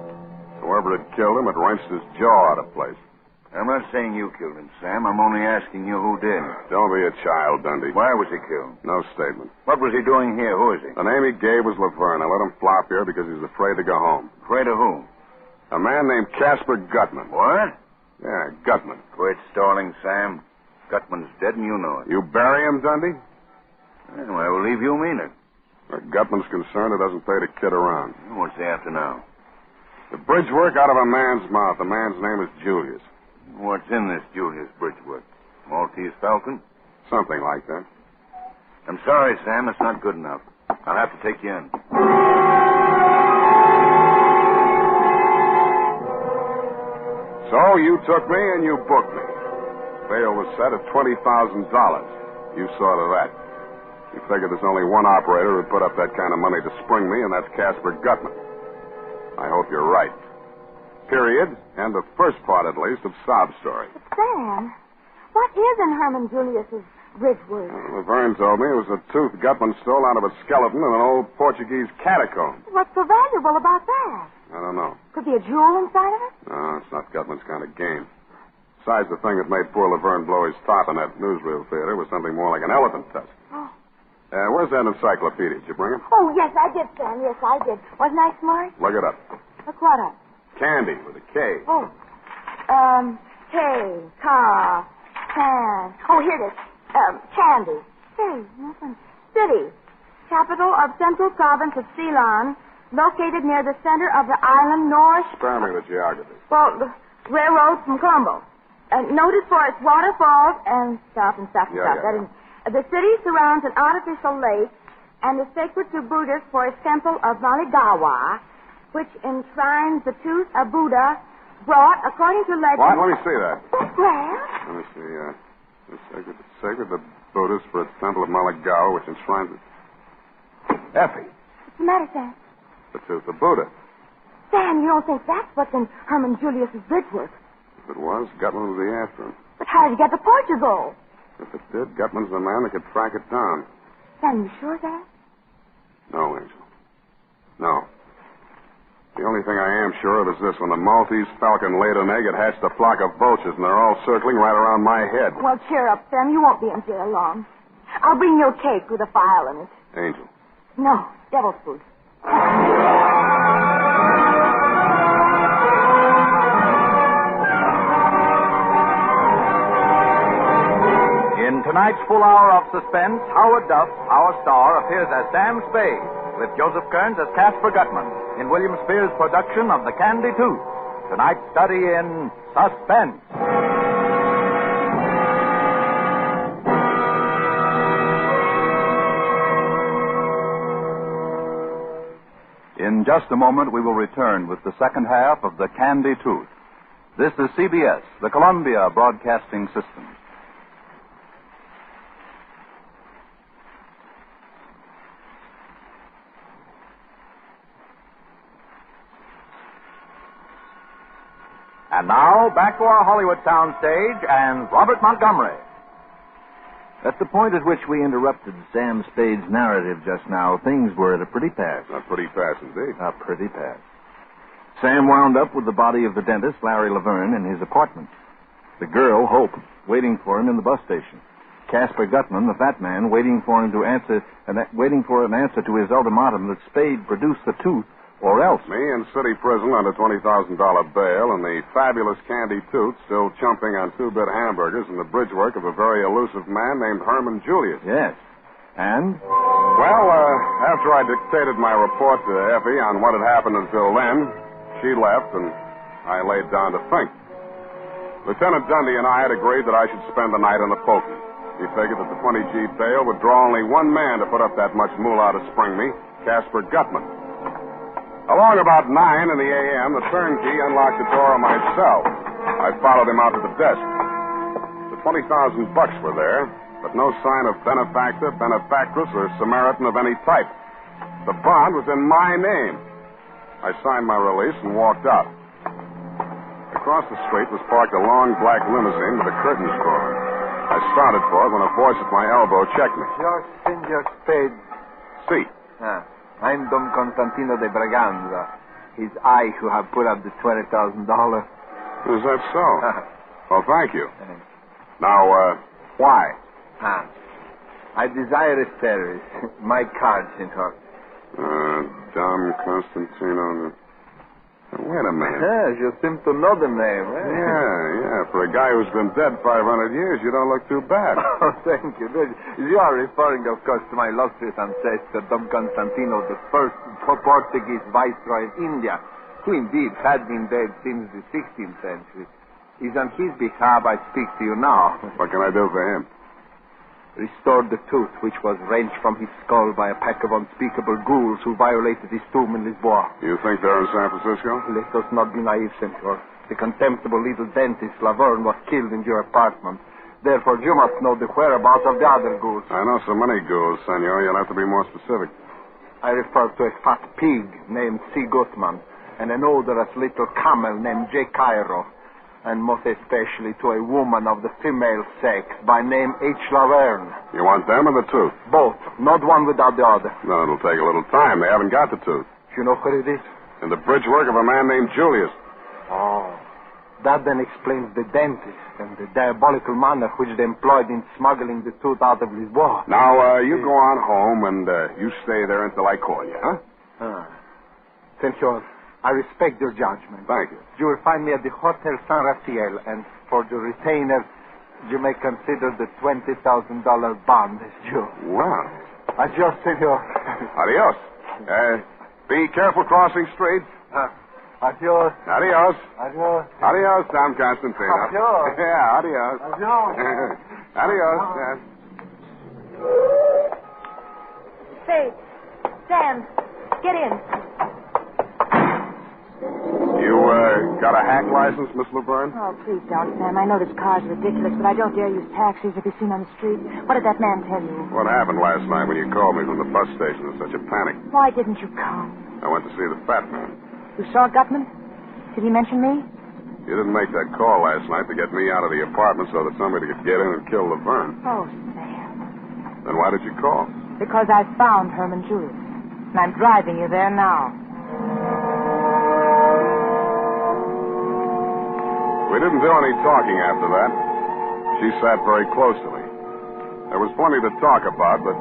Whoever had killed him had wrenched his jaw out of place. I'm not saying you killed him, Sam. I'm only asking you who did. Don't be a child, Dundee. Why was he killed? No statement. What was he doing here? Who is he? The name he gave was Laverne. I let him flop here because he's afraid to go home. Afraid of who? A man named Casper Gutman. What? Yeah, Gutman. Quit stalling, Sam. Gutman's dead and you know it. You bury him, Dundee? Well, I believe you mean it. Where Gutman's concerned, it doesn't pay to kid around. What's he after now? The bridge work out of a man's mouth. The man's name is Julius. What's in this Julius bridge work? Maltese Falcon? Something like that. I'm sorry, Sam. It's not good enough. I'll have to take you in. So you took me and you booked me. Bail was set at $20,000. You saw to that. You figured there's only one operator who'd put up that kind of money to spring me, and that's Casper Gutman. I hope you're right. Period. And the first part, at least, of sob story. But Sam, what is in Herman Julius's bridge work? Laverne told me it was a tooth Gutman stole out of a skeleton in an old Portuguese catacomb. What's so valuable about that? I don't know. Could be a jewel inside of it? No, it's not Gutman's kind of game. Besides, the thing that made poor Laverne blow his top in that newsreel theater was something more like an elephant tusk. Oh. Where's that encyclopedia? Did you bring it? Oh, yes, I did, Sam. Yes, I did. Wasn't I smart? Look it up. Look what up? Candy with a K. Oh. K, car, can. Oh, here it is. Candy. Hey, nothing. City. Capital of Central Province of Ceylon, located near the center of the island north. Spare me the geography. Well, the railroad from Colombo. Noted for its waterfalls and stuff. Yeah. The city surrounds an artificial lake and is sacred to Buddhists for its temple of Maligawa, which enshrines the tooth of Buddha brought, according to legend... What? Let me see that. Well? Let me see. It's sacred to Buddhists for its temple of Maligawa, which enshrines it. Effie. What's the matter, Sam? The tooth of Buddha. Sam, you don't think that's what's in Herman Julius's bridge work? If it was, Gutman would be after him. But how did he get to Portugal? If it did, Gutman's the man that could track it down. Sam, you sure of that? No, Angel. No. The only thing I am sure of is this. When the Maltese Falcon laid an egg, it hatched a flock of vultures, and they're all circling right around my head. Well, cheer up, Sam. You won't be in jail long. I'll bring you a cake with a file in it. Angel. No, devil's food. In tonight's full hour of suspense, Howard Duff, our star, appears as Sam Spade, with Joseph Kearns as Casper Gutman, in William Spear's production of The Kandi Tooth. Tonight's study in suspense. In just a moment, we will return with the second half of The Kandi Tooth. This is CBS, the Columbia Broadcasting System. And now, back to our Hollywood soundstage and Robert Montgomery. At the point at which we interrupted Sam Spade's narrative just now, things were at a pretty pass. A pretty pass, indeed. A pretty pass. Sam wound up with the body of the dentist, Larry Laverne, in his apartment. The girl, Hope, waiting for him in the bus station. Casper Gutman, the fat man, waiting for an answer to his ultimatum that Spade produce the tooth or else. Me in city prison under $20,000 bail, and the fabulous Kandi Tooth still chumping on two-bit hamburgers in the bridge work of a very elusive man named Herman Julius. Yes. And? Well, after I dictated my report to Effie on what had happened until then, she left, and I laid down to think. Lieutenant Dundee and I had agreed that I should spend the night in the pokey. He figured that the 20G bail would draw only one man to put up that much moolah to spring me, Casper Gutman. Along about 9 in the a.m., the turnkey unlocked the door of my cell. I followed him out to the desk. The $20,000 were there, but no sign of benefactor, benefactress, or Samaritan of any type. The bond was in my name. I signed my release and walked out. Across the street was parked a long black limousine with the curtains drawn. I started for it when a voice at my elbow checked me. Senor Spade. Si. I'm Don Constantino de Braganza. It's I who have put up the $20,000. Is that so? Well, thank you. Now, why? I desire a service. My card, senor. Don Constantino. Wait a minute. Yes, you seem to know the name. Eh? Yeah. For a guy who's been dead 500 years, you don't look too bad. Oh, thank you. You are referring, of course, to my illustrious ancestor, Don Constantino, the first Portuguese viceroy of India, who indeed had been dead since the 16th century. It's on his behalf I speak to you now. What can I do for him? Restored the tooth which was wrenched from his skull by a pack of unspeakable ghouls who violated his tomb in Lisboa. You think they're in San Francisco? Let us not be naive, senor. The contemptible little dentist, Laverne, was killed in your apartment. Therefore, you must know the whereabouts of the other ghouls. I know so many ghouls, senor. You'll have to be more specific. I refer to a fat pig named C. Gutman and an odorous little camel named J. Cairo, and most especially to a woman of the female sex by name H. Laverne. You want them or the tooth? Both. Not one without the other. No, it'll take a little time. They haven't got the tooth. You know where it is? In the bridge work of a man named Julius. Oh. That then explains the dentist and the diabolical manner which they employed in smuggling the tooth out of Lisboa. Now, you go on home and you stay there until I call you, huh? Senor, I respect your judgment. Thank you. You will find me at the Hotel San Rafael, and for the retainer, you may consider the $20,000 bond as due. Wow. Adios, senor. Adios. Be careful crossing streets. Adios. Adios. Adios. Adios, Don Constantino. Adios. Yeah, adios. Adios. Adios. Yes. Spade. Sam. Get in. You, got a hack license, Miss Laverne? Oh, please don't, Sam. I know this car's ridiculous, but I don't dare use taxis if he's seen on the street. What did that man tell you? What happened last night when you called me from the bus station in such a panic? Why didn't you come? I went to see the fat man. You saw Gutman? Did he mention me? You didn't make that call last night to get me out of the apartment so that somebody could get in and kill Laverne. Oh, Sam. Then why did you call? Because I found Herman Julius. And I'm driving you there now. We didn't do any talking after that. She sat very close to me. There was plenty to talk about, but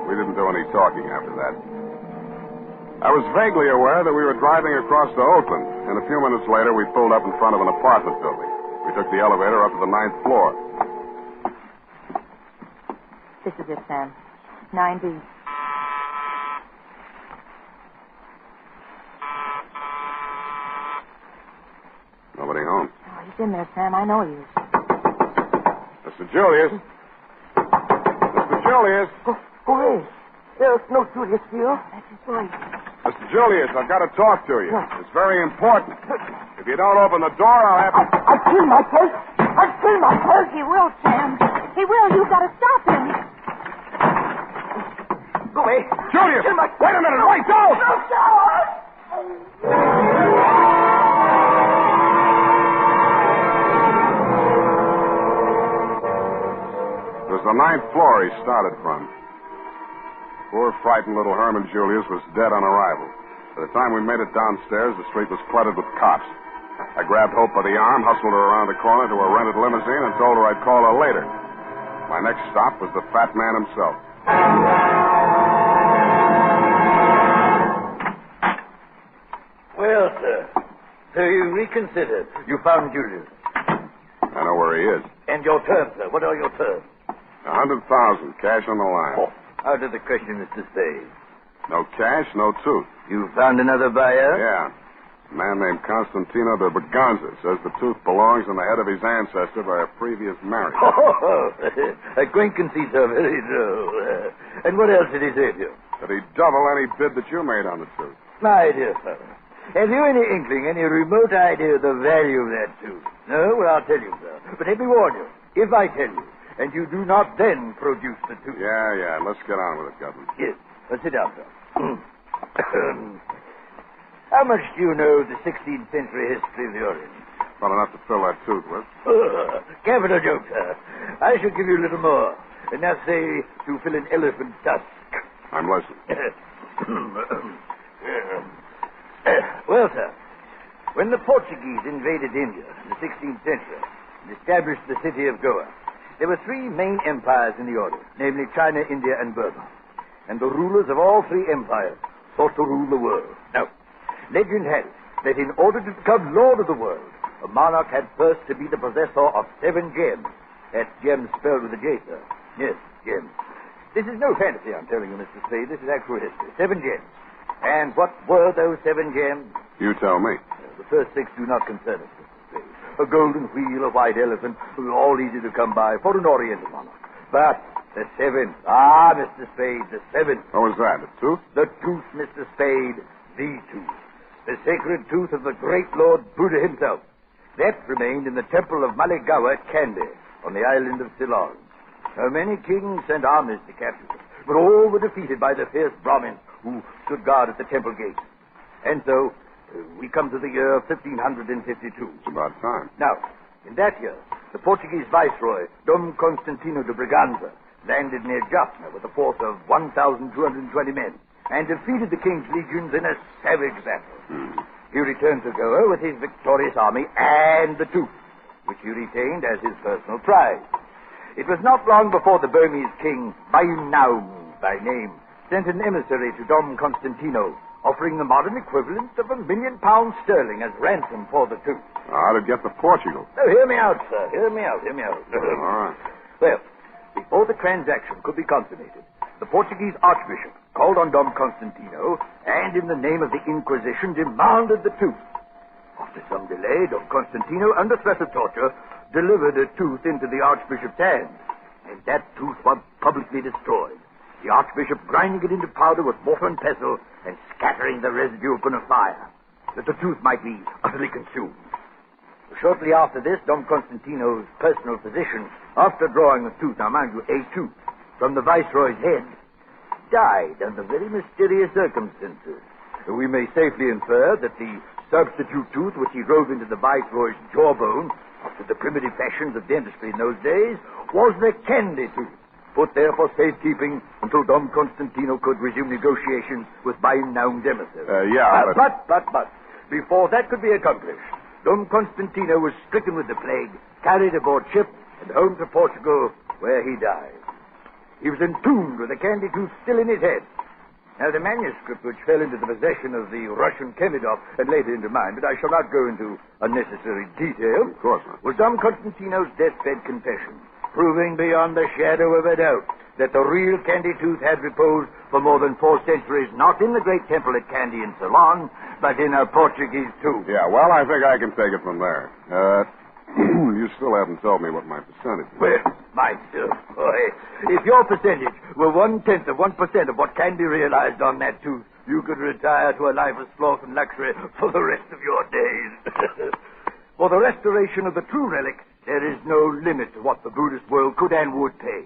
we didn't do any talking after that. I was vaguely aware that we were driving across to Oakland, and a few minutes later we pulled up in front of an apartment building. We took the elevator up to the 9th floor. This is it, Sam. 9B. Nobody home. Oh, he's in there, Sam. I know he is. Mr. Julius. Mr. Julius. Who is? There's no Julius here. That's his voice. Mr. Julius, I've got to talk to you. It's very important. If you don't open the door, I'll have to... I'll kill my purse. I'll kill my purse. He will, Sam. He will. You've got to stop him. Go away. Julius! Kill my... Wait a minute. Wait, don't! No, It was the 9th floor he started from. Poor, frightened little Herman Julius was dead on arrival. By the time we made it downstairs, the street was flooded with cops. I grabbed Hope by the arm, hustled her around the corner to a rented limousine, and told her I'd call her later. My next stop was the fat man himself. Well, sir, so you reconsidered. You found Julius. I know where he is. And your terms, sir. What are your terms? $100,000, cash on the line. Oh, out of the question, Mr. Spade. No cash, no tooth. You found another buyer? Yeah. A man named Constantino de Braganza says the tooth belongs in the head of his ancestor by a previous marriage. Oh, acquaintances are very droll. And what else did he say to you? That he'd double any bid that you made on the tooth. My dear fellow, have you any inkling, any remote idea of the value of that tooth? No? Well, I'll tell you, sir. But let me warn you, if I tell you, and you do not then produce the tooth... Yeah, let's get on with it, Gutman. Yes. Well, sit down, sir. How much do you know of the 16th century history of the Orient? Well, enough to fill that tooth with. Capital joke, sir. I shall give you a little more. Enough, say, to fill an elephant tusk. I'm listening. Well, sir, when the Portuguese invaded India in the 16th century and established the city of Goa, there were three main empires in the order, namely China, India, and Burma. And the rulers of all three empires sought to rule the world. Now, legend has it that in order to become lord of the world, a monarch had first to be the possessor of 7 gems. That's gems spelled with a J, sir. Yes, gems. This is no fantasy, I'm telling you, Mr. Spade. This is actual history. 7 gems. And what were those 7 gems? You tell me. The first 6 do not concern us, Mr. Spade. A golden wheel, a white elephant, all easy to come by for an Oriental monarch. But the 7, Mr. Spade, the 7. What was that, a tooth? The tooth, Mr. Spade, the tooth. The sacred tooth of the great Lord Buddha himself. That remained in the temple of Maligawa at Kandy, on the island of Ceylon. Now, many kings sent armies to capture it, but all were defeated by the fierce Brahmins who stood guard at the temple gates. And so, we come to the year 1552. It's about time. Now, in that year, the Portuguese viceroy, Dom Constantino de Braganza, landed near Jaffna with a force of 1,220 men and defeated the king's legions in a savage battle. He returned to Goa with his victorious army and the tooth, which he retained as his personal prize. It was not long before the Burmese king, Bayunaum by name, sent an emissary to Dom Constantino, offering the modern equivalent of £1 million sterling as ransom for the tooth. How'd it get to Portugal? Now, hear me out, sir. Hear me out. All right. Well, before the transaction could be consummated, the Portuguese archbishop called on Dom Constantino and, in the name of the Inquisition, demanded the tooth. After some delay, Dom Constantino, under threat of torture, delivered a tooth into the archbishop's hands, and that tooth was publicly destroyed. The archbishop grinding it into powder with mortar and pestle and scattering the residue upon a fire, that the tooth might be utterly consumed. Shortly after this, Dom Constantino's personal physician, after drawing the tooth, now mind you, a tooth, from the viceroy's head, died under very mysterious circumstances. We may safely infer that the substitute tooth which he drove into the viceroy's jawbone, after the primitive fashions of dentistry in those days, was the Kandi Tooth, put there for safekeeping until Dom Constantino could resume negotiations with Bayunaum's emissary. But before that could be accomplished, Dom Constantino was stricken with the plague, carried aboard ship, and home to Portugal, where he died. He was entombed with the Kandi Tooth still in his head. Now, the manuscript which fell into the possession of the Russian Kemidov and later into mine, but I shall not go into unnecessary detail, of course not, was Dom Constantino's deathbed confession, proving beyond a shadow of a doubt that the real Kandi Tooth had reposed for more than 4 centuries, not in the great temple at Kandy in Ceylon, but in a Portuguese tooth. Yeah, well, I think I can take it from there. You still haven't told me what my percentage is. Well, my dear boy, if your percentage were 1/10 of 1% of what Kandy realized on that tooth, you could retire to a life of sloth and luxury for the rest of your days. For the restoration of the true relic, there is no limit to what the Buddhist world could and would pay.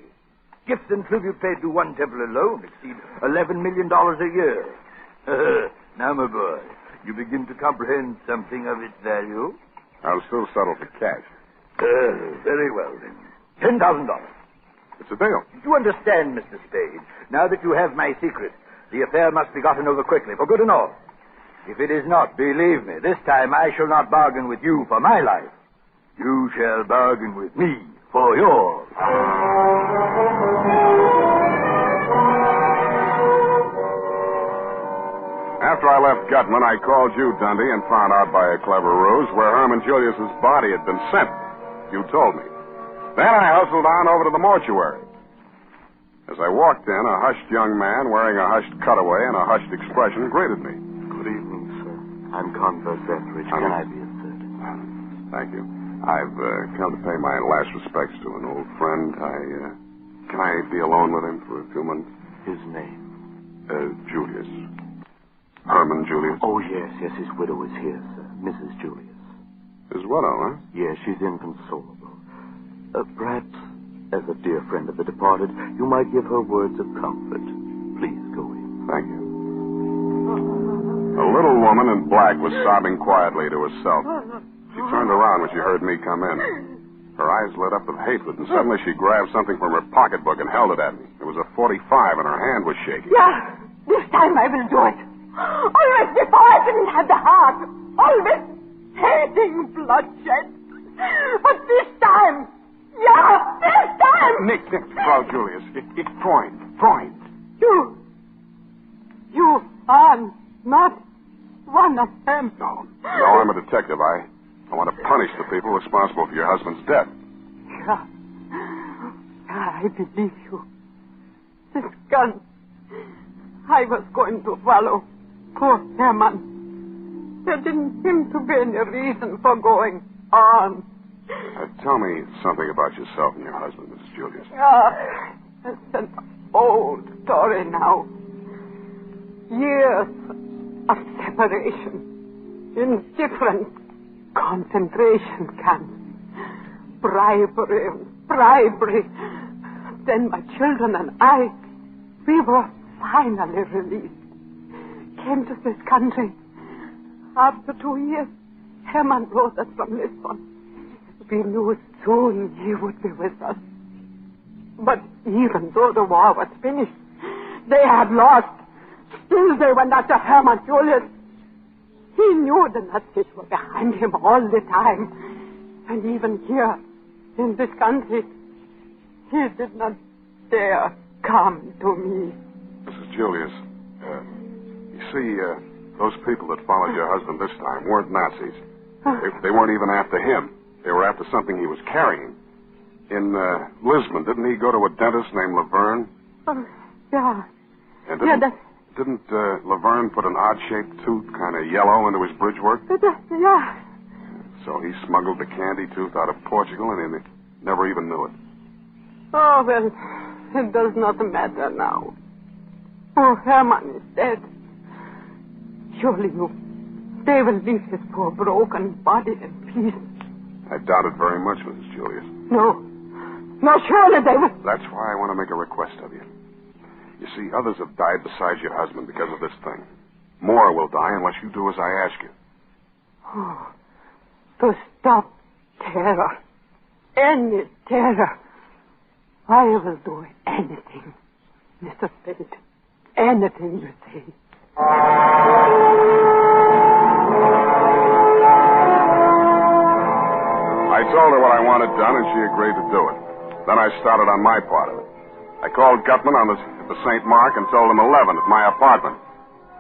Gifts and tribute paid to one temple alone exceed $11 million a year. Now, my boy, you begin to comprehend something of its value? I'll still settle for cash. Very well, then. $10,000. It's a deal. You understand, Mr. Spade. Now that you have my secret, the affair must be gotten over quickly, for good and all. If it is not, believe me, this time I shall not bargain with you for my life. You shall bargain with me for yours. After I left Gutman, I called you, Dundee, and found out by a clever ruse where Herman Julius's body had been sent. You told me. Then I hustled on over to the mortuary. As I walked in, a hushed young man wearing a hushed cutaway and a hushed expression greeted me. Good evening, sir. I'm Converse Etheridge. Can I be of service? Thank you. I've come to pay my last respects to an old friend. Can I be alone with him for a few minutes? His name? Julius. Herman Julius? Oh, yes. His widow is here, sir. Mrs. Julius. His widow, huh? Yes, she's inconsolable. Perhaps, as a dear friend of the departed, you might give her words of comfort. Please go in. Thank you. A little woman in black was sobbing quietly to herself. She turned around when she heard me come in. Her eyes lit up with hatred, and suddenly she grabbed something from her pocketbook and held it at me. It was a .45, and her hand was shaking. Yeah, this time I will do it. Always before I didn't have the heart. Always hating bloodshed. But this time, yeah, this time. Nick, Frau Julius, it's Freund. You are not one of them. No, I'm a detective. I want to punish the people responsible for your husband's death. Yeah, I believe you. This gun, I was going to follow poor Herman. There didn't seem to be any reason for going on. Tell me something about yourself and your husband, Mrs. Julius. It's an old story now. Years of separation in different concentration camps. Bribery. Then my children and I, we were finally released. Came to this country. After 2 years, Herman wrote us from Lisbon. We knew soon he would be with us. But even though the war was finished, they had lost. Still they went after Herman Julius. He knew the Nazis were behind him all the time. And even here, in this country, he did not dare come to me. Mrs. Julius, you see, those people that followed your husband this time weren't Nazis. They weren't even after him. They were after something he was carrying. In Lisbon, didn't he go to a dentist named Laverne? Yeah. And didn't Laverne put an odd-shaped tooth, kind of yellow, into his bridge work? Yeah. So he smuggled the Kandi Tooth out of Portugal, and he never even knew it. Oh, well, it does not matter now. Oh, Herman is dead. Surely they will leave his poor broken body in peace. I doubt it very much, Mrs. Julius. No, surely they will. That's why I want to make a request of you. You see, others have died besides your husband because of this thing. More will die unless you do as I ask you. Oh, to stop terror. Any terror. I will do anything, Mr. Spade. Anything you say. I told her what I wanted done, and she agreed to do it. Then I started on my part of it. I called Gutman at the St. Mark and told him 11 at my apartment.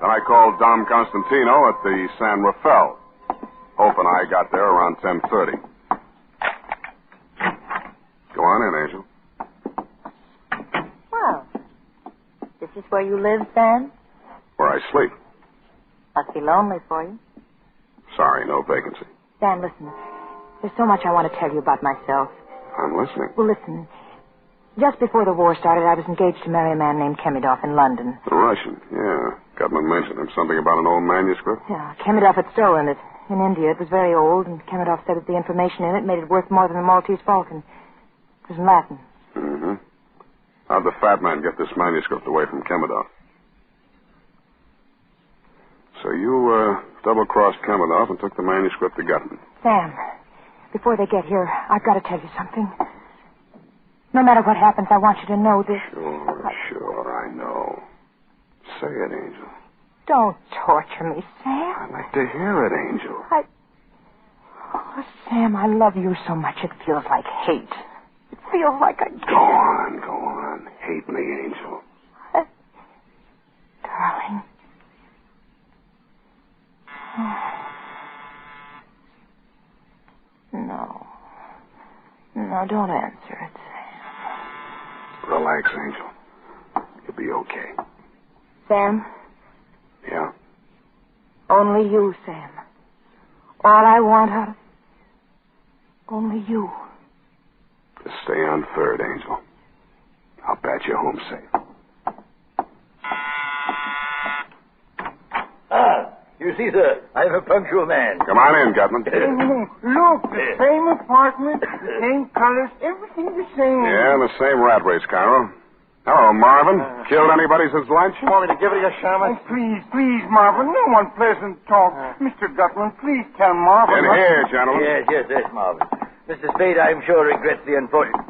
Then I called Dom Constantino at the San Rafael. Hope and I got there around 10:30. Go on in, Angel. Well, this is where you live, Sam? Where I sleep. Must be lonely for you. Sorry, no vacancy. Sam, listen. There's so much I want to tell you about myself. I'm listening. Well, listen. Just before the war started, I was engaged to marry a man named Kemidov in London. The Russian, yeah. Gutman mentioned him. Something about an old manuscript? Yeah, Kemidov had stolen it. In India, it was very old, and Kemidov said that the information in it made it worth more than the Maltese Falcon. It was in Latin. Mm-hmm. How'd the fat man get this manuscript away from Kemidov? So you, double-crossed Kemidov and took the manuscript to Gutman. Sam, before they get here, I've got to tell you something. No matter what happens, I want you to know this. Sure, I know. Say it, Angel. Don't torture me, Sam. I'd like to hear it, Angel. Oh, Sam, I love you so much it feels like hate. It feels like I... Go on. Hate me, Angel. Darling. No, don't answer it, Sam. Relax, Angel. You'll be okay. Sam? Yeah? Only you, Sam. All I want out of... Only you. Just stay on third, Angel. I'll bat you home safe. You see, sir, I'm a punctual man. Come on in, Gutman. Look, the same apartment, the same colors, everything the same. Yeah, the same rat race, Cairo. Hello, Marvin. Killed anybody since lunch? You want me to give it to you, Sherman? Oh, please, Marvin. No unpleasant talk. Mr. Gutman, please tell Marvin. In here, gentlemen. Yes, Marvin. Mr. Spade, I'm sure, regrets the unfortunate.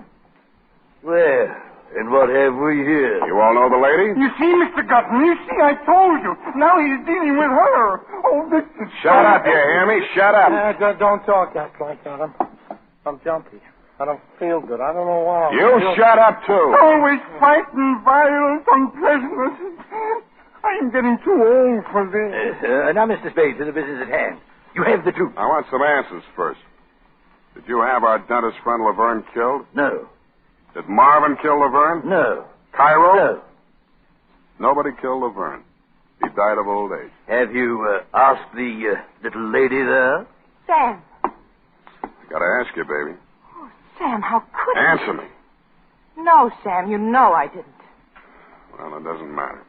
Well, and what have we here? You all know the lady? You see, Mr. Gutman, I told you. Now he's dealing with her. Oh, this is... Shut up, you hear me? Shut up. Don't talk like that. I'm jumpy. I don't feel good. I don't know why. You shut up, too. Always fighting, violence, unpleasantness. I'm getting too old for this. Now, Mr. Spade, to the business at hand. You have the truth. I want some answers first. Did you have our dentist friend Laverne killed? No. Did Marvin kill Laverne? No. Cairo? No. Nobody killed Laverne. He died of old age. Have you asked the little lady there? Sam. I gotta ask you, baby. Oh, Sam, how could Answer me. No, Sam, you know I didn't. Well, it doesn't matter.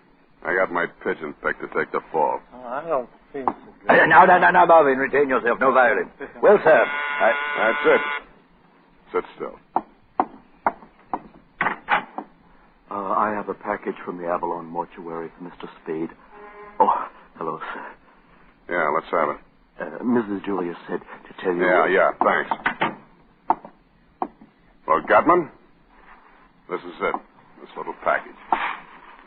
I got my pigeon picked to take the fall. I don't feel so good. Now, Marvin, retain yourself. No violence. Well, sir. That's it. Sit still. I have a package from the Avalon mortuary for Mr. Spade. Oh, hello, sir. Yeah, let's have it. Mrs. Julius said to tell you... Yeah, thanks. Well, Gutman, this is it. This little package.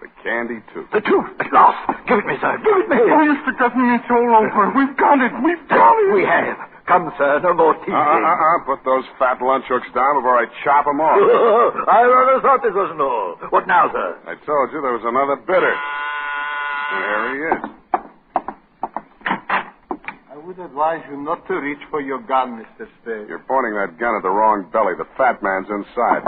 The Kandi Tooth. The tooth, at last. Give it me, sir. Give it me. Oh, Mr. Gutman, it's all over. We've got it. We have. Come, sir. No more teasing. Put those fat lunch hooks down before I chop them off. I rather thought this wasn't all. What now, sir? I told you there was another bidder. And here he is. I would advise you not to reach for your gun, Mr. Spade. You're pointing that gun at the wrong belly. The fat man's inside.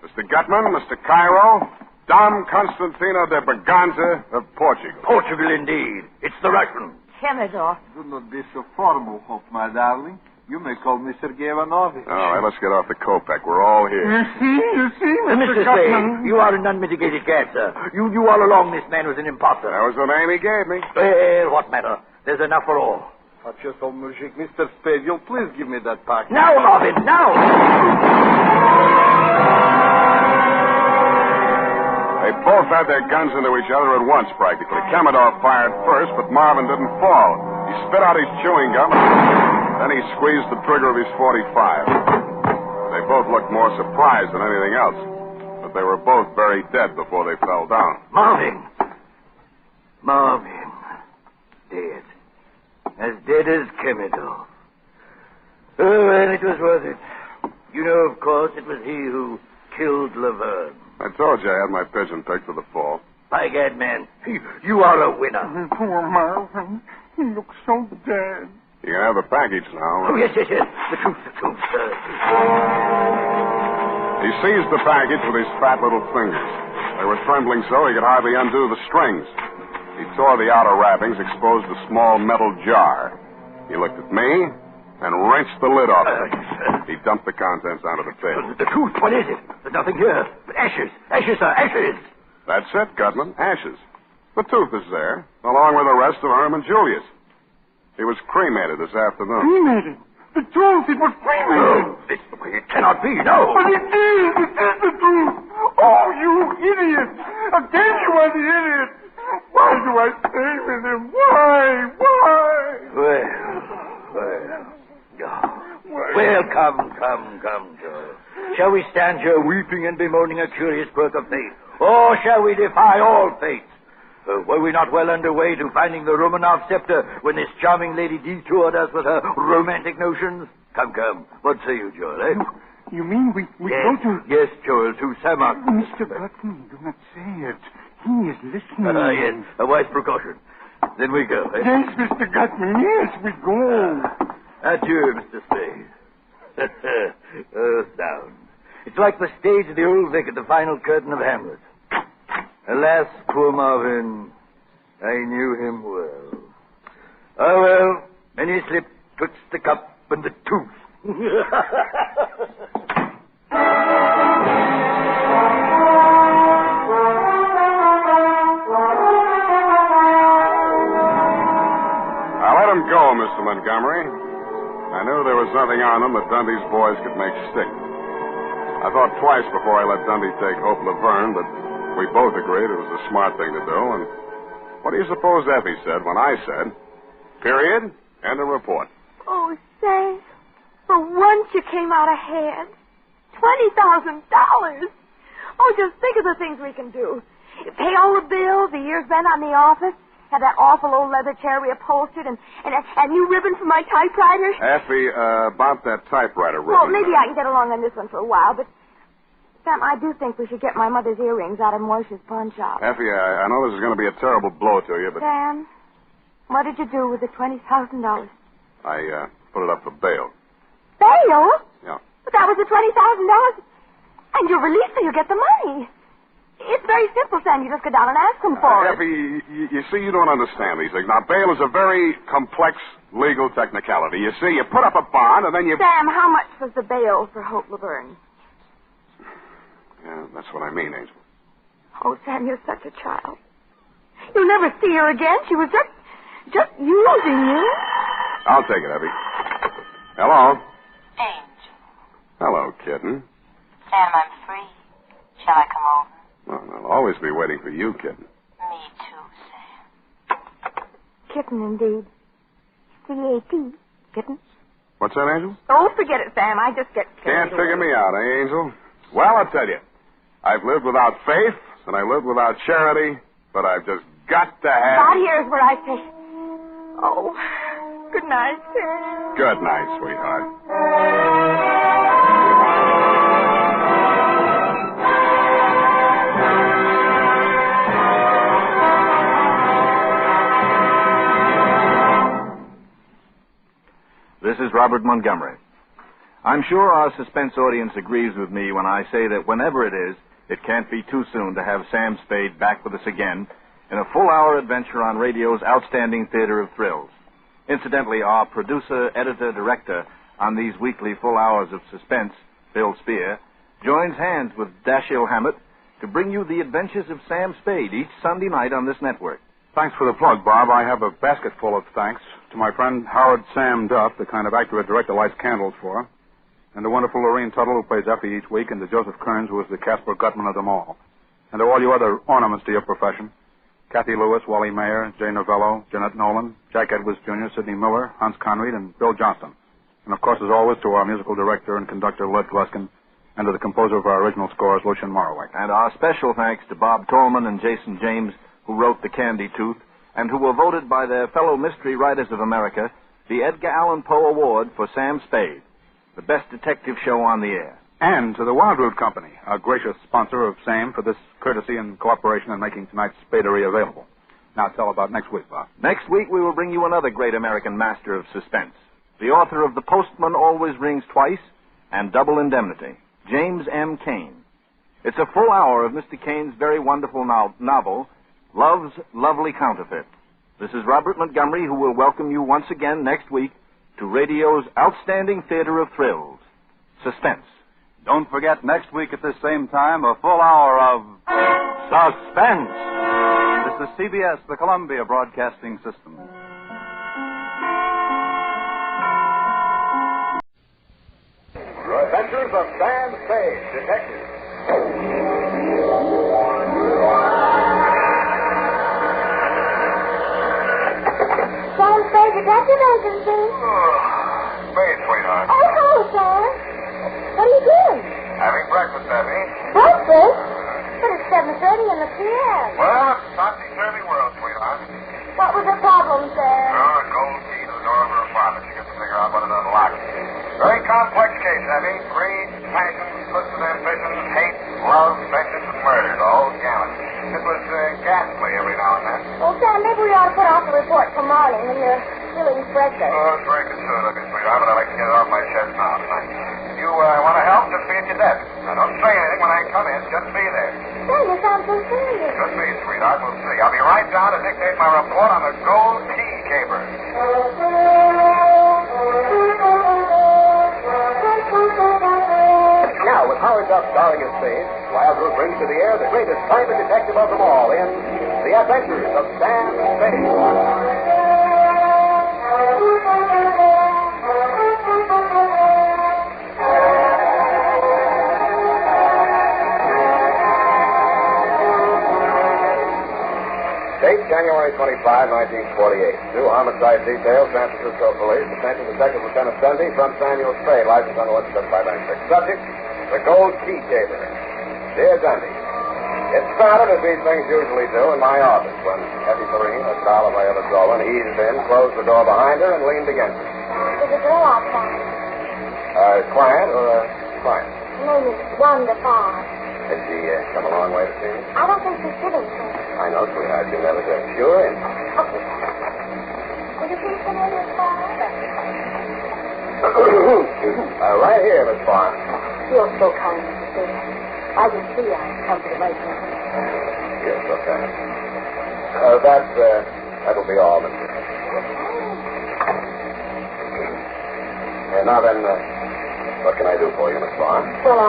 Mr. Gutman, Mr. Cairo, Dom Constantino de Berganza of Portugal. Portugal, indeed. It's the Russian. Kemidov. Do not be so formal, Hope, my darling. You may call me Sergei Ivanovich. All right, let's get off the Kopeck. We're all here. You see, Mr. Spade, you are an unmitigated cad, sir. You all along this man was an imposter. That was the name he gave me. Well, what matter? There's enough for all. Watch yourself, Mujik. Mr. Spade, you'll please give me that package. Now, Marvin, now! They both had their guns into each other at once, practically. Kamedov fired first, but Marvin didn't fall. He spit out his chewing gum, then he squeezed the trigger of his .45. They both looked more surprised than anything else, but they were both very dead before they fell down. Marvin, dead. As dead as Kamedov. Oh, well, it was worth it. You know, of course, it was he who killed Laverne. I told you I had my pigeon picked for the fall. By gad, man, you are a winner. Poor Marvin. He looks so dead. You can have the package now. Oh, yes. The truth, sir. He seized the package with his fat little fingers. They were trembling so he could hardly undo the strings. He tore the outer wrappings, exposed a small metal jar. He looked at me and wrenched the lid off it. He dumped the contents onto the table. The truth, what is it? There's nothing here but ashes. Ashes, sir, ashes. That's it, Gutman, ashes. The tooth is there, along with the rest of Herman Julius. He was cremated this afternoon. Cremated? The truth, it was cremated. No, it cannot be, no. But it is the truth. Oh, you idiot. Again you are the idiot. Why do I stay with him? Why? Well, come, Joe. Shall we stand here weeping and bemoaning a curious quirk of fate? Or shall we defy all fates? Were we not well underway to finding the Romanov scepter when this charming lady detoured us with her romantic notions? Come. What say you, Joel, eh? You mean we yes, go to... Yes, Joel, to Samark. Mr. Gutman, do not say it. He is listening. Yes, a wise precaution. Then we go, eh? Yes, Mr. Gutman, yes, we go. Adieu, Mr. Spade. Oh, sound. It's like the stage of the old Vic at the final curtain of Hamlet. Alas, poor Marvin, I knew him well. Oh, well, many slipped twixt the cup and the tooth. I let him go, Mr. Montgomery. I knew there was nothing on them that Dundee's boys could make stick. I thought twice before I let Dundee take Hope Laverne, but we both agreed it was a smart thing to do. And what do you suppose Effie said when I said, period, end of report? Oh, Sam, for once you came out ahead. $20,000. Oh, just think of the things we can do. Pay all the bills, the year's rent on the office, have that awful old leather chair reupholstered, and new ribbon for my typewriter. Effie, about that typewriter ribbon. Well, maybe I can get along on this one for a while, but, Sam, I do think we should get my mother's earrings out of Moisha's pawn shop. Effie, I know this is going to be a terrible blow to you, but... Sam, what did you do with the $20,000? I put it up for bail. Bail? Yeah. But that was the $20,000. And you're released, so you get the money. It's very simple, Sam. You just go down and ask them for it. Effie, you see, you don't understand these things. Now, bail is a very complex legal technicality. You see, you put up a bond, and then you... Sam, how much was the bail for Hope Laverne? Yeah, that's what I mean, Angel. Oh, Sam, you're such a child. You'll never see her again. She was just using you. I'll take it, Effie. Hello? Angel. Hello, kitten. Sam, I'm free. Shall I come over? Well, I'll always be waiting for you, kitten. Me too, Sam. Kitten, indeed. C-A-T. Kitten. What's that, Angel? Oh, forget it, Sam. I just get... Can't figure me out, eh, Angel? Well, I'll tell you. I've lived without faith, and I lived without charity, but I've just got to have... God, here's what I say. Oh, good night, Sam. Good night, sweetheart. This is Robert Montgomery. I'm sure our suspense audience agrees with me when I say that whenever it is, it can't be too soon to have Sam Spade back with us again in a full-hour adventure on radio's outstanding theater of thrills. Incidentally, our producer, editor, director on these weekly full hours of suspense, Bill Spear, joins hands with Dashiell Hammett to bring you the adventures of Sam Spade each Sunday night on this network. Thanks for the plug, Bob. I have a basket full of thanks to my friend Howard Sam Duff, the kind of actor a director lights candles for, and to wonderful Lorene Tuttle, who plays Effie each week, and to Joseph Kearns, who is the Casper Gutman of them all, and to all you other ornaments to your profession, Kathy Lewis, Wally Mayer, Jay Novello, Jeanette Nolan, Jack Edwards Jr., Sidney Miller, Hans Conried, and Bill Johnston. And, of course, as always, to our musical director and conductor, Lud Gluskin, and to the composer of our original scores, Lucien Morawick. And our special thanks to Bob Tolman and Jason James, who wrote The Kandi Tooth, and who were voted by their fellow Mystery Writers of America the Edgar Allan Poe Award for Sam Spade, the best detective show on the air. And to the Wildroot Company, our gracious sponsor of SAM, for this courtesy and cooperation in making tonight's Spadery available. Now tell about next week, Bob. Next week we will bring you another great American master of suspense, the author of The Postman Always Rings Twice and Double Indemnity, James M. Cain. It's a full hour of Mr. Cain's very wonderful novel, Love's Lovely Counterfeit. This is Robert Montgomery, who will welcome you once again next week to radio's outstanding theater of thrills, Suspense. Don't forget, next week at this same time, a full hour of Suspense. This is CBS, the Columbia Broadcasting System. The Adventures of Sam Spade, Detective. Sam Spade, Detective Agency. Spade, sweetheart. Oh, hello, Sam. What are you doing? Having breakfast, Effie. Breakfast? But it's 7:30 in the p.m. Well, it's a topsy-turvy world, sweetheart. What was the problem, Sam? Oh, a gold key to the door of her apartment. She gets to figure out what it unlocks. Very complex case, Effie. Greed, passion, twisted ambition, hate, love, vengeance, and murder. The whole gamut. It was ghastly every now and then. Well, Sam, maybe we ought to put off the report for morning when you're feeling fresher. Oh, it's very considerate of you, sweetheart, but I'd like to get it off my chest now tonight. You want to help? Just be at your desk. Now, don't say anything when I come in. Just be there. Sam, you sound so serious. Just be, sweetheart. We'll see. I'll be right down to dictate my report on the gold key caper. Now, with Howard Duff starring as Spade, Wildroot brings to the air the greatest private detective of them all in The Adventures of Sam Spade. Date, January 25, 1948. New homicide detail, San Francisco Police. Attention Detective Lieutenant Dundee from Samuel Spade, license number 17596. Subject, the gold key caper. Dear Dundee, it started, as these things usually do, in my office when Effie Perrine, a doll of my other Dolan, eased in, closed the door behind her, and leaned against it. There's a girl outside. A client or a client? Name is Wanda Farr. Has she come a long way to see me? I don't think she's sitting, sir. I know, sweetheart. You never do. Sure in. Okay. Would you please come in, Miss Farr? Right here, Miss Farr. You're so kind, Mr. Stewart. I can see I've come to the right time. Yes, okay. That'll be all, Mr. Now then, what can I do for you, Miss Farr? Well,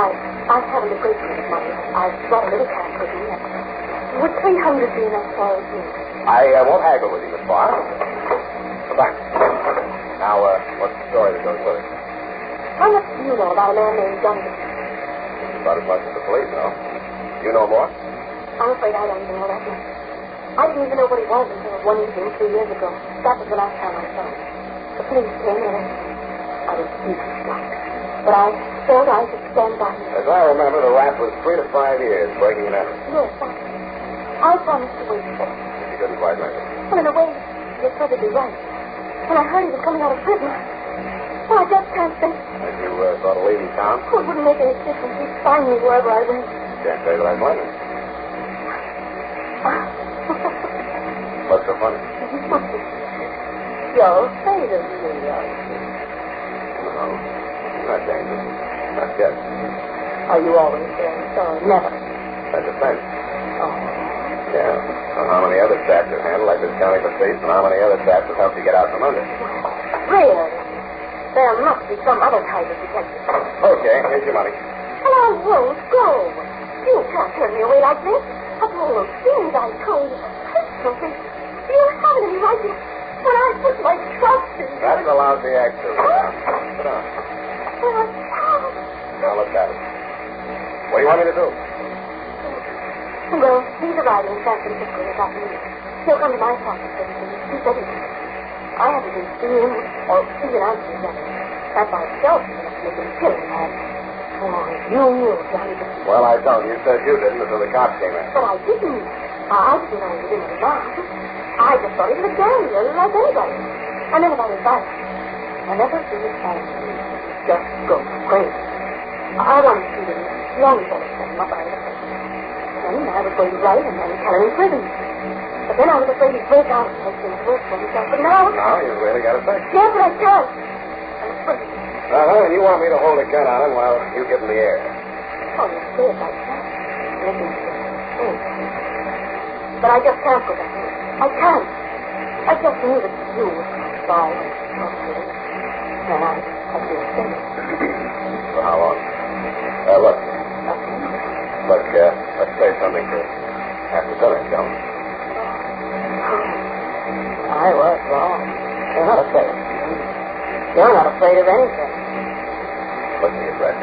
I haven't a great deal of money. I've brought a little cash with me. Would 300 be enough for you? I won't haggle with you, Miss Farr. Thanks. Now, what's the story that goes with it? How much do you know about a man named Dundee? About as much as the police know. You know more? I'm afraid I don't even know that much. I didn't even know what he was until one evening 3 years ago. That was the last time I saw him. The police came in and I was deeply shocked. But I felt I could stand by him. As I remember, the rap was 3 to 5 years breaking and entering. Yes, I promised to wait for him. You couldn't quite make it. Well, in a way, you're perfectly right. When I heard he was coming out of prison, well, I just can't think. As you thought of leaving town? Oh, it wouldn't make any difference. He'd find me wherever I went. Can't say that I blame him. What's so funny? You're afraid of me, are you? No, not dangerous. Not yet. Are you always there? So never. That's a fence. Oh. Yeah. So how many other chaps have handled like this county for thieves, and how many other chaps have helped you get out from under? Really? There must be some other type of detective. Okay, here's your money. Well, I won't go. You can't turn me away like this. After all those things I told you. Something. You haven't any right to... When I put my trust in you... That's a lousy act, too. Sit down. Now, let's have it. What do you want me to do? Well, he's arriving in San Francisco this afternoon. He'll come to my office with me. He said he would. I haven't been seeing him or even answering his letters. That by itself is enough to make him kill him. Oh, you knew, Johnny. Well, I don't. You said you didn't until the cops came in. But I didn't. I didn't know he was in the bar. I just thought he was a gambler like anybody. And then about his life. Whenever he was angry, just go crazy. I wanted to see him long before they set him up out of the place. Then I was going to write and then tell him in prison. But then I was afraid he'd break out and make things worse for himself. But now... Now you really got to think. Yes, but I can't. I'm afraid. And you want me to hold a gun on him while you get in the air? Oh, you say it like that. Listen to me. But I just can't go back there. I can't. I just knew that you were sorry and frustrated. And I feel safe. For how long? Look. Look, let's say something to after dinner, shall we? I was wrong. You're not afraid. You're not afraid of anything. What's the address?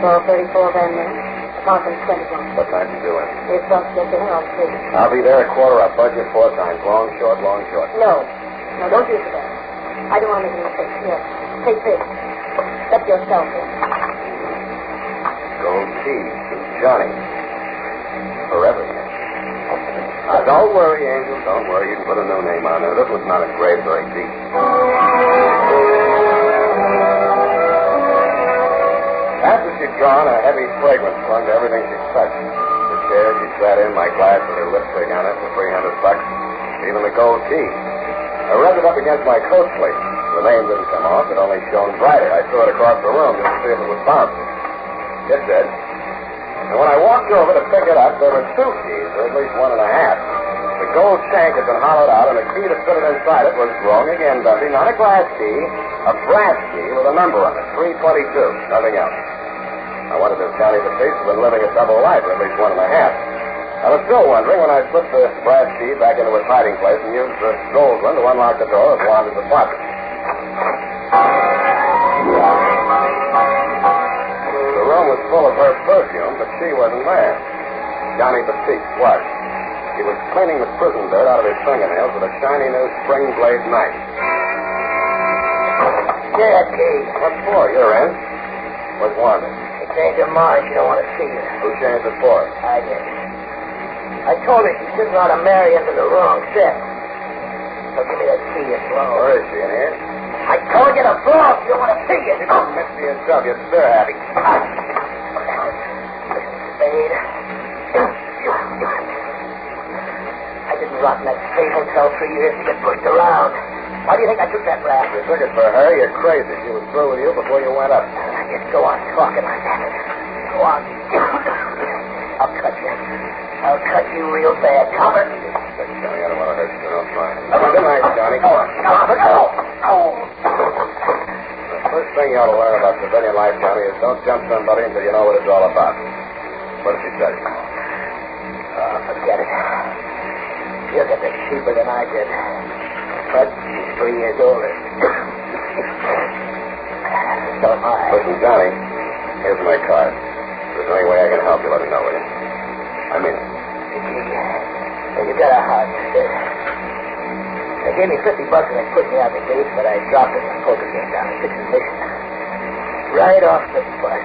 1234 Van Ness, apartment 21. What time do you do it? If don't get dinner, I'll see you. I'll be there at quarter. I'll budget 4 times. Long, short, long, short. No. No, don't use that. I don't want to make a mistake. Here. Take this. Set yourself in. Gold key to Johnny. Forever. Don't worry, Angel. Don't worry. You can put a new name on there. This was not engraved very deep. After she'd gone, a heavy fragrance clung to everything she touched. The chair she sat in, my glass with her lipstick on it for $300, even the gold key. I rubbed it up against my coat sleeve. The name didn't come off. It only shone brighter. I threw it across the room just to see if it would bounce. It did. And when I walked over to pick it up, there were 2 keys, or at least 1.5. The gold shank had been hollowed out, and the key that fitted inside it was wrong again, Dundee. Not a glass key, a brass key with a number on it, 322, nothing else. I wondered if Johnny the thief had been living a double life, or at least 1.5. I was still wondering when I slipped the brass key back into its hiding place and used the gold one to unlock the door of Wanda's apartment. The room was full of her perfume, but she wasn't there. Johnny Batiste was. He was cleaning the prison dirt out of his fingernails with a shiny new spring blade knife. Yeah, key. What for? You're in. What's Wanda? She changed her mind. She don't want to see you. Who changed it for? I did. I told her she shouldn't ought to marry into the wrong set. So give me that key and blow. Where is she, in here? I told you to blow. She don't want to see you. Oh, Mr. yourself. You're stir happy. Spade. I didn't rot in that state hotel 3 years to get pushed around. Why do you think I took that rap? You took it for her. You're crazy. She was through with you before you went up. Just go on talking like that. Go on. I'll cut you. I'll cut you real bad, Copper. Johnny, I don't want to hurt you. I'm fine. Good night, Johnny. Copper, no. The first thing you ought to learn about civilian life, Johnny, is don't jump somebody until you know what it's all about. What did she tell you? Forget it. She'll get this cheaper than I did. But she's 3 years older. So am I. Listen, Johnny, here's my card. If there's any way I can help you, let me know, will you? I mean it. Well, you got a heart, mister. They gave me $50 and they put me out the gate, but I dropped it in the poker game down at Sixth Mission. Right off the bus.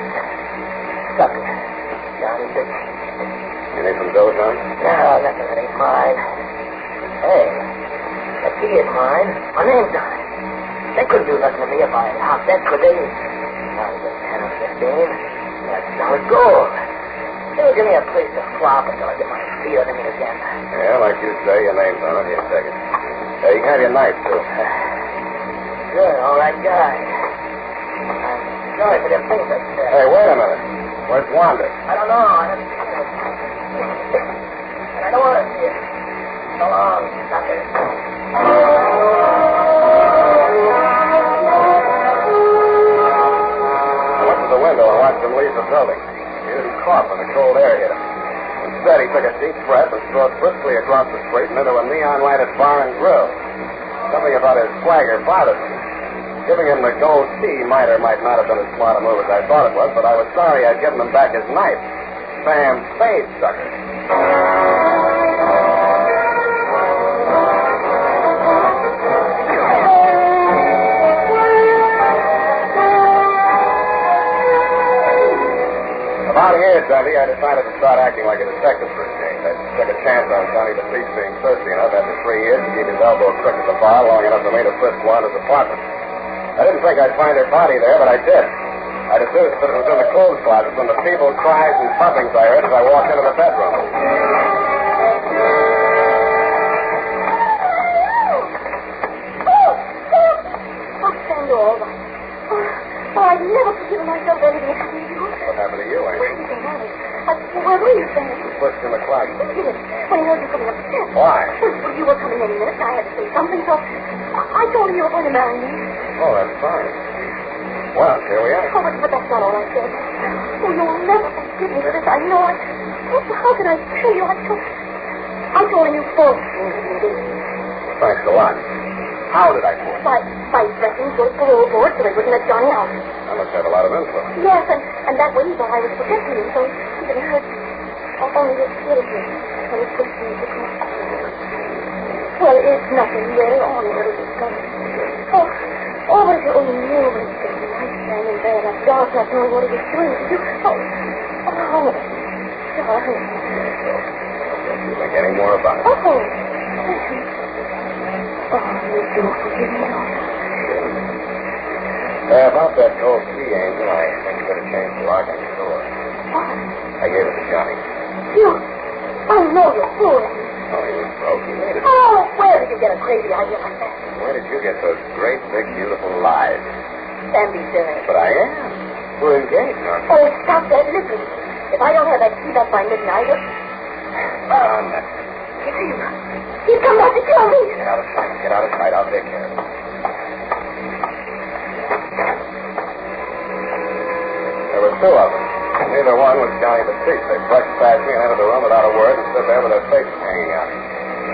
Sucker. Johnny Dick. You need some dough, John? No, nothing that ain't mine. Hey, that key is mine. My name's on it. They couldn't do nothing to me if I hopped that, could they? Not even 10 or 15. That's solid gold. They'll give me a place to flop until I get my feet under me again. Yeah, like you say, your name's on it. Here, take it. Hey, you can have your knife, too. Good, all right, guy. I'm sorry for them things I said. Hey, wait a minute. Where's Wanda? I don't know. I haven't seen her. And I don't want to see her. So long, sucker. I went to the window and watched him leave the building. He didn't cough when the cold air hit him. Instead, he took a deep breath and strode briskly across the street and into a neon-lighted bar and grill. Something about his swagger bothered me. Giving him the gold key might or might not have been as smart a move as I thought it was, but I was sorry I'd given him back his knife. Sam Spade, sucker. About here, Dundee, I decided to start acting like a detective for a change. I took a chance on Johnny DePeach being thirsty enough after 3 years to keep his elbow crooked at the bar long enough for me to frisk Wanda's apartment. I didn't think I'd find her body there, but I did. I deduced that it was in the clothes closet from the feeble cries and puffings I heard as I walked into the bedroom. Oh, Sam, you're all right. Oh, I've never forgiven myself for anything that happened to you. What happened to you, Amy? Where did you go? Where were you, Sam? Pushed in the closet. When he heard you coming up the steps. Why? Well, you were coming any minute, and I had to say something, so I told him you were going to marry me. Oh, that's fine. Well, here we are. Oh, but that's not all I said. Oh, you'll never forgive me for this. I know it. Oh, how could I tell you? I told him you forced me. Thanks a lot. How did I force you? By threatening to parole board so they wouldn't let Johnny out. I must have a lot of influence. Yes, and that way he thought I was protecting him, so he didn't hurt me. Only it scared me when he pushed me to come. Well, it's nothing, really. All a little discovery. Oh, but if you only knew what he said. I stand in there in that dark, not knowing what he was doing to you. Oh, sorry. You think any more about it? Oh, you do forgive me, don't you? About that gold key, Angel, I think you better change the lock on your door. What? I gave it to Johnny. You? Oh, no, you're fooling. Oh, he was broke. He made it. Oh, where did you get a crazy idea like that? Where did you get those great, big, beautiful lies? Stand be serious. But I am. We're engaged, aren't we? Oh, stop that. Listen. If I don't have that key back by midnight, he's come back to kill me. Get out of sight. Get out of sight. I'll take care of it. There were two of them. Neither one was Johnny DePeach. They brushed past me and entered the room without a word and stood there with their faces hanging out.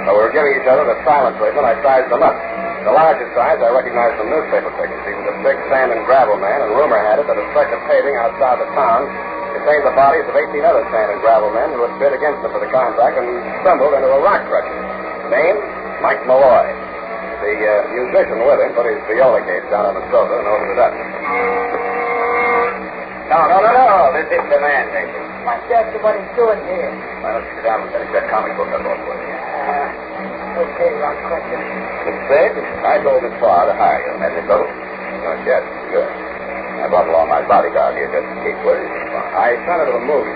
While we were giving each other the silent treatment, I sized them up. The larger size I recognized from newspaper pictures. He was a big sand and gravel man, and rumor had it that a stretch of paving outside the town contained the bodies of 18 other sand and gravel men who had bid against them for the contract and stumbled into a rock crusher. Name, Mike Malloy. The musician with him put his viola case down on the sofa and opened it up. No. This is the man, Nathan. What's that what he's doing here? Why don't you sit down and finish that comic book I bought for you? Okay, rock crusher. Miss Spade, I told Miss Farr to hire you. Met Miss Little? Not yet. Good. I brought along my bodyguard here just in case. Where is Miss Farr? I sent her to the movie.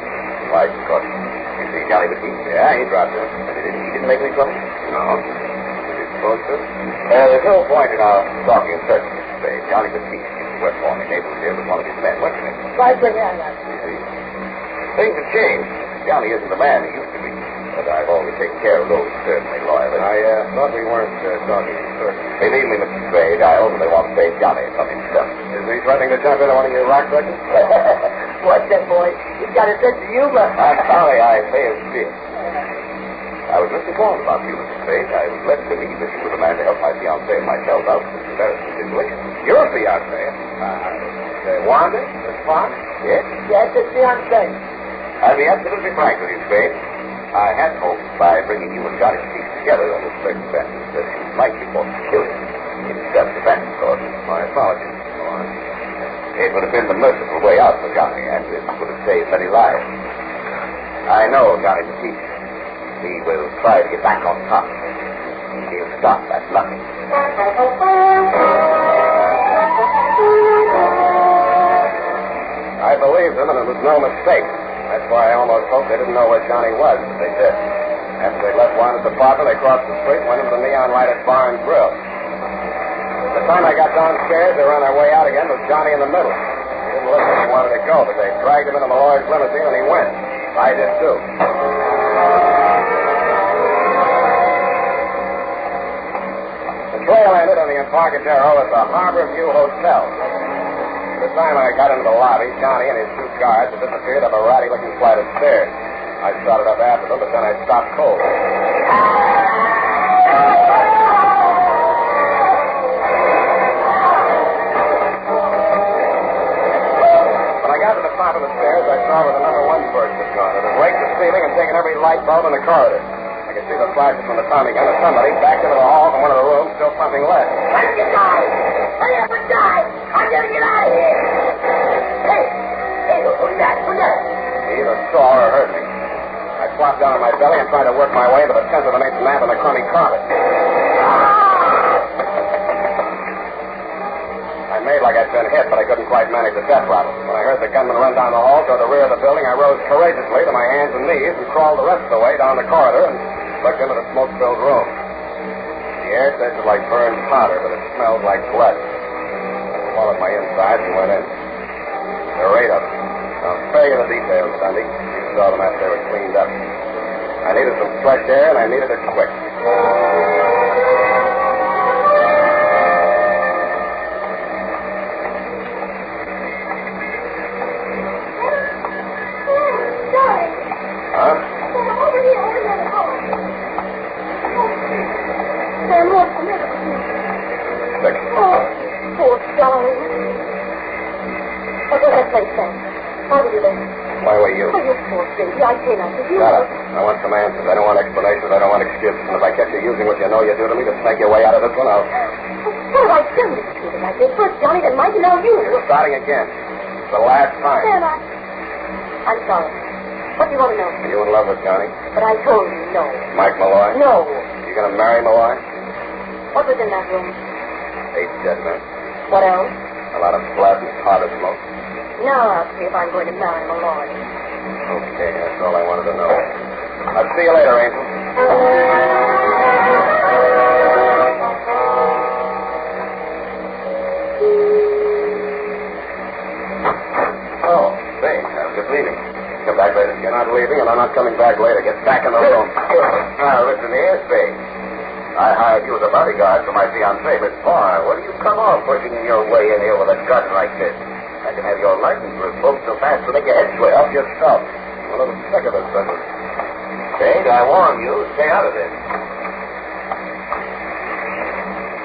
Why, of course. You see Johnny Batiste? Yeah, he dropped in. He didn't make any trouble? No. Was he supposed to? There's no point in our talking in circles, Miss Spade. Johnny Batiste used to work for me. Neighbor was here with one of his men. What's his name? Things have changed. Johnny isn't the man he used to be. But I've always taken care of those certainly loyally. I thought we weren't talking in circles. Believe me, Mr. Spade, I openly want to save Johnny from himself. Is he threatening to jump into one of your rock sections? What's that, boy? He's got a sense of humor. I'm sorry I pay his fee. I was misinformed about you, Mr. Spade. I was led to believe that you were the man to help my fiancée and myself out of this embarrassing situation. Your fiancée? Wanda? Miss Fox? Yes? Yes, it's fiancée. I'll be absolutely frank with you, Spade. I had hoped by bringing you and Johnny Batiste together under circumstances that you might be forced to kill him. In self-defense, of course. My apologies. It would have been the merciful way out for Johnny, and it would have saved many lives. I know Johnny Batiste. He will try to get back on top. He'll stop at nothing. I believed them, and it was no mistake. That's why I almost hoped they didn't know where Johnny was, but they did. After they left Wanda's apartment, they crossed the street and went into the neon-lighted bar and grill. By the time I got downstairs, they were on their way out again with Johnny in the middle. He didn't look like he wanted to go, but they dragged him into Malloy's limousine, and he went. I did, too. The trail ended on the Embarcadero at the Harbor View Hotel. By the time I got into the lobby, Johnny and his two guards had disappeared up a ratty-looking flight of stairs. I started up after them, but then I stopped cold. When I got to the top of the stairs, I saw where the number one first had gone. It had raked the ceiling and taken every light bulb in the corridor. I could see the flashes from the Tommy gun, and somebody backed into the hall from one of the rooms, still pumping lead. Let me die! Hurry up and die! I'm gonna get out of here! Hey, who's that? He either saw or heard me. I flopped down on my belly and tried to work my way into the 10th of an inch nap on the crummy carpet. I made like I'd been hit, but I couldn't quite manage the death rattle. When I heard the gunman run down the hall toward the rear of the building, I rose courageously to my hands and knees and crawled the rest of the way down the corridor and looked into the smoke-filled room. The air tasted like burned powder, but it smelled like blood. I swallowed my insides and went in. There were 8 of them. I'll spare you the details, Sunday. You saw them after they were cleaned up. I needed some fresh air, and I needed it quick. Huh? Over here. Sam, look, come here. Sick. Oh, poor darling. What was that place, Sam? How did you do? Why were you? Oh, you poor baby. I came after you. Shut up. I want some answers. I don't want explanations. I don't want excuses. And if I catch you using what you know you do to me to snake your way out of this one, I'll... What have I done to you like this? First Johnny, then Mike, and now you. You're starting again. It's the last time. Sam, I'm sorry. What do you want to know? Are you in love with Johnny? But I told you no. Mike Malloy? No. You going to marry Malloy? What was in that room? 8 dead men. What else? A lot of blood and powder smoke. Now I'll see if I'm going to marry Malloy. Okay, that's all I wanted to know. I'll see you later, Angel. Oh, say, I'm just leaving. Come back later. You're not leaving, and I'm not coming back later. Get back in the room. Now, listen here, Spade. I hired you as a bodyguard for my fiancée, Miss Farr. What do you come off pushing your way in here with a gun like this? I can have your license revoked so fast to make your head swell. Help yourself. I'm a little sick of this business. Spade, I warn you, stay out of this.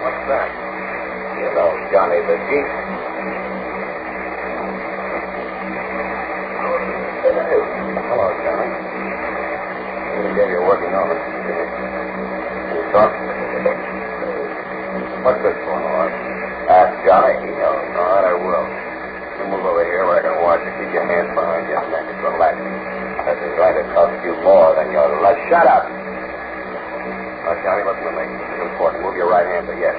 What's that? You know Johnny Batiste. Johnny. I'm going to give you a working on it. Can you talk? What's this for, Lord? Johnny. All right, I will. You move over here where I can watch you. Keep your hands behind your neck. Relax. This is going to cost you more than your life. Shut up! Now, Johnny, listen to me. This is important. Move your right hand to yes.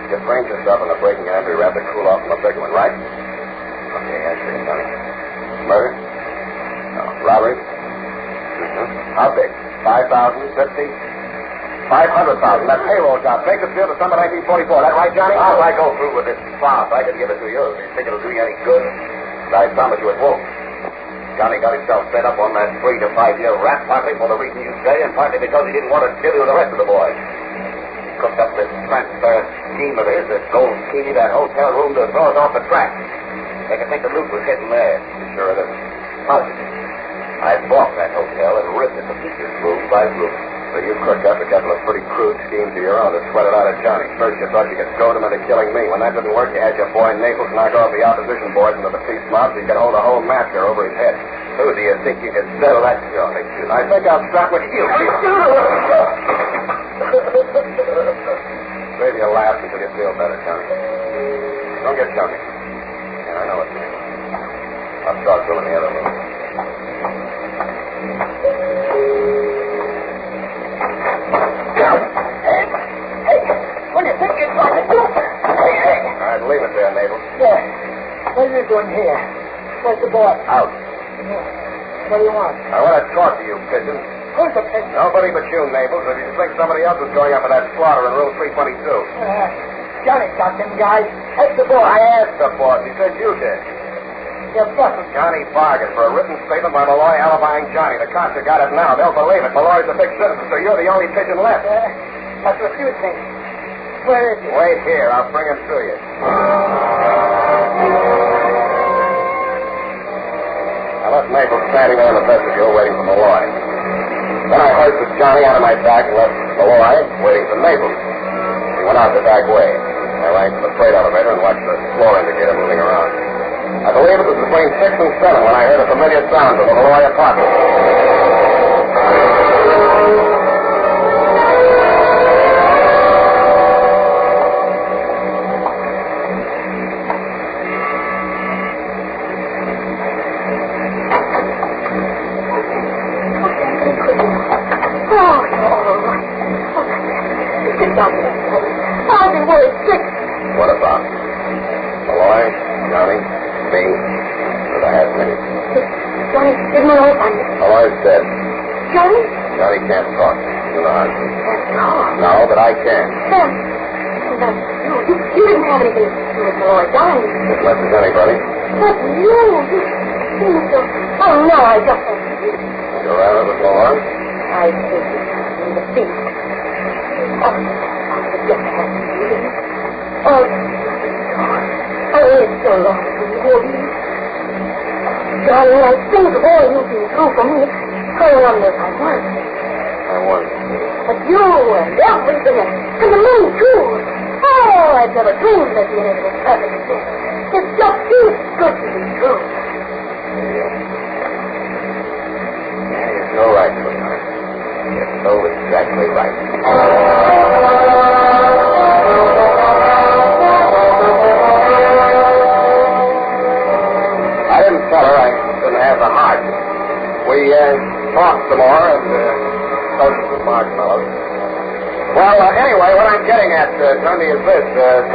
You framed yourself in the breaking and entry wrap to cool off from a big one, right? Okay, that's it, Johnny. Murder? No. Robbery? Mm-hmm. How big? 5,000? 50? 500,000. That payroll job. Bakersfield, December 1944. That right, Johnny? How do I go through with this farce? I could give it to you. Do you think it'll do you any good? I promise you it won't. Johnny got himself set up on that 3 to 5 year rap, partly for the reason you say, and partly because he didn't want to deal with the rest of the boys. He cooked up this transfer scheme of his, this gold key, that hotel room to throw us off the track. They could think the loot was hidden there. Sure it isn't. Positive. I bought that hotel and ripped it to pieces, room by room. So you cooked up a couple of pretty crude schemes of your own to sweat it out of Johnny. First you thought you could goad him into killing me. When that didn't work, you had your boy Naples knock off the opposition boys into the peace mob so you could hold a whole massacre over his head. Who do you think you could settle that? I think I'll start with you. Save your laugh until you feel better, Johnny. Don't get chummy. Yeah, I know it's me. I'll talk to him in the other room. What do you think you're trying to do? All right, leave it there, Naples. Yeah. What are you doing here? Where's the boy? Out. What do you want? I want to talk to you, pigeon. Who's the pigeon? Nobody but you, Naples. If you think somebody else is going up for that slaughter in room 322. Johnny got them guys. That's the boy. I asked the boss. He said you did. You're fussing. Johnny bargained for a written statement by Malloy alibying Johnny. The cops have got it now. They'll believe it. Malloy's a big citizen, so you're the only pigeon left. That's what you think. Where is he? Wait here. I'll bring him to you. I left Naples standing there in the vestibule waiting for Malloy. Then I hoisted Johnny out of my back and left Malloy waiting for Naples. He went out the back way. I rang for the freight elevator and watched the floor indicator moving around. I believe it was between 6 and 7 when I heard a familiar sound from the Malloy apartment. What about? Malloy, Johnny, me, or the half-minute? Johnny didn't know about it. Malloy's dead. Johnny? Johnny can't talk. You know how to. Can't talk? No, but I can. Sam, you didn't have anything to do with Malloy dying. As much as anybody. But you oh, no, I just... You're out of the Malloy? I think he's a thief. Oh, it's so long for you. Johnny, I think of all you've been through for me. I wonder if I was. I wonder. But you and everything, and the money, too. Oh, I've never dreamed that being able to happen like this. It's just too good to be true. Yeah, you're so right, sweetheart. You're so exactly right. I didn't tell her I didn't have the heart. We talked some more and toasted some marshmallows. Well, anyway, what I'm getting at, Kandi, is this.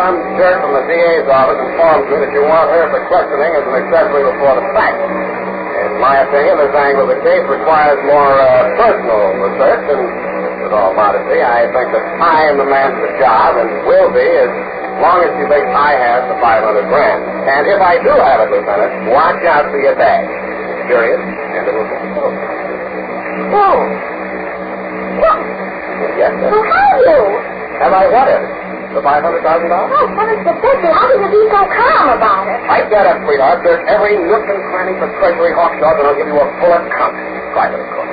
Some jerk from the DA's office informs me that you want her for questioning as an accessory before the fact. In my opinion, this angle of the case requires more personal research, and with all modesty, I think that I am the man for the job and will be as long as she thinks I have the $500,000. And if I do have it, Lieutenant, watch out for your bag. Period. And it will be so. Oh. What? Yes, sir. Well, have you? Have I what it? The $500,000? Oh, heavens forbid me. How can you be so calm about it? I get it, sweetheart. There's every nook and cranny for Treasury Hawkshaw, and I'll give you a full account. Private, of course.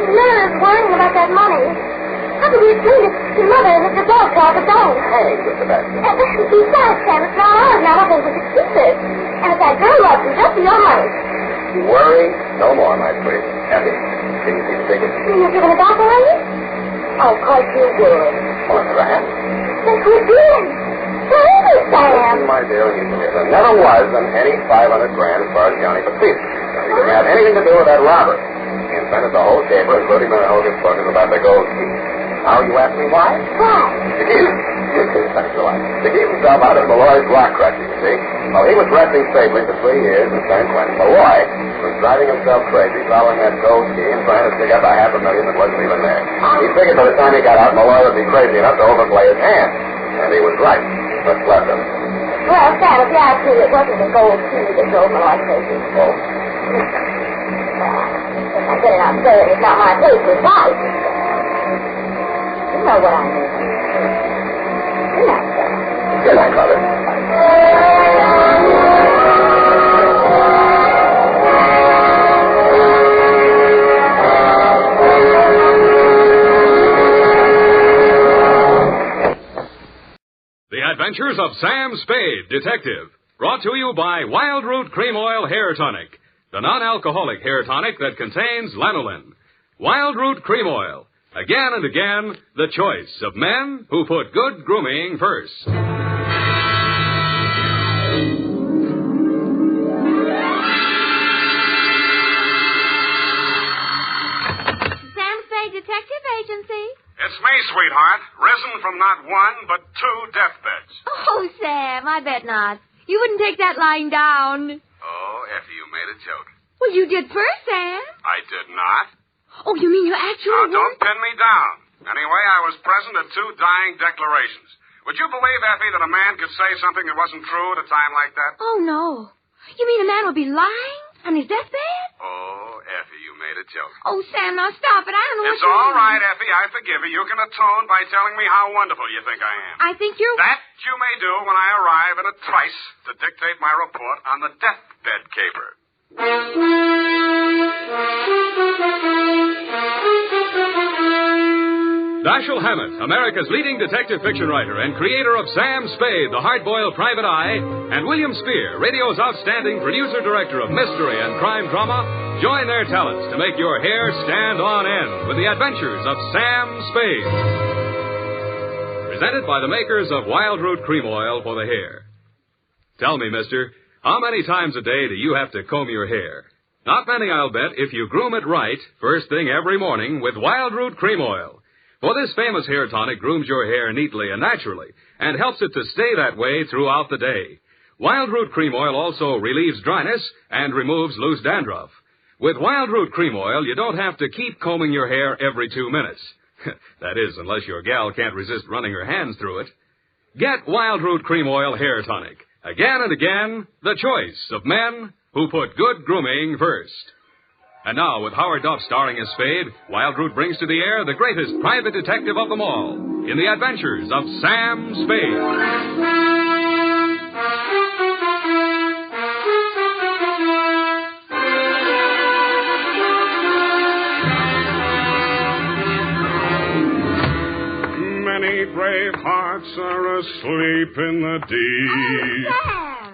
Miller is worrying about that money. How could we explain it to Mother and Mr. Brokaw at the bank? Hey, Mr. Baxter. Besides, Sam, it's not ours now. I think we should keep it. And if that girl loves you, just for your money. Worry no more, my sweet. Effie, can you see the ticket? You're giving it back already? Oh, of course you would. Well, never have. Yes, we did. Where is it, Sam? Listen, my dear, there never was any $500 grand as far as Johnny Batiste. He didn't have anything to do with that robbery. He invented the whole caper, including the Hogan's book, about the gold key. Now you ask me why? Why? To keep himself out of Malloy's rock crushing, you see. Well, he was resting safely for 3 years in San Quentin. Malloy was driving himself crazy, following that gold key and trying to dig up $500,000 that wasn't even there. He figured by the time he got out, Malloy would be crazy enough to overplay his hand. And he was right. But left him. Well, Sam, if you ask me, it wasn't the gold key that drove Malloy crazy. Oh? If I get it upstairs, it's not my place to fight. You know what I mean. Good night, Sam. Good night, Mother. The Adventures of Sam Spade, Detective. Brought to you by Wild Root Cream Oil Hair Tonic, the non-alcoholic hair tonic that contains lanolin. Wild Root Cream Oil. Again and again, the choice of men who put good grooming first. Sam Spade Detective Agency. It's me, sweetheart. Risen from not one, but 2 deathbeds. Oh, Sam, I bet not. You wouldn't take that lying down. Oh, Effie, you made a joke. Well, you did first, Sam. I did not. Oh, you mean you actually Now, don't pin me down. Anyway, I was present at 2 dying declarations. Would you believe, Effie, that a man could say something that wasn't true at a time like that? Oh, no. You mean a man would be lying on his deathbed? Oh, Effie, you made a joke. Oh, Sam, now stop it. I don't know It's what you all mean. right, Effie. I forgive you. You can atone by telling me how wonderful you think I am. I think you're... That you may do when I arrive in a trice to dictate my report on the deathbed caper. Dashiell Hammett, America's leading detective fiction writer and creator of Sam Spade, the hard-boiled private eye, and William Spear, radio's outstanding producer-director of mystery and crime drama, join their talents to make your hair stand on end with the adventures of Sam Spade. Presented by the makers of Wild Root Cream Oil for the hair. Tell me, mister, how many times a day do you have to comb your hair? Not many, I'll bet, if you groom it right, first thing every morning with Wild Root Cream Oil. For this famous hair tonic grooms your hair neatly and naturally and helps it to stay that way throughout the day. Wild Root Cream Oil also relieves dryness and removes loose dandruff. With Wild Root Cream Oil, you don't have to keep combing your hair every 2 minutes. That is, unless your gal can't resist running her hands through it. Get Wild Root Cream Oil Hair Tonic. Again and again, the choice of men who put good grooming first. And now, with Howard Duff starring as Spade, Wild Root brings to the air the greatest private detective of them all in the adventures of Sam Spade. Many brave hearts are asleep in the deep. Oh,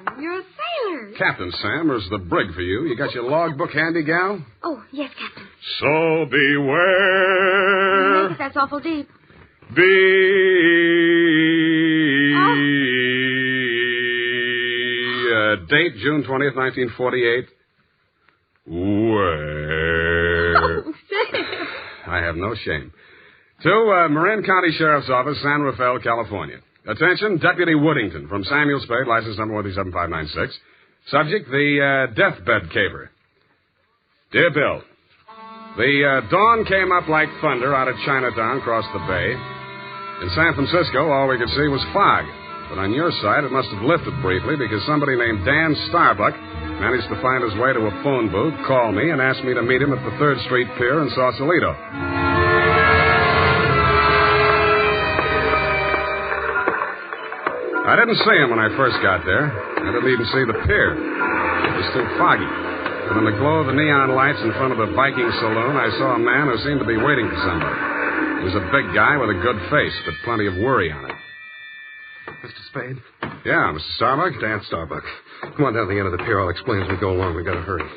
Sam, you're a sailor. Captain Sam, there's the brig for you. You got your logbook handy, gal? Oh, yes, Captain. So beware. Yes, that's awful deep. Date, June 20th, 1948. Where? Oh, Sam. I have no shame. To Marin County Sheriff's Office, San Rafael, California. Attention, Deputy Woodington from Samuel Spade, license number 137-596. Subject, the deathbed caper. Dear Bill, the dawn came up like thunder out of Chinatown across the bay. In San Francisco, all we could see was fog. But on your side, it must have lifted briefly because somebody named Dan Starbuck managed to find his way to a phone booth, call me, and ask me to meet him at the 3rd Street Pier in Sausalito. I didn't see him when I first got there. I didn't even see the pier. It was too foggy. And in the glow of the neon lights in front of the Viking saloon, I saw a man who seemed to be waiting for somebody. He was a big guy with a good face, but plenty of worry on it. Mr. Spade? Yeah, Mr. Starbuck? Dan Starbuck. Come on down to the end of the pier. I'll explain as we go along. We gotta hurry.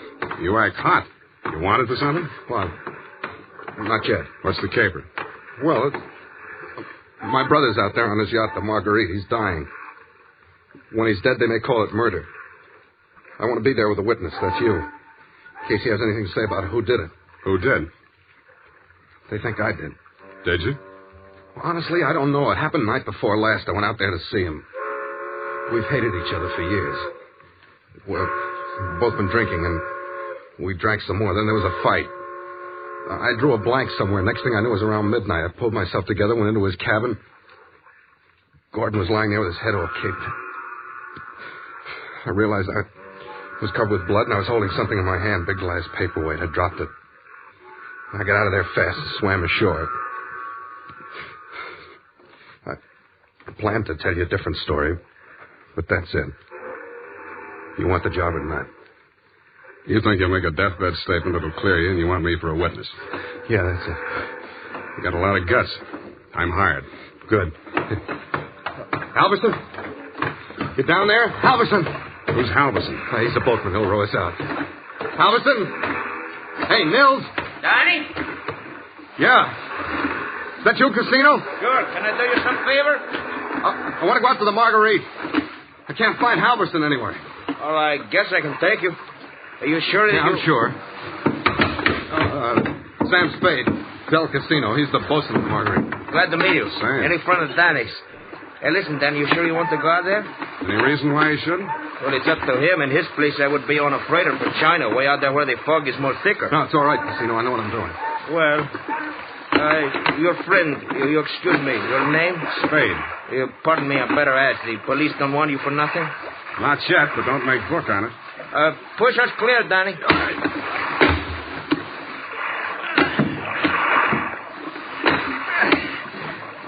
You act hot. You wanted for something? Well, not yet. What's the caper? Well, my brother's out there on his yacht, the Marguerite. He's dying. When he's dead, they may call it murder. I want to be there with a witness. That's you. In case he has anything to say about who did it. Who did? They think I did. Did you? Well, honestly, I don't know. It happened the night before last. I went out there to see him. We've hated each other for years. We've both been drinking, and we drank some more. Then there was a fight. I drew a blank somewhere. Next thing I knew, it was around midnight. I pulled myself together, went into his cabin. Gordon was lying there with his head all kicked. I realized I was covered with blood, and I was holding something in my hand, big glass paperweight. I dropped it. I got out of there fast and swam ashore. I planned to tell you a different story, but that's it. You want the job or not? You think you'll make a deathbed statement that'll clear you, and you want me for a witness? Yeah, that's it. You got a lot of guts. I'm hired. Good. Halverson? You down there? Halverson! Who's Halverson? He's the boatman. He'll row us out. Halverson! Hey, Nils! Donnie? Yeah. Is that you, Casino? Sure. Can I do you some favor? I want to go out to the Marguerite. I can't find Halverson anywhere. Well, I guess I can take you. Are you sure that I'm sure. Sam Spade, Del Casino. He's the bosun of the Marguerite. Glad to meet you. Sam. Any friend of Danny's. Hey, listen, Danny, you sure you want to go out there? Any reason why you shouldn't? Well, it's up to him. In his place, I would be on a freighter for China, way out there where the fog is more thicker. No, it's all right, Casino. I know what I'm doing. Well, your friend, you excuse me, your name? Spade. Pardon me, I better ask. The police don't want you for nothing? Not yet, but don't make book on it. Push us clear, Danny. All right.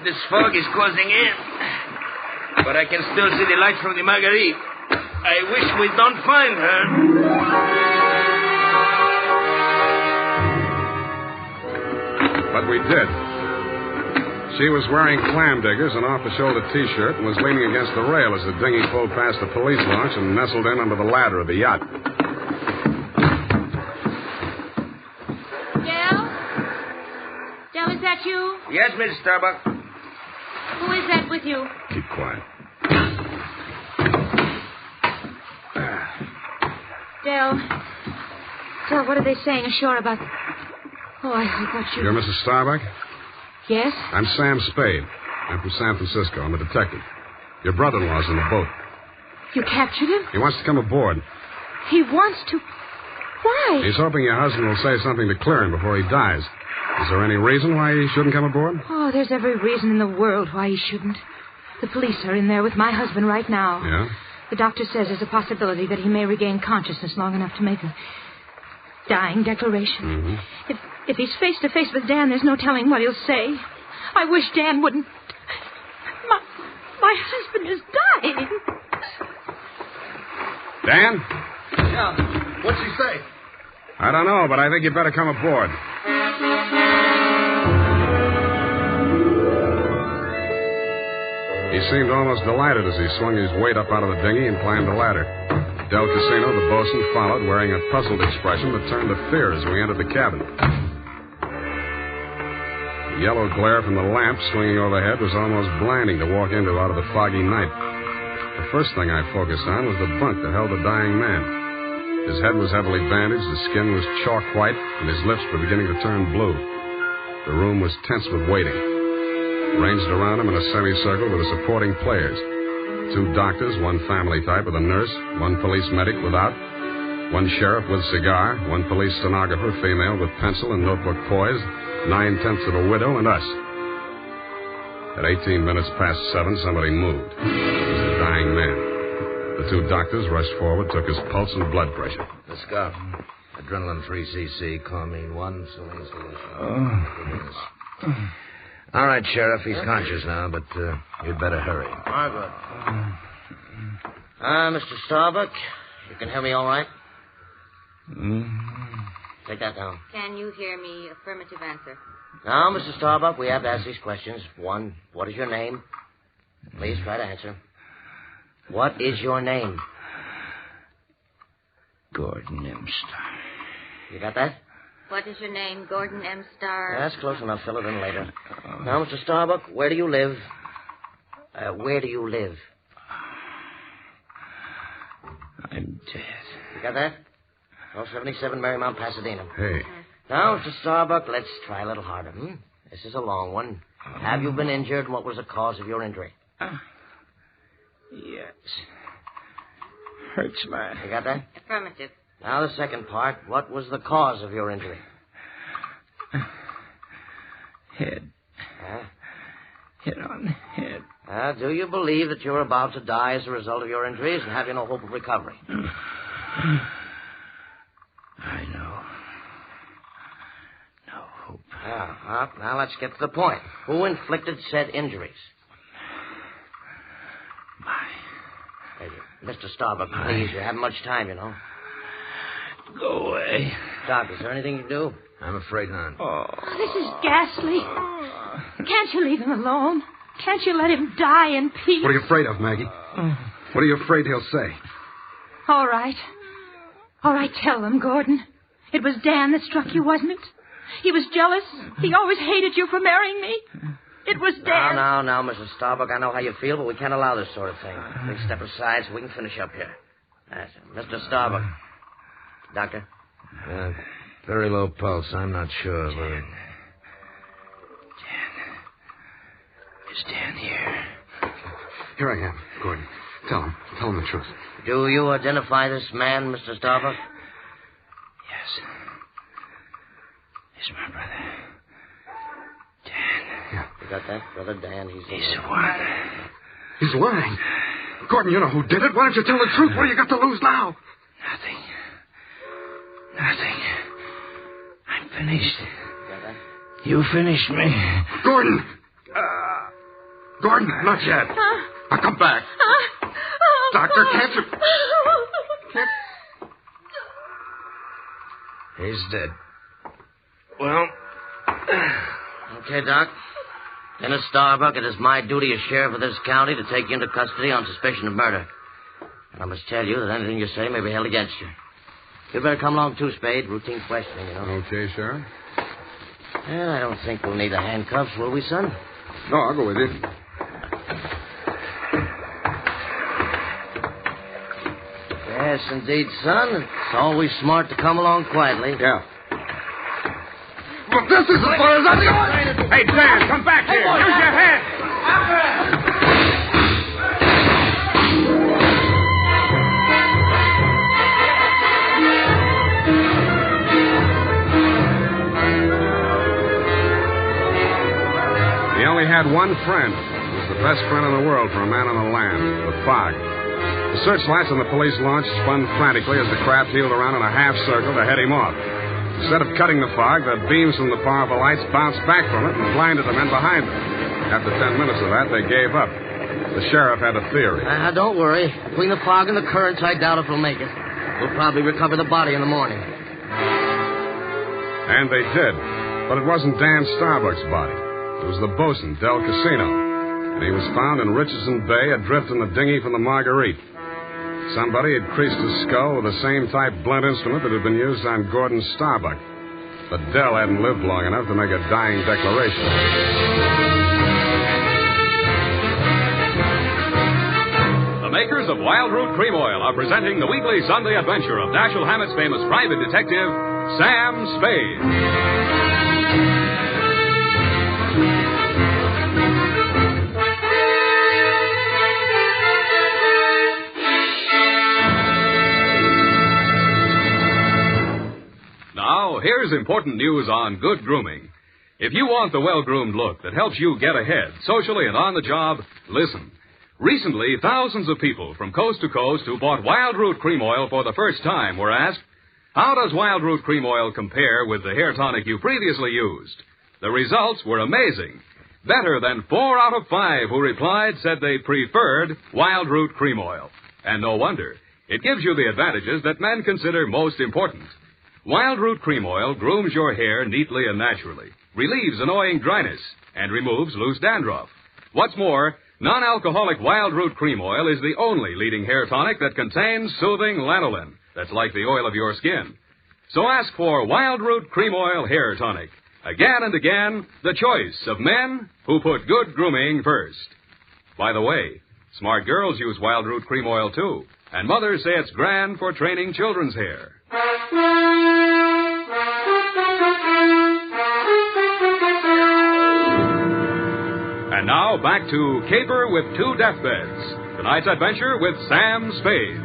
This fog is closing in, but I can still see the lights from the Marguerite. I wish we don't find her. But we did. She was wearing clam diggers, an off-the-shoulder T-shirt, and was leaning against the rail as the dinghy pulled past the police launch and nestled in under the ladder of the yacht. Del, is that you? Yes, Miss Starbuck. Who is that with you? Keep quiet. Del, what are they saying ashore about... Oh, I thought you... You're Mrs. Starbuck? Yes? I'm Sam Spade. I'm from San Francisco. I'm a detective. Your brother-in-law's in the boat. You captured him? He wants to come aboard. He wants to... Why? He's hoping your husband will say something to clear him before he dies. Is there any reason why he shouldn't come aboard? Oh, there's every reason in the world why he shouldn't. The police are in there with my husband right now. Yeah? The doctor says there's a possibility that he may regain consciousness long enough to make a dying declaration. Mm-hmm. If he's face to face with Dan, there's no telling what he'll say. I wish Dan wouldn't... My husband is dying. Dan? Yeah. What's he say? I don't know, but I think you better come aboard. He seemed almost delighted as he swung his weight up out of the dinghy and climbed the ladder. Del Casino, the bosun, followed, wearing a puzzled expression that turned to fear as we entered the cabin. The yellow glare from the lamp swinging overhead was almost blinding to walk into out of the foggy night. The first thing I focused on was the bunk that held the dying man. His head was heavily bandaged, his skin was chalk white, and his lips were beginning to turn blue. The room was tense with waiting. Ranged around him in a semicircle were the supporting players. 2 doctors, 1 family type with a nurse, 1 police medic without, 1 sheriff with cigar, 1 police stenographer, female with pencil and notebook poised, 9/10 of a widow, and us. At 18 minutes past 7, somebody moved. It was the dying man. The 2 doctors rushed forward, took his pulse and blood pressure. The scout. Adrenaline 3cc, chlorine 1, saline solution. All right, Sheriff, he's conscious now, but you'd better hurry. Margaret. Mr. Starbuck, you can hear me all right? Take that down. Can you hear me? Affirmative answer. Now, Mr. Starbuck, we have to ask these questions. 1, what is your name? Please try to answer. What is your name? Gordon M. Starr. You got that? What is your name? Gordon M. Starr. That's close enough. Fill it in later. Now, Mr. Starbuck, where do you live? Where do you live? I'm dead. You got that? 1277 Marymount, Pasadena. Hey. Now, Mr. Starbuck, let's try a little harder. This is a long one. Have you been injured? What was the cause of your injury? Yes. Hurts my... You got that? Affirmative. Now, the second part. What was the cause of your injury? Head. Hit on the head. Do you believe that you're about to die as a result of your injuries, and have you no hope of recovery? I know. No hope. Now let's get to the point. Who inflicted said injuries? Hey, Mr. Starbuck, please, you haven't much time, you know. Go away. Doc, is there anything you can do? I'm afraid not. Oh, this is ghastly. Can't you leave him alone? Can't you let him die in peace? What are you afraid of, Maggie? What are you afraid he'll say? All right. All right, tell them, Gordon. It was Dan that struck you, wasn't it? He was jealous. He always hated you for marrying me. It was Dan. Now, Mrs. Starbuck, I know how you feel, but we can't allow this sort of thing. Please step aside so we can finish up here. That's it. Mr. Starbuck. Doctor? Very low pulse. I'm not sure. Dan. Is Dan here? Here I am, Gordon. Tell him the truth. Do you identify this man, Mr. Starbuck? Yes. He's my brother. Dan. Yeah. You got that? Brother Dan, he's the one. He's lying. Gordon, you know who did it. Why don't you tell the truth? What do you got to lose now? Nothing. I'm finished. You finished me. Gordon! Gordon, not yet. Now come back. Doctor, can't you... He's dead. Well... Okay, Doc. Dennis Starbuck, it is my duty as sheriff of this county to take you into custody on suspicion of murder. And I must tell you that anything you say may be held against you. You'd better come along, too, Spade. Routine questioning, you know. Okay, Sheriff. Well, I don't think we'll need the handcuffs, will we, son? No, I'll go with you. Yes, indeed, son. It's always smart to come along quietly. Yeah. But this is as far as I'm going. Hey, Dan, come back here. Use your head. He only had one friend. He was the best friend in the world for a man on the land, the fog. The searchlights on the police launch spun frantically as the craft heeled around in a half circle to head him off. Instead of cutting the fog, the beams from the powerful lights bounced back from it and blinded the men behind them. After 10 minutes of that, they gave up. The sheriff had a theory. Don't worry. Between the fog and the currents, I doubt if we'll make it. We'll probably recover the body in the morning. And they did. But it wasn't Dan Starbuck's body. It was the bosun, Del Casino. And he was found in Richardson Bay, adrift in the dinghy from the Marguerite. Somebody had creased his skull with the same type blunt instrument that had been used on Gordon Starbuck. But Del hadn't lived long enough to make a dying declaration. The makers of Wild Root Cream Oil are presenting the weekly Sunday adventure of Dashiell Hammett's famous private detective, Sam Spade. Now, here's important news on good grooming. If you want the well-groomed look that helps you get ahead, socially and on the job, listen. Recently, thousands of people from coast to coast who bought Wild Root Cream Oil for the first time were asked, how does Wild Root Cream Oil compare with the hair tonic you previously used? The results were amazing. Better than 4 out of 5 who replied said they preferred Wild Root Cream Oil. And no wonder. It gives you the advantages that men consider most important. Wild Root Cream Oil grooms your hair neatly and naturally, relieves annoying dryness, and removes loose dandruff. What's more, non-alcoholic Wild Root Cream Oil is the only leading hair tonic that contains soothing lanolin that's like the oil of your skin. So ask for Wild Root Cream Oil Hair Tonic. Again and again, the choice of men who put good grooming first. By the way, smart girls use Wild Root Cream Oil, too, and mothers say it's grand for training children's hair. And now, back to Caper with Two Deathbeds. Tonight's adventure with Sam Spade.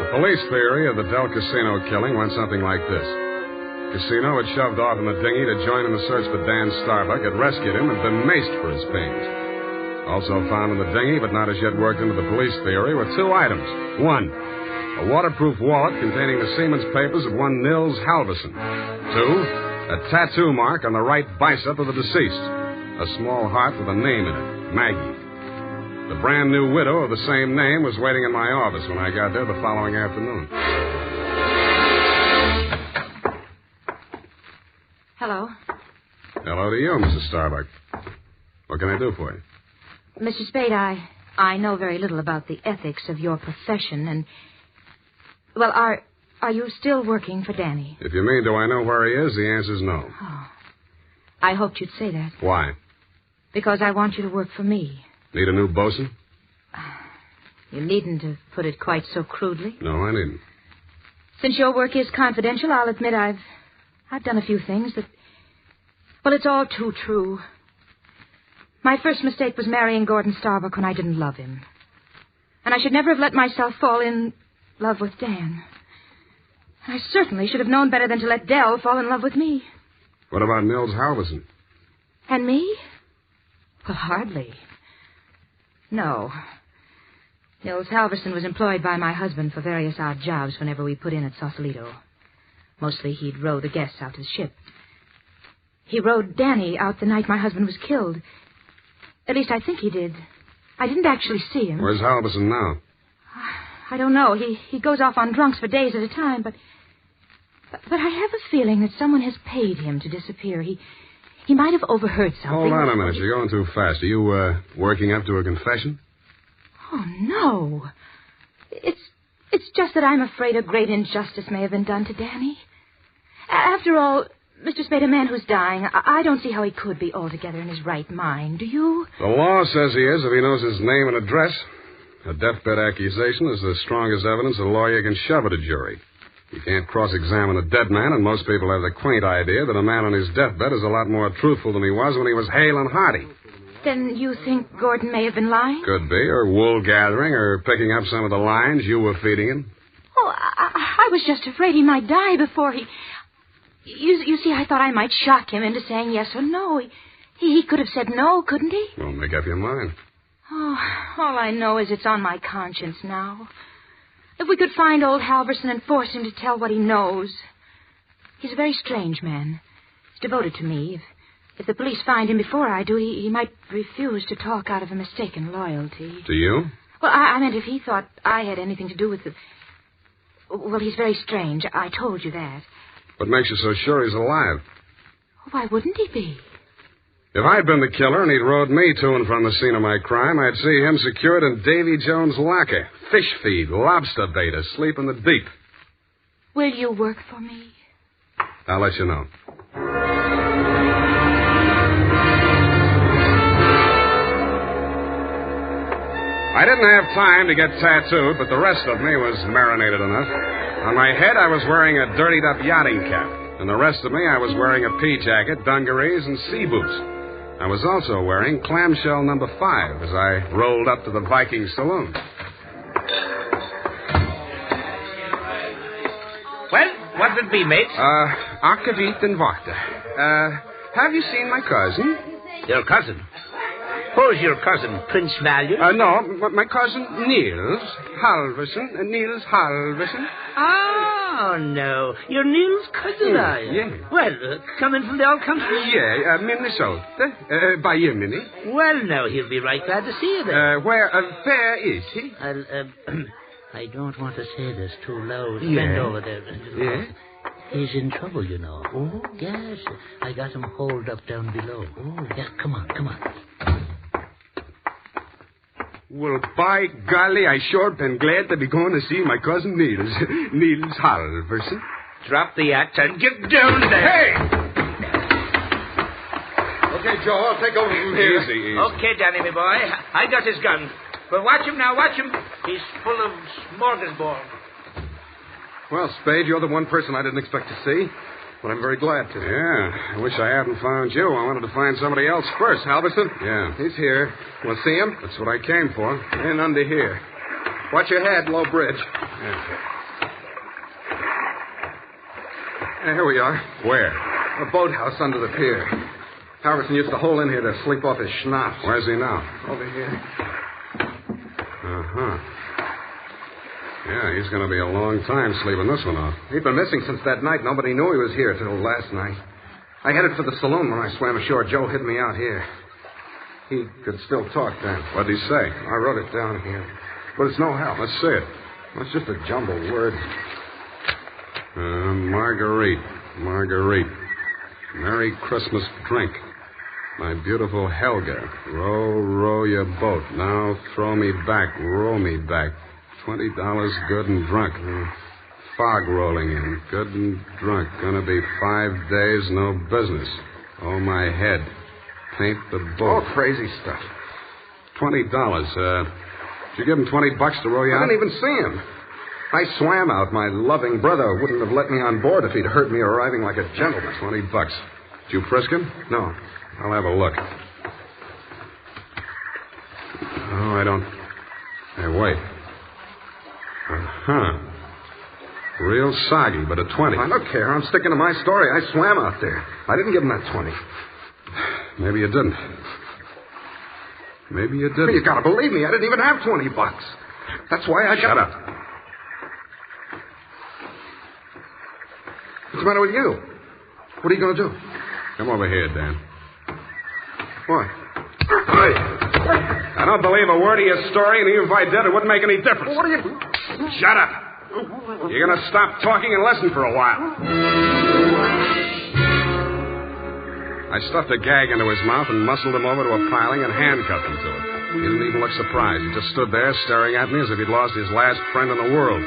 The police theory of the Del Casino killing went something like this. Casino had shoved off in the dinghy to join in the search for Dan Starbuck, had rescued him, and been maced for his pains. Also found in the dinghy, but not as yet worked into the police theory, were two items. One, a waterproof wallet containing the seaman's papers of one Nils Halverson. Two, a tattoo mark on the right bicep of the deceased. A small heart with a name in it, Maggie. The brand new widow of the same name was waiting in my office when I got there the following afternoon. Hello. Hello to you, Mrs. Starbuck. What can I do for you? Mr. Spade, I know very little about the ethics of your profession, and... Well, are you still working for Danny? If you mean, do I know where he is, the answer's no. Oh. I hoped you'd say that. Why? Because I want you to work for me. Need a new bosun? You needn't have put it quite so crudely. No, I needn't. Since your work is confidential, I'll admit I've done a few things that... Well, it's all too true. My first mistake was marrying Gordon Starbuck when I didn't love him. And I should never have let myself fall in love with Dan. I certainly should have known better than to let Dell fall in love with me. What about Nils Halverson? And me? Well, hardly. No. Nils Halverson was employed by my husband for various odd jobs whenever we put in at Sausalito. Mostly he'd row the guests out to the ship. He rowed Danny out the night my husband was killed. At least I think he did. I didn't actually see him. Where's Halverson now? I don't know. He goes off on drunks for days at a time, but I have a feeling that someone has paid him to disappear. He might have overheard something. Hold on a minute. You're going too fast. Are you, working up to a confession? Oh, no. It's just that I'm afraid a great injustice may have been done to Danny. After all, Mr. Spade, a man who's dying, I don't see how he could be altogether in his right mind. Do you? The law says he is if he knows his name and address. A deathbed accusation is the strongest evidence a lawyer can shove at a jury. You can't cross-examine a dead man, and most people have the quaint idea that a man on his deathbed is a lot more truthful than he was when he was hale and hearty. Then you think Gordon may have been lying? Could be, or wool gathering, or picking up some of the lines you were feeding him. Oh, I was just afraid he might die before he... You see, I thought I might shock him into saying yes or no. He could have said no, couldn't he? Well, make up your mind. Oh, all I know is it's on my conscience now. If we could find old Halverson and force him to tell what he knows. He's a very strange man. He's devoted to me. If the police find him before I do, he might refuse to talk out of a mistaken loyalty. To you? Well, I meant if he thought I had anything to do with the... Well, he's very strange. I told you that. What makes you so sure he's alive? Why wouldn't he be? If I'd been the killer and he'd rode me to and from the scene of my crime, I'd see him secured in Davy Jones' locker. Fish feed, lobster bait, asleep in the deep. Will you work for me? I'll let you know. I didn't have time to get tattooed, but the rest of me was marinated enough. On my head, I was wearing a dirtied-up yachting cap. And the rest of me, I was wearing a pea jacket, dungarees, and sea boots. I was also wearing clamshell number 5 as I rolled up to the Viking saloon. Well, what'd it be, mate? Akavit and water. Have you seen my cousin? Your cousin? Who's your cousin, Prince Valiant? No, my cousin Niels Halverson. Niels Halverson. Oh, no. You're Neil's cousin, are you? Yeah. Well, coming from the old country? Yeah, Minnesota. By you, Minnie. Well, no, he'll be right glad to see you there. Where is he? I don't want to say this too loud. Yeah. Bend over there. Yeah? He's in trouble, you know. Oh? Yes, I got him holed up down below. Oh. Yeah, come on. Well, by golly, I sure been glad to be going to see my cousin Niels. Niels Halverson. Drop the act and get down there. Hey! Okay, Joe, I'll take over from here. Easy. Okay, Danny, my boy. I got his gun. But watch him now, watch him. He's full of smorgasbord. Well, Spade, you're the one person I didn't expect to see. But I'm very glad to. Yeah, I wish I hadn't found you. I wanted to find somebody else first. Halverson? Yeah. He's here. Want to see him? That's what I came for. In under here. Watch your head, low bridge. Yeah. Here we are. Where? A boathouse under the pier. Halverson used to hole in here to sleep off his schnapps. Where's he now? Over here. Uh-huh. Yeah, he's going to be a long time sleeping this one off. He'd been missing since that night. Nobody knew he was here till last night. I headed for the saloon when I swam ashore. Joe hid me out here. He could still talk then. What'd he say? I wrote it down here. But it's no help. Let's see it. It's just a jumbled word. Marguerite. Merry Christmas drink. My beautiful Helga. Row, row your boat. Now throw me back. Row me back. $20 good and drunk. Fog rolling in. Good and drunk. Gonna be 5 days, no business. Oh, my head. Paint the boat. Oh, crazy stuff. $20. Did you give him $20 to row you out? I didn't even see him. I swam out. My loving brother wouldn't have let me on board if he'd heard me arriving like a gentleman. $20. Did you frisk him? No. I'll have a look. Oh, I don't... Hey, wait. Uh-huh. Real soggy, but a 20. I don't care. I'm sticking to my story. I swam out there. I didn't give him that 20. Maybe you didn't. You gotta believe me. I didn't even have $20. That's why I got... Shut up. What's the matter with you? What are you gonna do? Come over here, Dan. What? I don't believe a word of your story, and even if I did, it wouldn't make any difference. What are you... Shut up. You're going to stop talking and listen for a while. I stuffed a gag into his mouth and muscled him over to a piling and handcuffed him to it. He didn't even look surprised. He just stood there staring at me as if he'd lost his last friend in the world.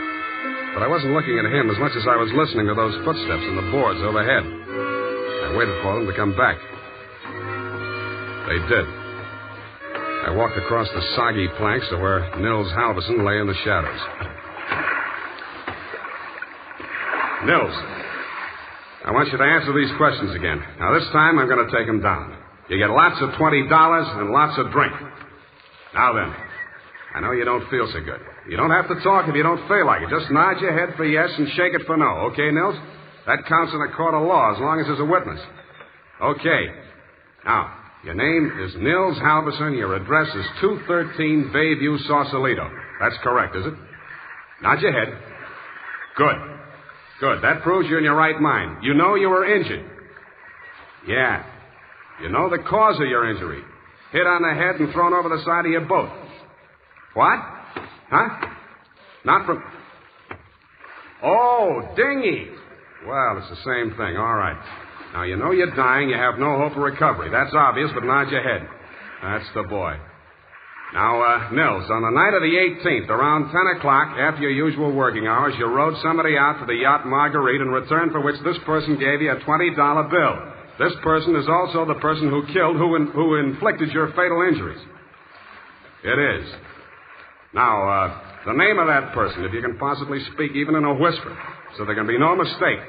But I wasn't looking at him as much as I was listening to those footsteps in the boards overhead. I waited for them to come back. They did. I walked across the soggy planks to where Nils Halverson lay in the shadows. Nils, I want you to answer these questions again. Now, this time I'm going to take them down. You get lots of $20 and lots of drink. Now then, I know you don't feel so good. You don't have to talk if you don't feel like it. Just nod your head for yes and shake it for no. Okay, Nils? That counts in a court of law as long as there's a witness. Okay. Now, your name is Nils Halverson. Your address is 213 Bayview, Sausalito. That's correct, is it? Nod your head. Good. That proves you're in your right mind. You know you were injured. Yeah. You know the cause of your injury. Hit on the head and thrown over the side of your boat. What? Huh? Not from... Oh, dinghy. Well, it's the same thing. All right. Now, you know you're dying. You have no hope of recovery. That's obvious, but nod your head. That's the boy. Now, Nils, on the night of the 18th, around 10 o'clock, after your usual working hours, you rowed somebody out to the yacht Marguerite in return for which this person gave you a $20 bill. This person is also the person who killed, who inflicted your fatal injuries. It is. Now, the name of that person, if you can possibly speak even in a whisper, so there can be no mistake.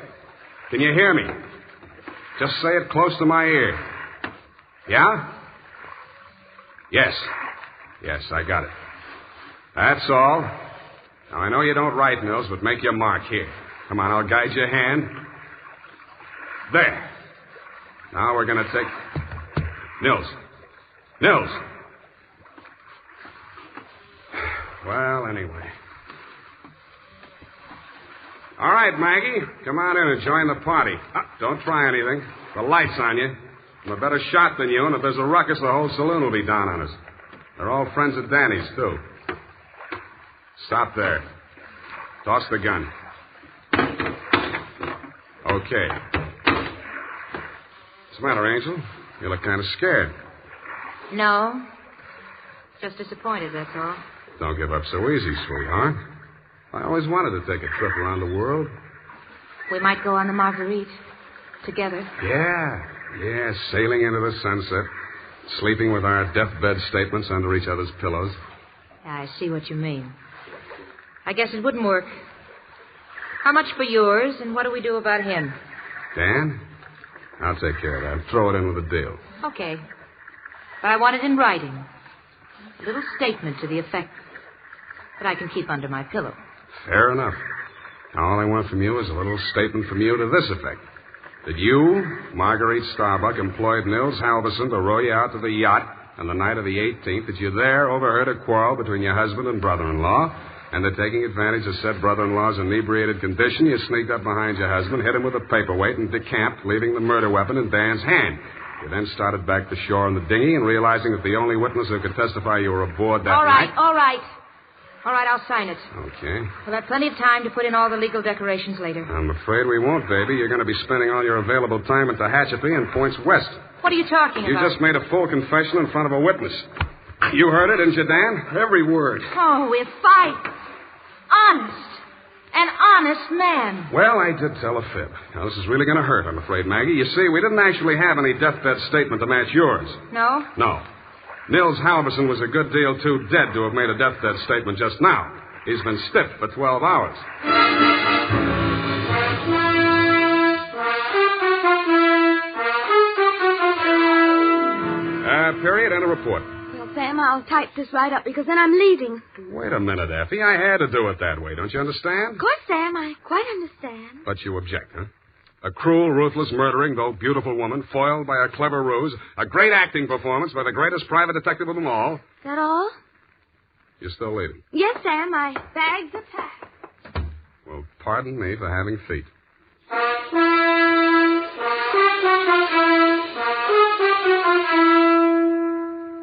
Can you hear me? Just say it close to my ear. Yeah? Yes. Yes, I got it. That's all. Now, I know you don't write, Nils, but make your mark here. Come on, I'll guide your hand. There. Now we're going to take... Nils. Well, anyway. All right, Maggie. Come on in and join the party. Don't try anything. The light's on you. I'm a better shot than you, and if there's a ruckus, the whole saloon will be down on us. They're all friends of Danny's, too. Stop there. Toss the gun. Okay. What's the matter, Angel? You look kind of scared. No. Just disappointed, that's all. Don't give up so easy, sweetheart. I always wanted to take a trip around the world. We might go on the Marguerite. Together. Yeah, sailing into the sunset. Sleeping with our deathbed statements under each other's pillows. I see what you mean. I guess it wouldn't work. How much for yours, and what do we do about him? Dan? I'll take care of that. Throw it in with a deal. Okay. But I want it in writing. A little statement to the effect that I can keep under my pillow. Fair enough. All I want from you is a little statement from you to this effect. That you, Marguerite Starbuck, employed Nils Halverson to row you out to the yacht on the night of the 18th, that you there overheard a quarrel between your husband and brother-in-law, and that taking advantage of said brother-in-law's inebriated condition, you sneaked up behind your husband, hit him with a paperweight, and decamped, leaving the murder weapon in Dan's hand. You then started back to shore in the dinghy, and realizing that the only witness who could testify you were aboard that night... All right, I'll sign it. Okay. We'll have plenty of time to put in all the legal decorations later. I'm afraid we won't, baby. You're going to be spending all your available time at Tehachapi and points west. What are you talking about? You just made a full confession in front of a witness. You heard it, didn't you, Dan? Every word. Oh, we're fighting. Honest. An honest man. Well, I did tell a fib. Now, this is really going to hurt, I'm afraid, Maggie. You see, we didn't actually have any deathbed statement to match yours. No? No. Nils Halverson was a good deal too dead to have made a deathbed statement just now. He's been stiff for 12 hours. Period and a report. Well, Sam, I'll type this right up because then I'm leaving. Wait a minute, Effie. I had to do it that way. Don't you understand? Of course, Sam. I quite understand. But you object, huh? A cruel, ruthless, murdering, though beautiful woman, foiled by a clever ruse, a great acting performance by the greatest private detective of them all. Is that all? You're still leaving? Yes, Sam. My bags are packed. Well, pardon me for having feet.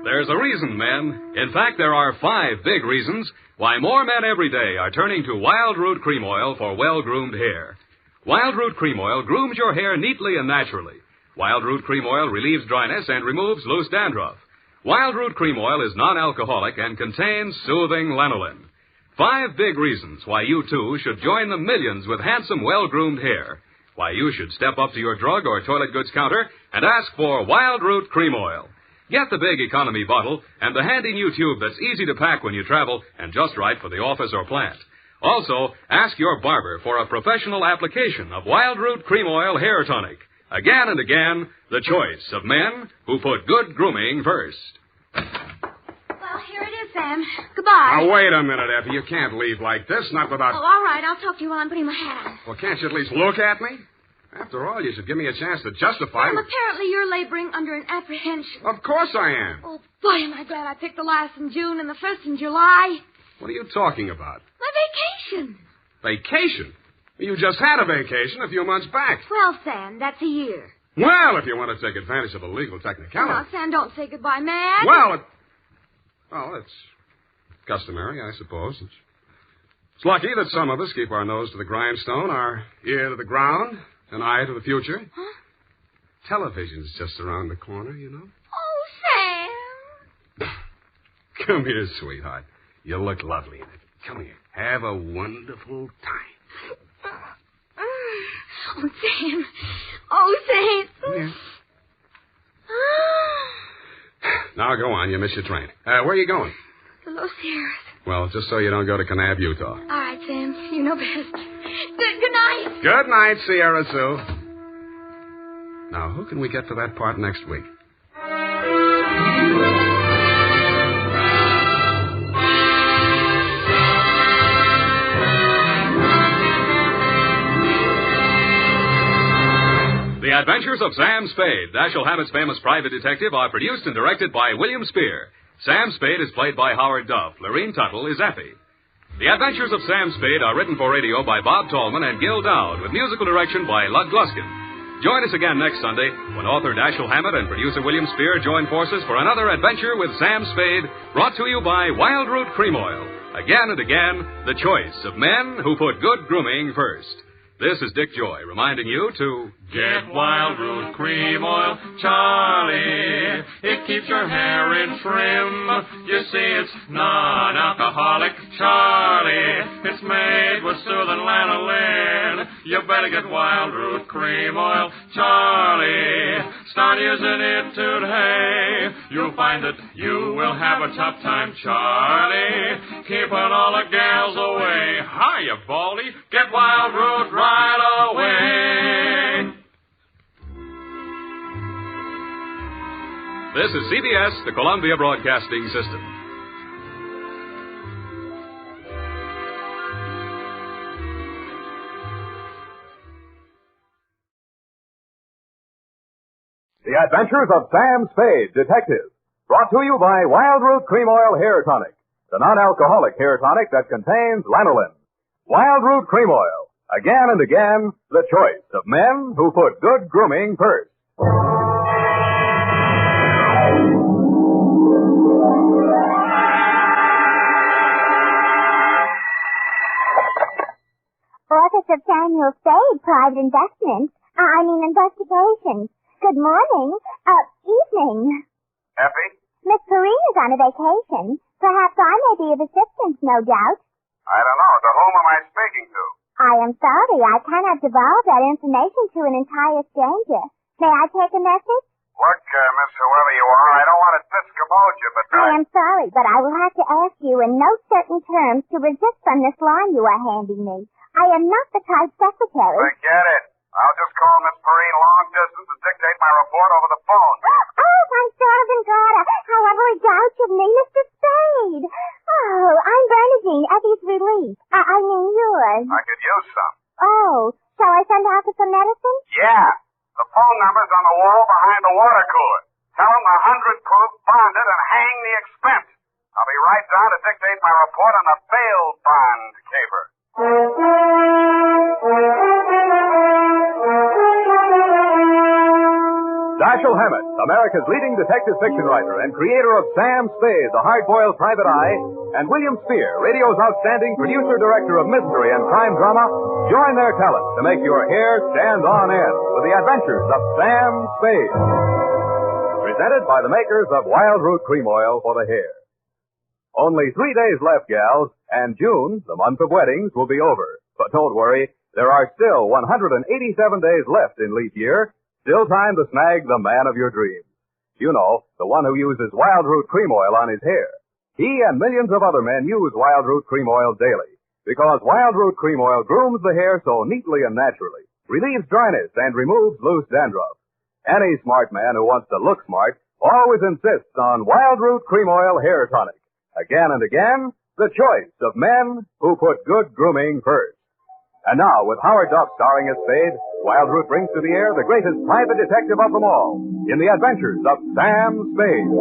There's a reason, men. In fact, there are 5 big reasons why more men every day are turning to Wild Root Cream Oil for well-groomed hair. Wild Root Cream Oil grooms your hair neatly and naturally. Wild Root Cream Oil relieves dryness and removes loose dandruff. Wild Root Cream Oil is non-alcoholic and contains soothing lanolin. 5 big reasons why you, too, should join the millions with handsome, well-groomed hair. Why you should step up to your drug or toilet goods counter and ask for Wild Root Cream Oil. Get the big economy bottle and the handy new tube that's easy to pack when you travel and just right for the office or plant. Also, ask your barber for a professional application of Wild Root Cream Oil Hair Tonic. Again and again, the choice of men who put good grooming first. Well, here it is, Sam. Goodbye. Now, wait a minute, Effie. You can't leave like this, not without... Oh, all right. I'll talk to you while I'm putting my hat on. Well, can't you at least look at me? After all, you should give me a chance to justify... Sam, apparently you're laboring under an apprehension. Of course I am. Oh, boy, am I glad I picked the last in June and the first in July. What are you talking about? My vacation. Vacation? You just had a vacation a few months back. Well, Sam, that's a year. Well, if you want to take advantage of a legal technicality... Now, Sam, don't say goodbye, man. Well, it's customary, I suppose. It's lucky that some of us keep our nose to the grindstone, our ear to the ground, an eye to the future. Huh? Television's just around the corner, you know. Oh, Sam. Come here, sweetheart. You look lovely in it. Come here. Have a wonderful time. Oh, Sam. Oh, Sam. Come here. Now, go on. You missed your train. Where are you going? The Los Sierras. Well, just so you don't go to Kanab, Utah. All right, Sam. You know best. Good night. Good night, Sierra Sue. Now, who can we get for that part next week? The Adventures of Sam Spade, Dashiell Hammett's famous private detective, are produced and directed by William Spear. Sam Spade is played by Howard Duff. Lorene Tuttle is Effie. The Adventures of Sam Spade are written for radio by Bob Tallman and Gil Dowd, with musical direction by Lud Gluskin. Join us again next Sunday when author Dashiell Hammett and producer William Spear join forces for another adventure with Sam Spade, brought to you by Wild Root Cream Oil. Again and again, the choice of men who put good grooming first. This is Dick Joy reminding you to get Wild Root Cream Oil, Charlie. It keeps your hair in trim. You see, it's non-alcoholic, Charlie. It's made with soothing lanolin. You better get Wild Root Cream Oil, Charlie. Start using it today. You'll find that you will have a tough time, Charlie. Keeping all the gals away. Hiya, Baldy. Get Wild Root right away. This is CBS, the Columbia Broadcasting System. The Adventures of Sam Spade, Detective. Brought to you by Wild Root Cream Oil Hair Tonic, the non-alcoholic hair tonic that contains lanolin. Wild Root Cream Oil. Again and again, the choice of men who put good grooming first. Office of Samuel Spade, Private Investigations. Good morning. Evening. Effie? Miss Perrine is on a vacation. Perhaps I may be of assistance, no doubt. I don't know. To whom am I speaking to? I am sorry. I cannot divulge that information to an entire stranger. May I take a message? Look, Miss Whoever you are, I don't want to discommode you, but I am sorry, but I will have to ask you in no certain terms to resist from this line you are handing me. I am not the type secretary. Forget it. I'll just call Miss Perrine long distance and dictate my report over the phone. Oh, my darling daughter. How every doubt of me, Mr. Spade. Oh, I'm Bernadine, Effie's relief. I mean yours. I could use some. Oh, shall I send out for some medicine? Yeah. The phone number's on the wall behind the water cooler. Tell them the 100 proof bonded and hang the expense. I'll be right down to dictate my report on the bail bond caper. Dashiell Hammett, America's leading detective fiction writer and creator of Sam Spade, the hard-boiled private eye, and William Spear, radio's outstanding producer-director of mystery and crime drama, join their talents to make your hair stand on end with the adventures of Sam Spade. Presented by the makers of Wild Root Cream Oil for the hair. Only 3 days left, gals, and June, the month of weddings, will be over. But don't worry, there are still 187 days left in leap year. Still time to snag the man of your dreams. You know, the one who uses Wild Root Cream Oil on his hair. He and millions of other men use Wild Root Cream Oil daily, because Wild Root Cream Oil grooms the hair so neatly and naturally, relieves dryness, and removes loose dandruff. Any smart man who wants to look smart always insists on Wild Root Cream Oil Hair Tonic. Again and again, the choice of men who put good grooming first. And now, with Howard Duff starring as Spade, Wild Root brings to the air the greatest private detective of them all, in the adventures of Sam Spade.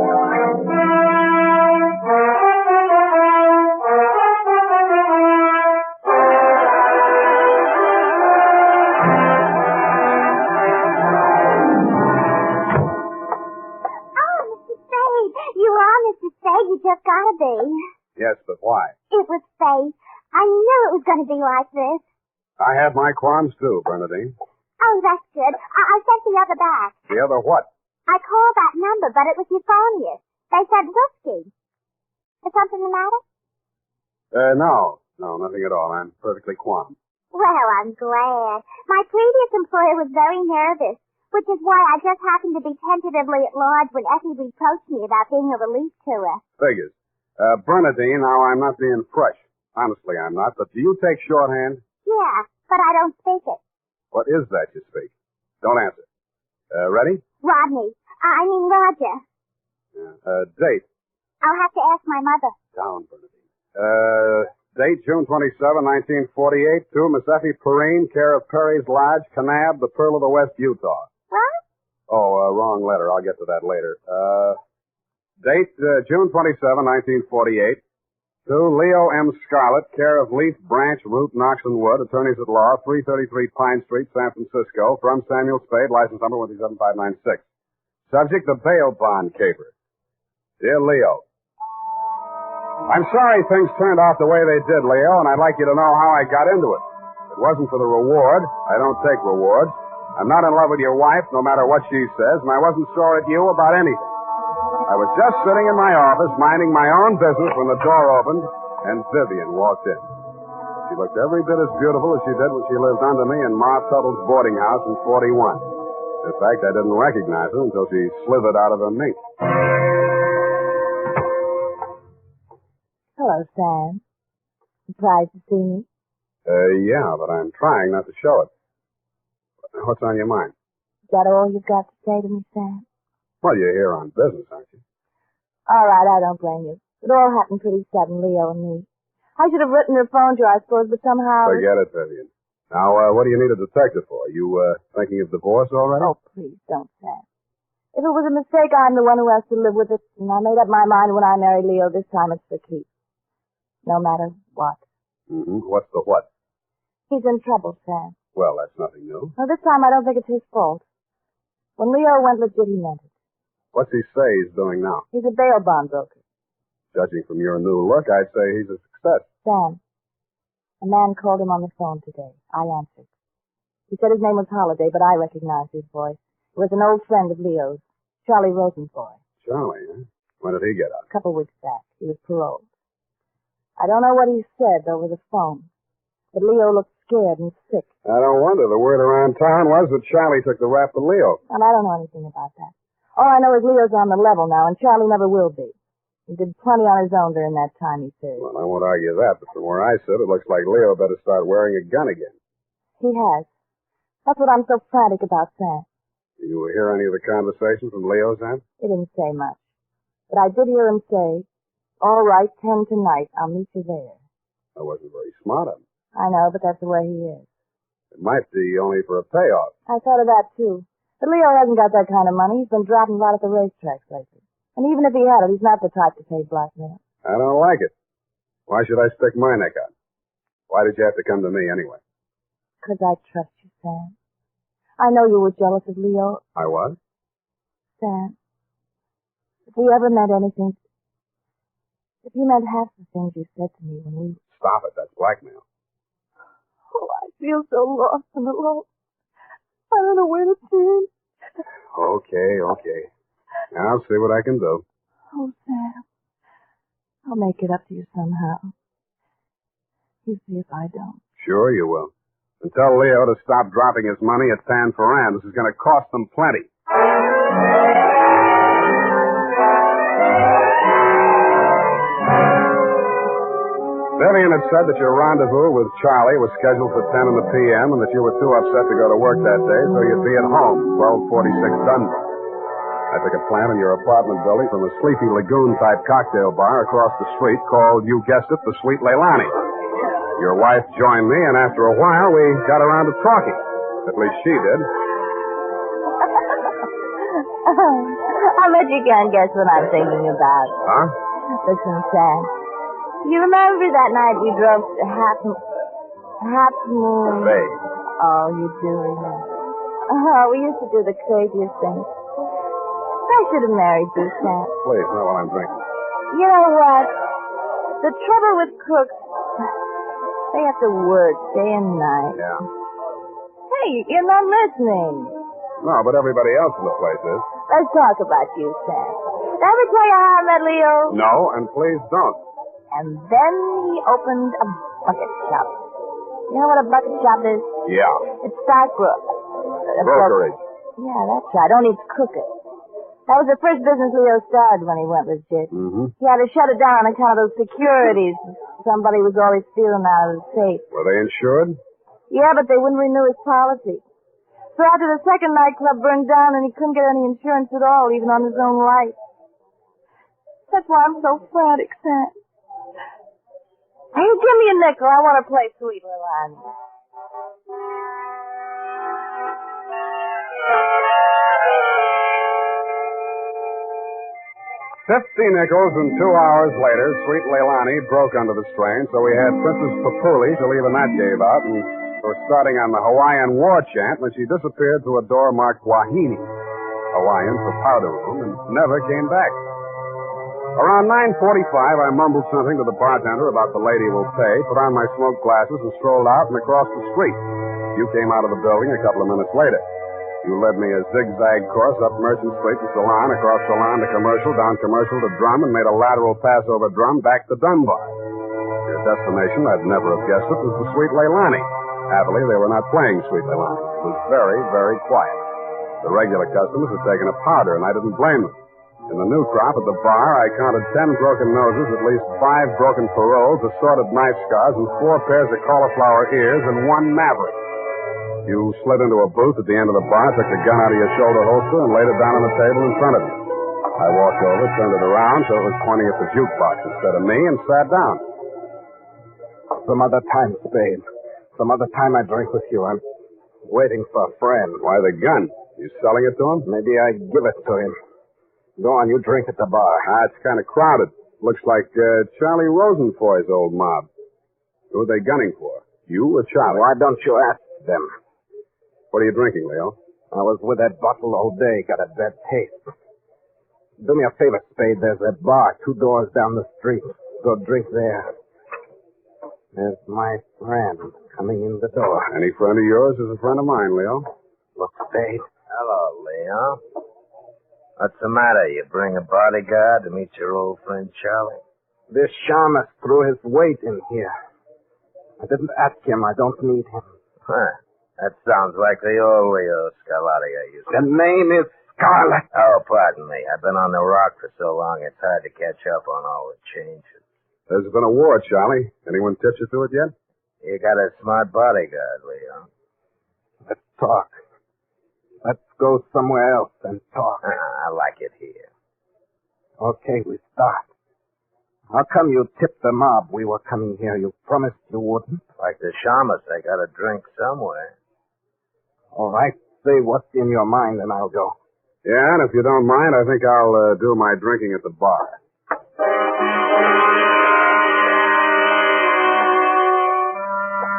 Oh, Mr. Spade. You are Mr. Spade. You just gotta be. Yes, but why? It was fate. I knew it was going to be like this. I have my qualms, too, Bernadine. Oh, that's good. I sent the other back. The other what? I called that number, but it was euphonious. They said whiskey. Is something the matter? No, nothing at all. I'm perfectly calm. Well, I'm glad. My previous employer was very nervous, which is why I just happened to be tentatively at large when Effie reproached me about being a relief to her. Figures. Bernadine, now I'm not being fresh. Honestly, I'm not. But do you take shorthand? Yeah, but I don't speak it. What is that you speak? Don't answer. Ready? Rodney. I mean Roger. Date. I'll have to ask my mother. Down, Bernadine. Date, June 27, 1948, to Miss Effie Perrine, care of Perry's Lodge, Kanab, the Pearl of the West, Utah. What? Oh, wrong letter. I'll get to that later. Date, June 27, 1948. To Leo M. Scarlett, care of Leaf Branch, Root, Knox and Wood, attorneys at law, 333 Pine Street, San Francisco, from Samuel Spade, license number 17596. Subject, the bail bond caper. Dear Leo, I'm sorry things turned out the way they did, Leo, and I'd like you to know how I got into it. It wasn't for the reward. I don't take rewards. I'm not in love with your wife, no matter what she says, and I wasn't sore at you about anything. I was just sitting in my office, minding my own business, when the door opened, and Vivian walked in. She looked every bit as beautiful as she did when she lived under me in Ma Tuttle's boarding house in 41. In fact, I didn't recognize her until she slithered out of her mink. Hello, Sam. Surprised to see me? Yeah, but I'm trying not to show it. What's on your mind? Is that all you've got to say to me, Sam? Well, you're here on business, aren't you? All right, I don't blame you. It all happened pretty sudden, Leo and me. I should have written or phoned you, I suppose, but somehow... Forget it, Vivian. Now, what do you need a detective for? You, thinking of divorce already? Oh, please, don't, Sam. If it was a mistake, I'm the one who has to live with it, and I made up my mind when I married Leo. This time it's for keeps. No matter what. Mm-hmm. What's the what? He's in trouble, Sam. Well, that's nothing new. Well, this time I don't think it's his fault. When Leo went legit, he meant it. What's he say he's doing now? He's a bail bond broker. Judging from your new look, I'd say he's a success. Sam, a man called him on the phone today. I answered. He said his name was Holliday, but I recognized his voice. It was an old friend of Leo's, Charlie Rosenboy. Charlie, huh? When did he get out? A couple weeks back. He was paroled. I don't know what he said over the phone, but Leo looked scared and sick. I don't wonder. The word around town was that Charlie took the rap to Leo. And I don't know anything about that. All I know is Leo's on the level now, and Charlie never will be. He did plenty on his own during that time he served. Well, I won't argue that, but from where I sit, it looks like Leo better start wearing a gun again. He has. That's what I'm so frantic about, Sam. Did you hear any of the conversation from Leo's end? He didn't say much. But I did hear him say, all right, 10 tonight. I'll meet you there. That wasn't very smart of him. I know, but that's the way he is. It might be only for a payoff. I thought of that, too. But Leo hasn't got that kind of money. He's been dropping a lot at the racetracks lately. And even if he had it, he's not the type to pay blackmail. I don't like it. Why should I stick my neck out? Why did you have to come to me anyway? 'Cause I trust you, Sam. I know you were jealous of Leo. I was? Sam, if we ever meant anything, if you meant half the things you said to me when we... Stop it. That's blackmail. Oh, I feel so lost and alone. I don't know where to turn. Okay. I'll see what I can do. Oh, Sam. I'll make it up to you somehow. You see if I don't. Sure you will. And tell Leo to stop dropping his money at Pan Ferran. This is going to cost them plenty. Vivian had said that your rendezvous with Charlie was scheduled for 10 in the p.m. and that you were too upset to go to work that day, so you'd be at home, 1246 Dunbar. I took a plant in your apartment building from a Sleepy Lagoon-type cocktail bar across the street called, you guessed it, the Sweet Leilani. Your wife joined me, and after a while, we got around to talking. At least she did. I bet you can't guess what I'm thinking about. Huh? Listen, Sam. You remember that night we drove to Half Moon? Bay. Oh, you do remember. Oh, we used to do the craziest things. I should have married you, Sam. Please, not while I'm drinking. You know what? The trouble with crooks, they have to work day and night. Yeah. Hey, you're not listening. No, but everybody else in the place is. Let's talk about you, Sam. Did I ever tell you how I met Leo? No, and please don't. And then he opened a bucket shop. You know what a bucket shop is? Yeah. It's stockbrook. Brokerage. Yeah, that's right. Only it's crooked. That was the first business Leo started when he went legit. Mm-hmm. He had to shut it down on account of those securities. Somebody was always stealing out of the safe. Were they insured? Yeah, but they wouldn't renew his policy. So after the second nightclub burned down and he couldn't get any insurance at all, even on his own life. That's why I'm so frantic, Sam. Hey, give me a nickel. I want to play Sweet Leilani. $50 and 2 hours later, sweet Leilani broke under the strain, so we had Princess Papuli to leave a nut gave out, and were starting on the Hawaiian war chant when she disappeared through a door marked Wahine, Hawaiian for powder room, and never came back. Around 9:45, I mumbled something to the bartender about the lady will pay, put on my smoke glasses, and strolled out and across the street. You came out of the building a couple of minutes later. You led me a zigzag course up Merchant Street to Salon, across Salon to Commercial, down Commercial to Drum, and made a lateral pass over Drum back to Dunbar. Your destination, I'd never have guessed it, was the Sweet Leilani. Happily, they were not playing Sweet Leilani. It was very, very quiet. The regular customers had taken a powder, and I didn't blame them. In the new crop at the bar, I counted 10 broken noses, at least 5 broken paroles, assorted knife scars, and 4 pairs of cauliflower ears, and 1 maverick. You slid into a booth at the end of the bar, took the gun out of your shoulder holster, and laid it down on the table in front of you. I walked over, turned it around so it was pointing at the jukebox instead of me, and sat down. Some other time, Spade. Some other time I drink with you. I'm waiting for a friend. Why the gun? You selling it to him? Maybe I give it to him. Go on, you drink at the bar. It's kind of crowded. Looks like Charlie Rosenfoy's old mob. Who are they gunning for? You or Charlie? Why don't you ask them? What are you drinking, Leo? I was with that bottle all day. Got a bad taste. Do me a favor, Spade. There's a bar 2 doors down the street. Go drink there. There's my friend coming in the door. Any friend of yours is a friend of mine, Leo. Look, Spade. Hello, Leo. What's the matter? You bring a bodyguard to meet your old friend Charlie? This shamus threw his weight in here. I didn't ask him. I don't need him. Huh. That sounds like the old Leo Scalaria. The name is Scarlet. Oh, pardon me. I've been on the rock for so long, it's hard to catch up on all the changes. There's been a war, Charlie. Anyone tip you to it yet? You got a smart bodyguard, Leo. Let's talk. Let's go somewhere else and talk. I like it here. Okay, we start. How come you tipped the mob we were coming here? You promised you wouldn't. Like the shamus, I got to drink somewhere. All right, say what's in your mind and I'll go. Yeah, and if you don't mind, I think I'll do my drinking at the bar.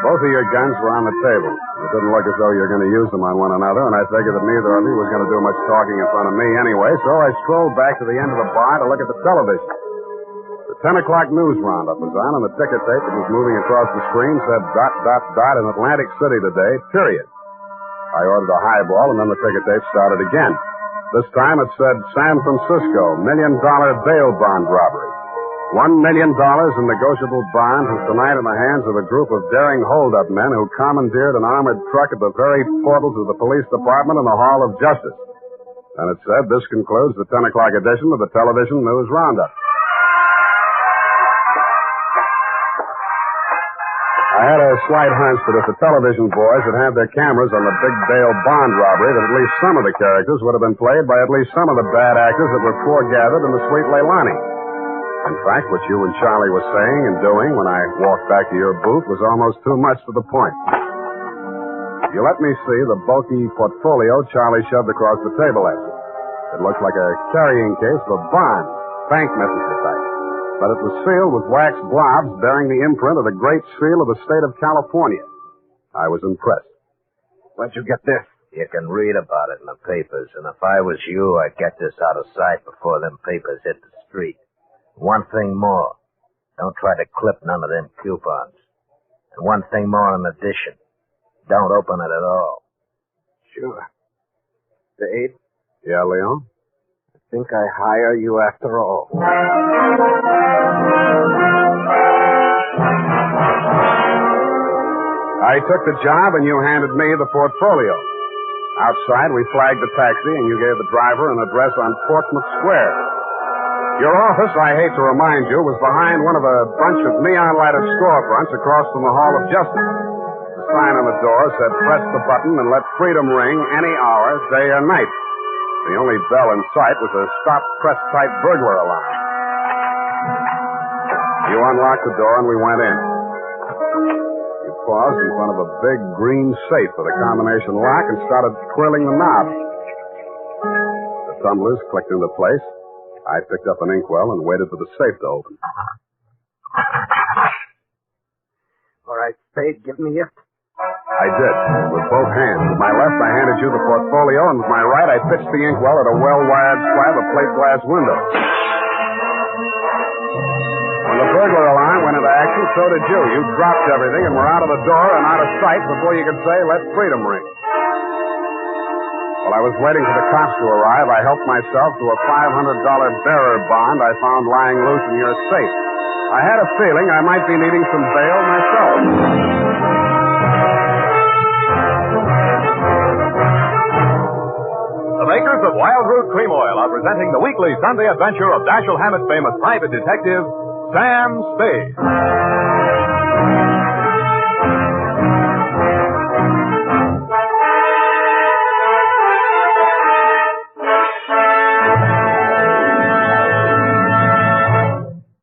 Both of your guns were on the table. It didn't look as though you were going to use them on one another, and I figured that neither of you was going to do much talking in front of me anyway, so I strolled back to the end of the bar to look at the television. The 10 o'clock news roundup was on, and the ticker tape that was moving across the screen said ... in Atlantic City today, period. I ordered a highball, and then the ticker tape started again. This time it said San Francisco, $1 million bail bond robbery. $1 million in negotiable bonds is tonight in the hands of a group of daring hold-up men who commandeered an armored truck at the very portals of the police department and the Hall of Justice. And it said, this concludes the 10 o'clock edition of the Television News Roundup. I had a slight hunch that if the television boys had had their cameras on the big bail bond robbery, that at least some of the characters would have been played by at least some of the bad actors that were foregathered in the Sweet Leilani. In fact, what you and Charlie were saying and doing when I walked back to your booth was almost too much to the point. You let me see the bulky portfolio Charlie shoved across the table at you. It looked like a carrying case for bonds, bank messenger type. But it was sealed with wax blobs bearing the imprint of the Great Seal of the state of California. I was impressed. Where'd you get this? You can read about it in the papers, and if I was you, I'd get this out of sight before them papers hit the street. One thing more. Don't try to clip none of them coupons. And one thing more in addition. Don't open it at all. Sure. Spade? Yeah, Leon? I think I hire you after all. I took the job and you handed me the portfolio. Outside, we flagged the taxi and you gave the driver an address on Portsmouth Square. Your office, I hate to remind you, was behind one of a bunch of neon-lighted storefronts across from the Hall of Justice. The sign on the door said, press the button and let freedom ring any hour, day or night. The only bell in sight was a stop-press-type burglar alarm. You unlocked the door and we went in. You paused in front of a big green safe with a combination lock and started twirling the knob. The tumblers clicked into place. I picked up an inkwell and waited for the safe to open. All right, Spade, give me it. I did, with both hands. With my left, I handed you the portfolio, and with my right, I pitched the inkwell at a well-wired slab of plate glass window. When the burglar alarm went into action, so did you. You dropped everything and were out of the door and out of sight before you could say, "Let freedom ring." While I was waiting for the cops to arrive, I helped myself to a $500 bearer bond I found lying loose in your safe. I had a feeling I might be needing some bail myself. The makers of Wild Root Cream Oil are presenting the weekly Sunday adventure of Dashiell Hammett's famous private detective, Sam Spade.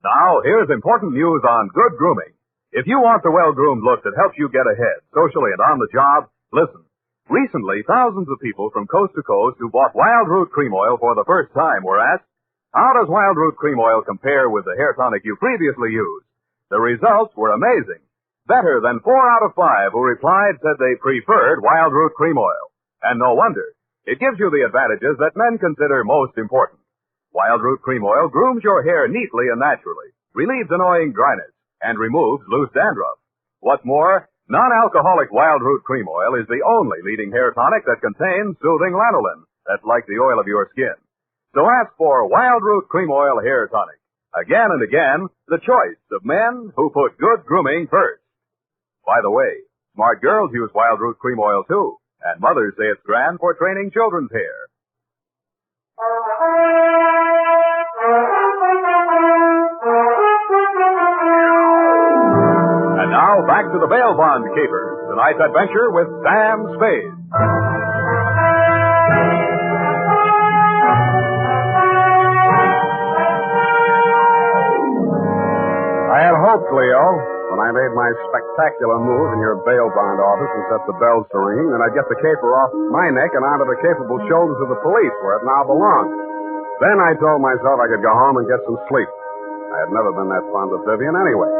Now, here's important news on good grooming. If you want the well-groomed look that helps you get ahead, socially and on the job, listen. Recently, thousands of people from coast to coast who bought Wild Root Cream Oil for the first time were asked, how does Wild Root Cream Oil compare with the hair tonic you previously used? The results were amazing. Better than 4 out of 5 who replied said they preferred Wild Root Cream Oil. And no wonder. It gives you the advantages that men consider most important. Wild Root Cream Oil grooms your hair neatly and naturally, relieves annoying dryness, and removes loose dandruff. What's more, non-alcoholic Wild Root Cream Oil is the only leading hair tonic that contains soothing lanolin, that's like the oil of your skin. So ask for Wild Root Cream Oil Hair Tonic. Again and again, the choice of men who put good grooming first. By the way, smart girls use Wild Root Cream Oil too, and mothers say it's grand for training children's hair. And now, back to the bail bond caper. Tonight's adventure with Sam Spade. I had hoped, Leo, when I made my spectacular move in your bail bond office and set the bells to ringing, that I'd get the caper off my neck and onto the capable shoulders of the police, where it now belonged. Then I told myself I could go home and get some sleep. I had never been that fond of Vivian anyway.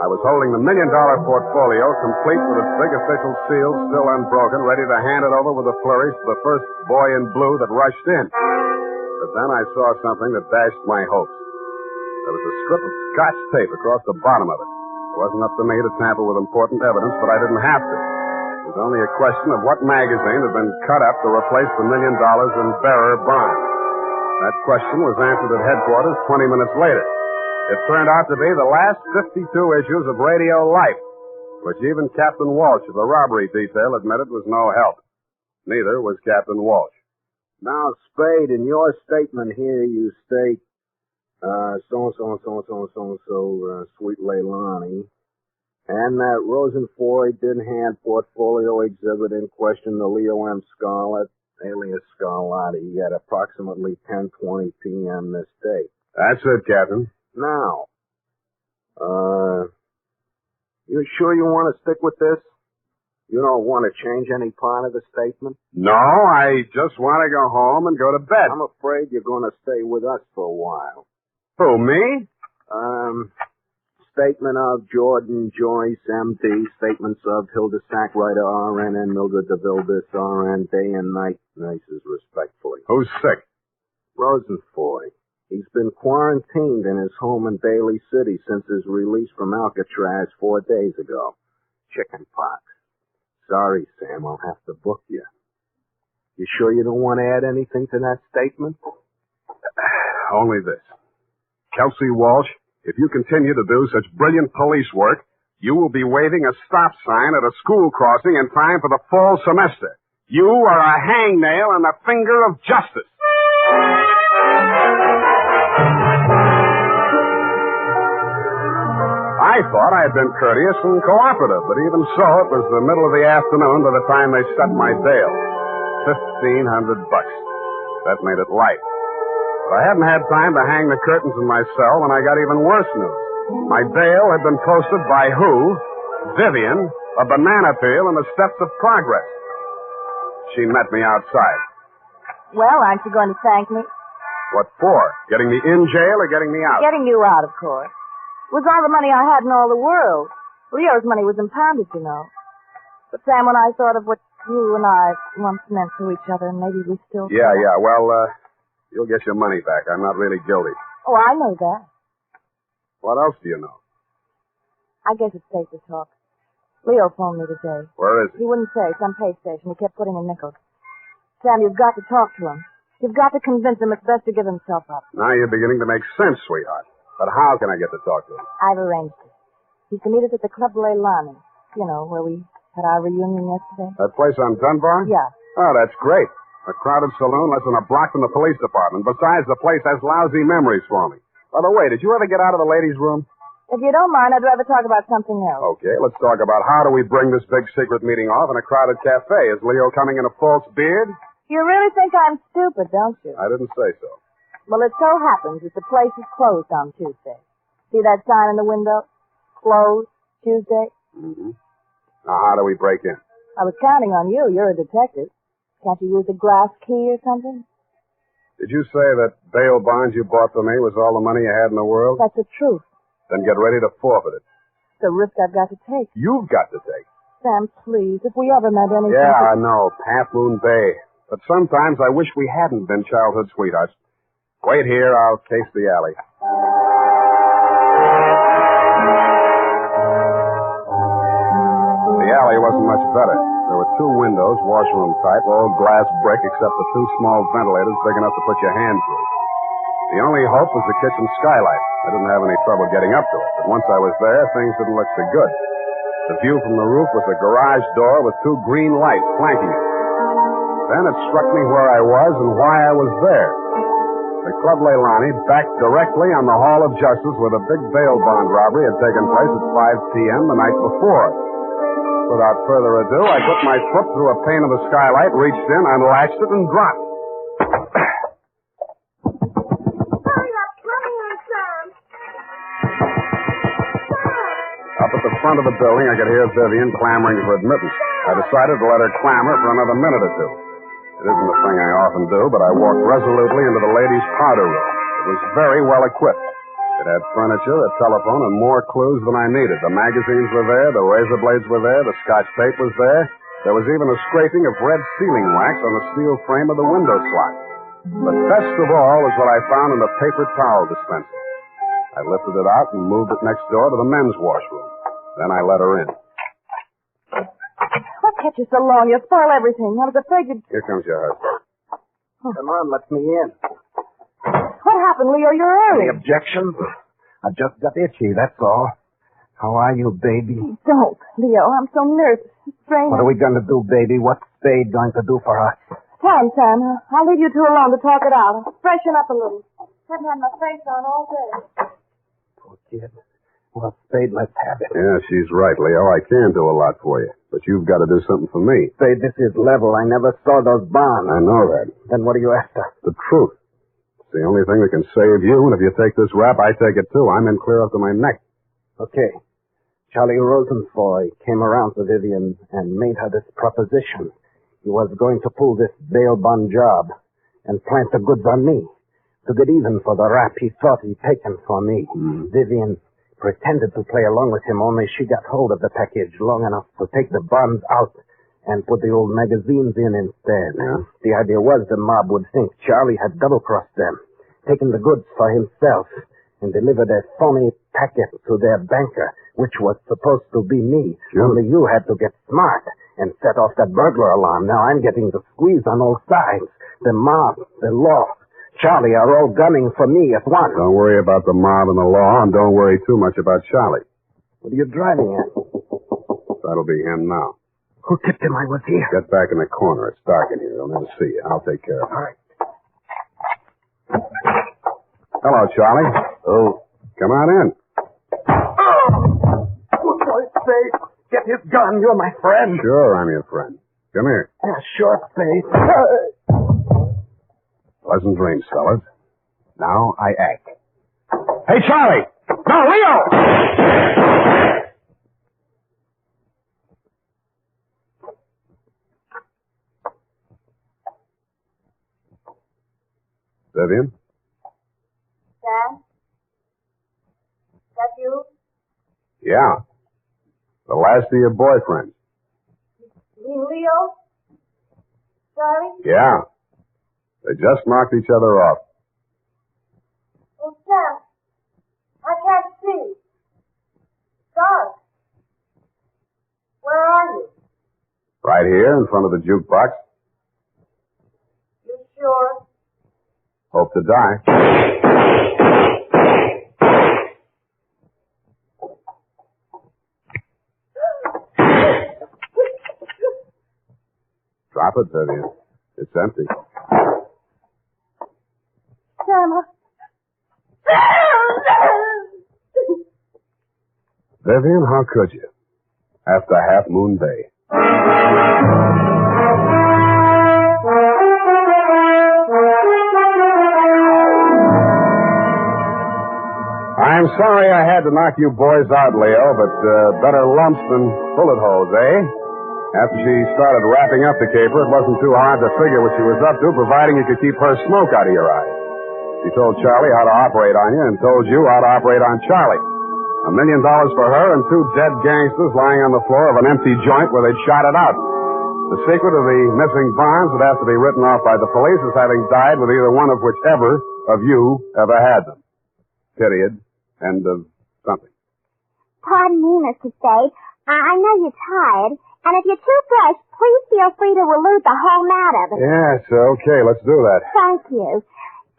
I was holding the $1 million portfolio, complete with its big official seal, still unbroken, ready to hand it over with a flourish to the first boy in blue that rushed in. But then I saw something that dashed my hopes. There was a strip of Scotch tape across the bottom of it. It wasn't up to me to tamper with important evidence, but I didn't have to. It was only a question of what magazine had been cut up to replace the $1 million in bearer bond. That question was answered at headquarters 20 minutes later. It turned out to be the last 52 issues of Radio Life, which even Captain Walsh of the robbery detail admitted was no help. Neither was Captain Walsh. Now, Spade, in your statement here, you state, Sweet Leilani, and that Rosenfoy did hand portfolio exhibit in question to Leo M. Scarlett, alias Scarlatti, at approximately 10:20 p.m. this day. That's it, Captain. Now, you sure you want to stick with this? You don't want to change any part of the statement? No, I just want to go home and go to bed. I'm afraid you're going to stay with us for a while. Who, me? Statement of Jordan Joyce, M.D., statements of Hilda Sackwriter, R.N., and Mildred DeVilbiss, R.N., day and night nurses, respectfully. Who's sick? Rosenfoy. He's been quarantined in his home in Daly City since his release from Alcatraz 4 days ago. Chicken pox. Sorry, Sam, I'll have to book you. You sure you don't want to add anything to that statement? Only this. Kelsey Walsh, if you continue to do such brilliant police work, you will be waving a stop sign at a school crossing in time for the fall semester. You are a hangnail on the finger of justice. I thought I had been courteous and cooperative, but even so, it was the middle of the afternoon by the time they set my bail. $1,500. That made it light. But I hadn't had time to hang the curtains in my cell when I got even worse news. My bail had been posted by who? Vivian, a banana peel, and the steps of progress. She met me outside. Well, aren't you going to thank me? What for? Getting me in jail or getting me out? Getting you out, of course. It was all the money I had in all the world. Leo's money was impounded, you know. But, Sam, when I thought of what you and I once meant to each other, maybe we still... Yeah. Well, you'll get your money back. I'm not really guilty. Oh, I know that. What else do you know? I guess it's safe to talk. Leo phoned me today. Where is he? He wouldn't say. Some pay station. He kept putting in nickels. Sam, you've got to talk to him. You've got to convince him it's best to give himself up. Now you're beginning to make sense, sweetheart. But how can I get to talk to him? I've arranged it. He's to meet us at the Club Leilani. You know, where we had our reunion yesterday. That place on Dunbar? Yeah. Oh, that's great. A crowded saloon less than a block from the police department. Besides, the place has lousy memories for me. By the way, did you ever get out of the ladies' room? If you don't mind, I'd rather talk about something else. Okay, let's talk about how do we bring this big secret meeting off in a crowded cafe. Is Leo coming in a false beard? You really think I'm stupid, don't you? I didn't say so. Well, it so happens that the place is closed on Tuesday. See that sign in the window? Closed Tuesday? Mm-hmm. Now, how do we break in? I was counting on you. You're a detective. Can't you use a glass key or something? Did you say that bail bond you bought for me was all the money you had in the world? That's the truth. Then get ready to forfeit it. It's a risk I've got to take. You've got to take. Sam, please, if we ever met anything... Yeah, I know. Half Moon Bay. But sometimes I wish we hadn't been childhood sweethearts. Wait here. I'll case the alley. The alley wasn't much better. There were two windows, washroom type, all glass brick except for two small ventilators big enough to put your hand through. The only hope was the kitchen skylight. I didn't have any trouble getting up to it, but once I was there, things didn't look so good. The view from the roof was a garage door with two green lights flanking it. Then it struck me where I was and why I was there. The Club Leilani backed directly on the Hall of Justice where the big bail bond robbery had taken place at 5 p.m. the night before. Without further ado, I put my foot through a pane of the skylight, reached in, unlatched it, and dropped. Hurry up, come here, Sam. Up at the front of the building, I could hear Vivian clamoring for admittance. I decided to let her clamor for another minute or two. It isn't a thing I often do, but I walked resolutely into the ladies' powder room. It was very well equipped. It had furniture, a telephone, and more clues than I needed. The magazines were there, the razor blades were there, the Scotch tape was there. There was even a scraping of red sealing wax on the steel frame of the window slot. But best of all was what I found in the paper towel dispenser. I lifted it out and moved it next door to the men's washroom. Then I let her in. What kept you so long? You'll spoil everything. I was afraid you'd... Here comes your husband. Oh. Come on, let me in. What happened, Leo? You're early. Any objections? I just got itchy, that's all. How are you, baby? Don't, Leo. I'm so nervous. Strange. What are we going to do, baby? What's Spade going to do for us? Time, Sam. I'll leave you two alone to talk it out. I'll freshen up a little. Haven't had my face on all day. Poor kid. Well, Spade, let's have it. Yeah, she's right, Leo. I can do a lot for you. But you've got to do something for me. Spade, this is level. I never saw those bonds. I know that. Then what are you after? The truth. It's the only thing that can save you, and if you take this rap, I take it too. I'm in clear up to my neck. Okay. Charlie Rosenfoy came around to Vivian and made her this proposition. He was going to pull this bail bond job and plant the goods on me to get even for the rap he thought he'd taken for me. Vivian pretended to play along with him, only she got hold of the package long enough to take the bonds out and put the old magazines in instead. Yeah. The idea was the mob would think Charlie had double-crossed them, taken the goods for himself, and delivered a phony packet to their banker, which was supposed to be me. Sure. Only you had to get smart and set off that burglar alarm. Now I'm getting the squeeze on all sides. The mob, the law, Charlie are all gunning for me at once. Don't worry about the mob and the law, and don't worry too much about Charlie. What are you driving at? That'll be him now. Who tipped him I was here? Get back in the corner. It's dark in here. They'll never see you. I'll take care of it. All right. Hello, Charlie. Oh. Come on in. Good boy, Spade. Get his gun. You're my friend. Sure, I'm your friend. Come here. Yeah, sure, Spade. Pleasant dreams, fellas. Now I act. Hey, Charlie! No, Leo! Vivian? after your boyfriend. Leo? Charlie? Yeah. They just knocked each other off. Oh, Sam. I can't see. Dark. Where are you? Right here in front of the jukebox. You sure? Hope to die. Drop it, Vivian. It's empty. Sam. Vivian, how could you? After Half Moon Bay. I'm sorry I had to knock you boys out, Leo, but better lumps than bullet holes, eh? After she started wrapping up the caper, it wasn't too hard to figure what she was up to, providing you could keep her smoke out of your eyes. She told Charlie how to operate on you and told you how to operate on Charlie. $1 million for her and 2 dead gangsters lying on the floor of an empty joint where they'd shot it out. The secret of the missing bonds would have to be written off by the police as having died with either one of whichever of you ever had them. Period. End of something. Pardon me, Mr. Spade. I know you're tired, and if you're too fresh, please feel free to elude the whole matter. Yes, okay, let's do that. Thank you.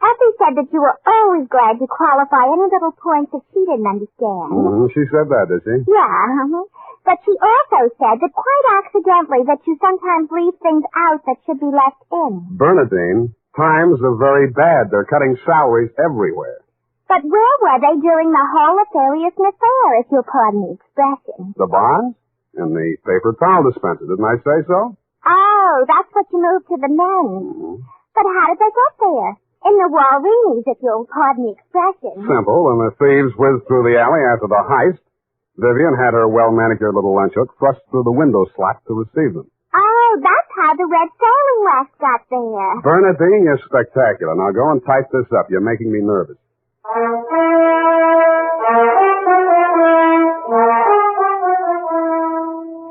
Effie said that you were always glad to qualify any little points that she didn't understand. She said that, did she? Yeah, But she also said that quite accidentally that you sometimes leave things out that should be left in. Bernadine, times are very bad. They're cutting salaries everywhere. But where were they during the whole nefarious affair, if you'll pardon the expression? The bonds? In the paper towel dispenser, didn't I say so? Oh, that's what you moved to the men's. But how did they get there? In the Walreenies, if you'll pardon the expression. Simple. When the thieves whizzed through the alley after the heist, Vivian had her well-manicured little lunch hook thrust through the window slot to receive them. Oh, that's how the red sailing wax got there. Bernadine, you're spectacular. Now go and type this up. You're making me nervous.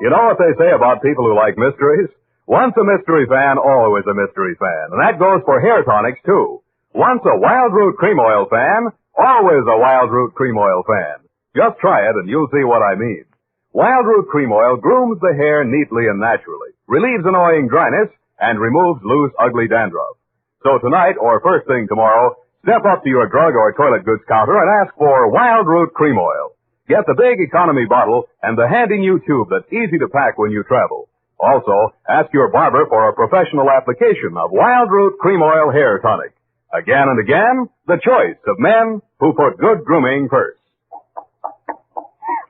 You know what they say about people who like mysteries? Once a mystery fan, always a mystery fan. And that goes for hair tonics, too. Once a Wild Root Cream Oil fan, always a Wild Root Cream Oil fan. Just try it and you'll see what I mean. Wild Root Cream Oil grooms the hair neatly and naturally, relieves annoying dryness, and removes loose, ugly dandruff. So tonight, or first thing tomorrow, step up to your drug or toilet goods counter and ask for Wild Root Cream Oil. Get the big economy bottle and the handy new tube that's easy to pack when you travel. Also, ask your barber for a professional application of Wild Root Cream Oil Hair Tonic. Again and again, the choice of men who put good grooming first.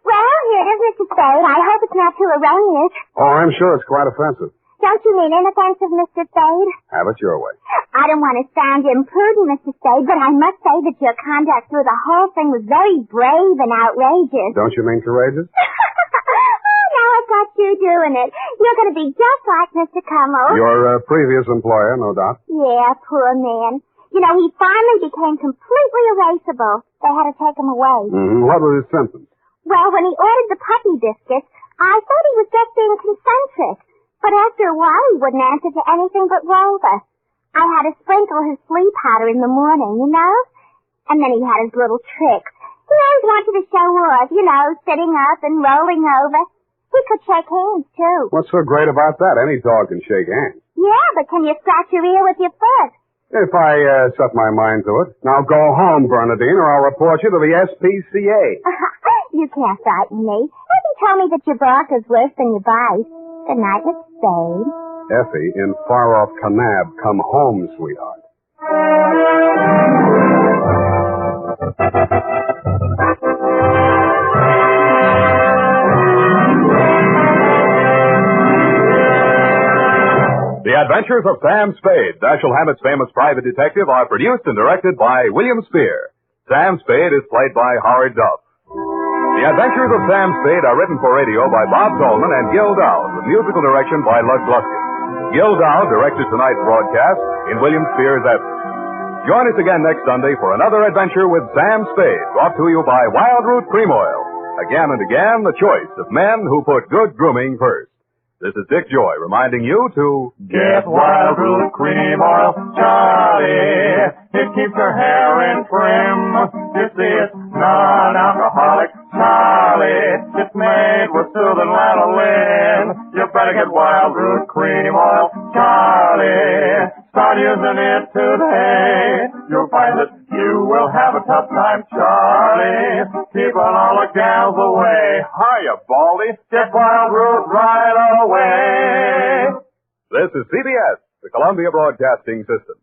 Well, here it is, Mr. Spade. I hope it's not too erroneous. Oh, I'm sure it's quite offensive. Don't you mean inoffensive, Mr. Spade? Have it your way. I don't want to sound imprudent, Mr. Spade, but I must say that your conduct through the whole thing was very brave and outrageous. Don't you mean courageous? Now I've got you doing it. You're going to be just like Mr. Cummel. Your previous employer, no doubt. Yeah, poor man. You know, he finally became completely erasable. They had to take him away. What were his symptoms? Well, when he ordered the puppy biscuits, I thought he was just being concentric. But after a while, he wouldn't answer to anything but Rover. I had to sprinkle his flea powder in the morning, you know? And then he had his little tricks. He always wanted to show off, you know, sitting up and rolling over. He could shake hands, too. What's so great about that? Any dog can shake hands. Yeah, but can you scratch your ear with your foot? If I set my mind to it. Now go home, Bernadine, or I'll report you to the SPCA. You can't frighten me. Effie told me that your bark is worse than your bite. Good night, Mr. Spade. Effie, in far-off Kanab, come home, sweetheart. The Adventures of Sam Spade, Dashiell Hammett's famous private detective, are produced and directed by William Spear. Sam Spade is played by Howard Duff. The Adventures of Sam Spade are written for radio by Bob Tolman and Gil Dowd, with musical direction by Lud Gluskin. Gil Dowd directed tonight's broadcast in William Spear's absence. Join us again next Sunday for another adventure with Sam Spade, brought to you by Wild Root Cream Oil, Again and again, the choice of men who put good grooming first. This is Dick Joy reminding you to get Wild Root Cream Oil, Charlie. It keeps your hair in trim. You see, it's non-alcoholic, Charlie. It's made with soothing lanolin. You better get Wild Root Cream Oil, Charlie. Start using it today. You'll find that you will have a tough time, Charlie. Keeping all the gals away. Hiya, Baldy. Get Wild Root right away. This is CBS, the Columbia Broadcasting System.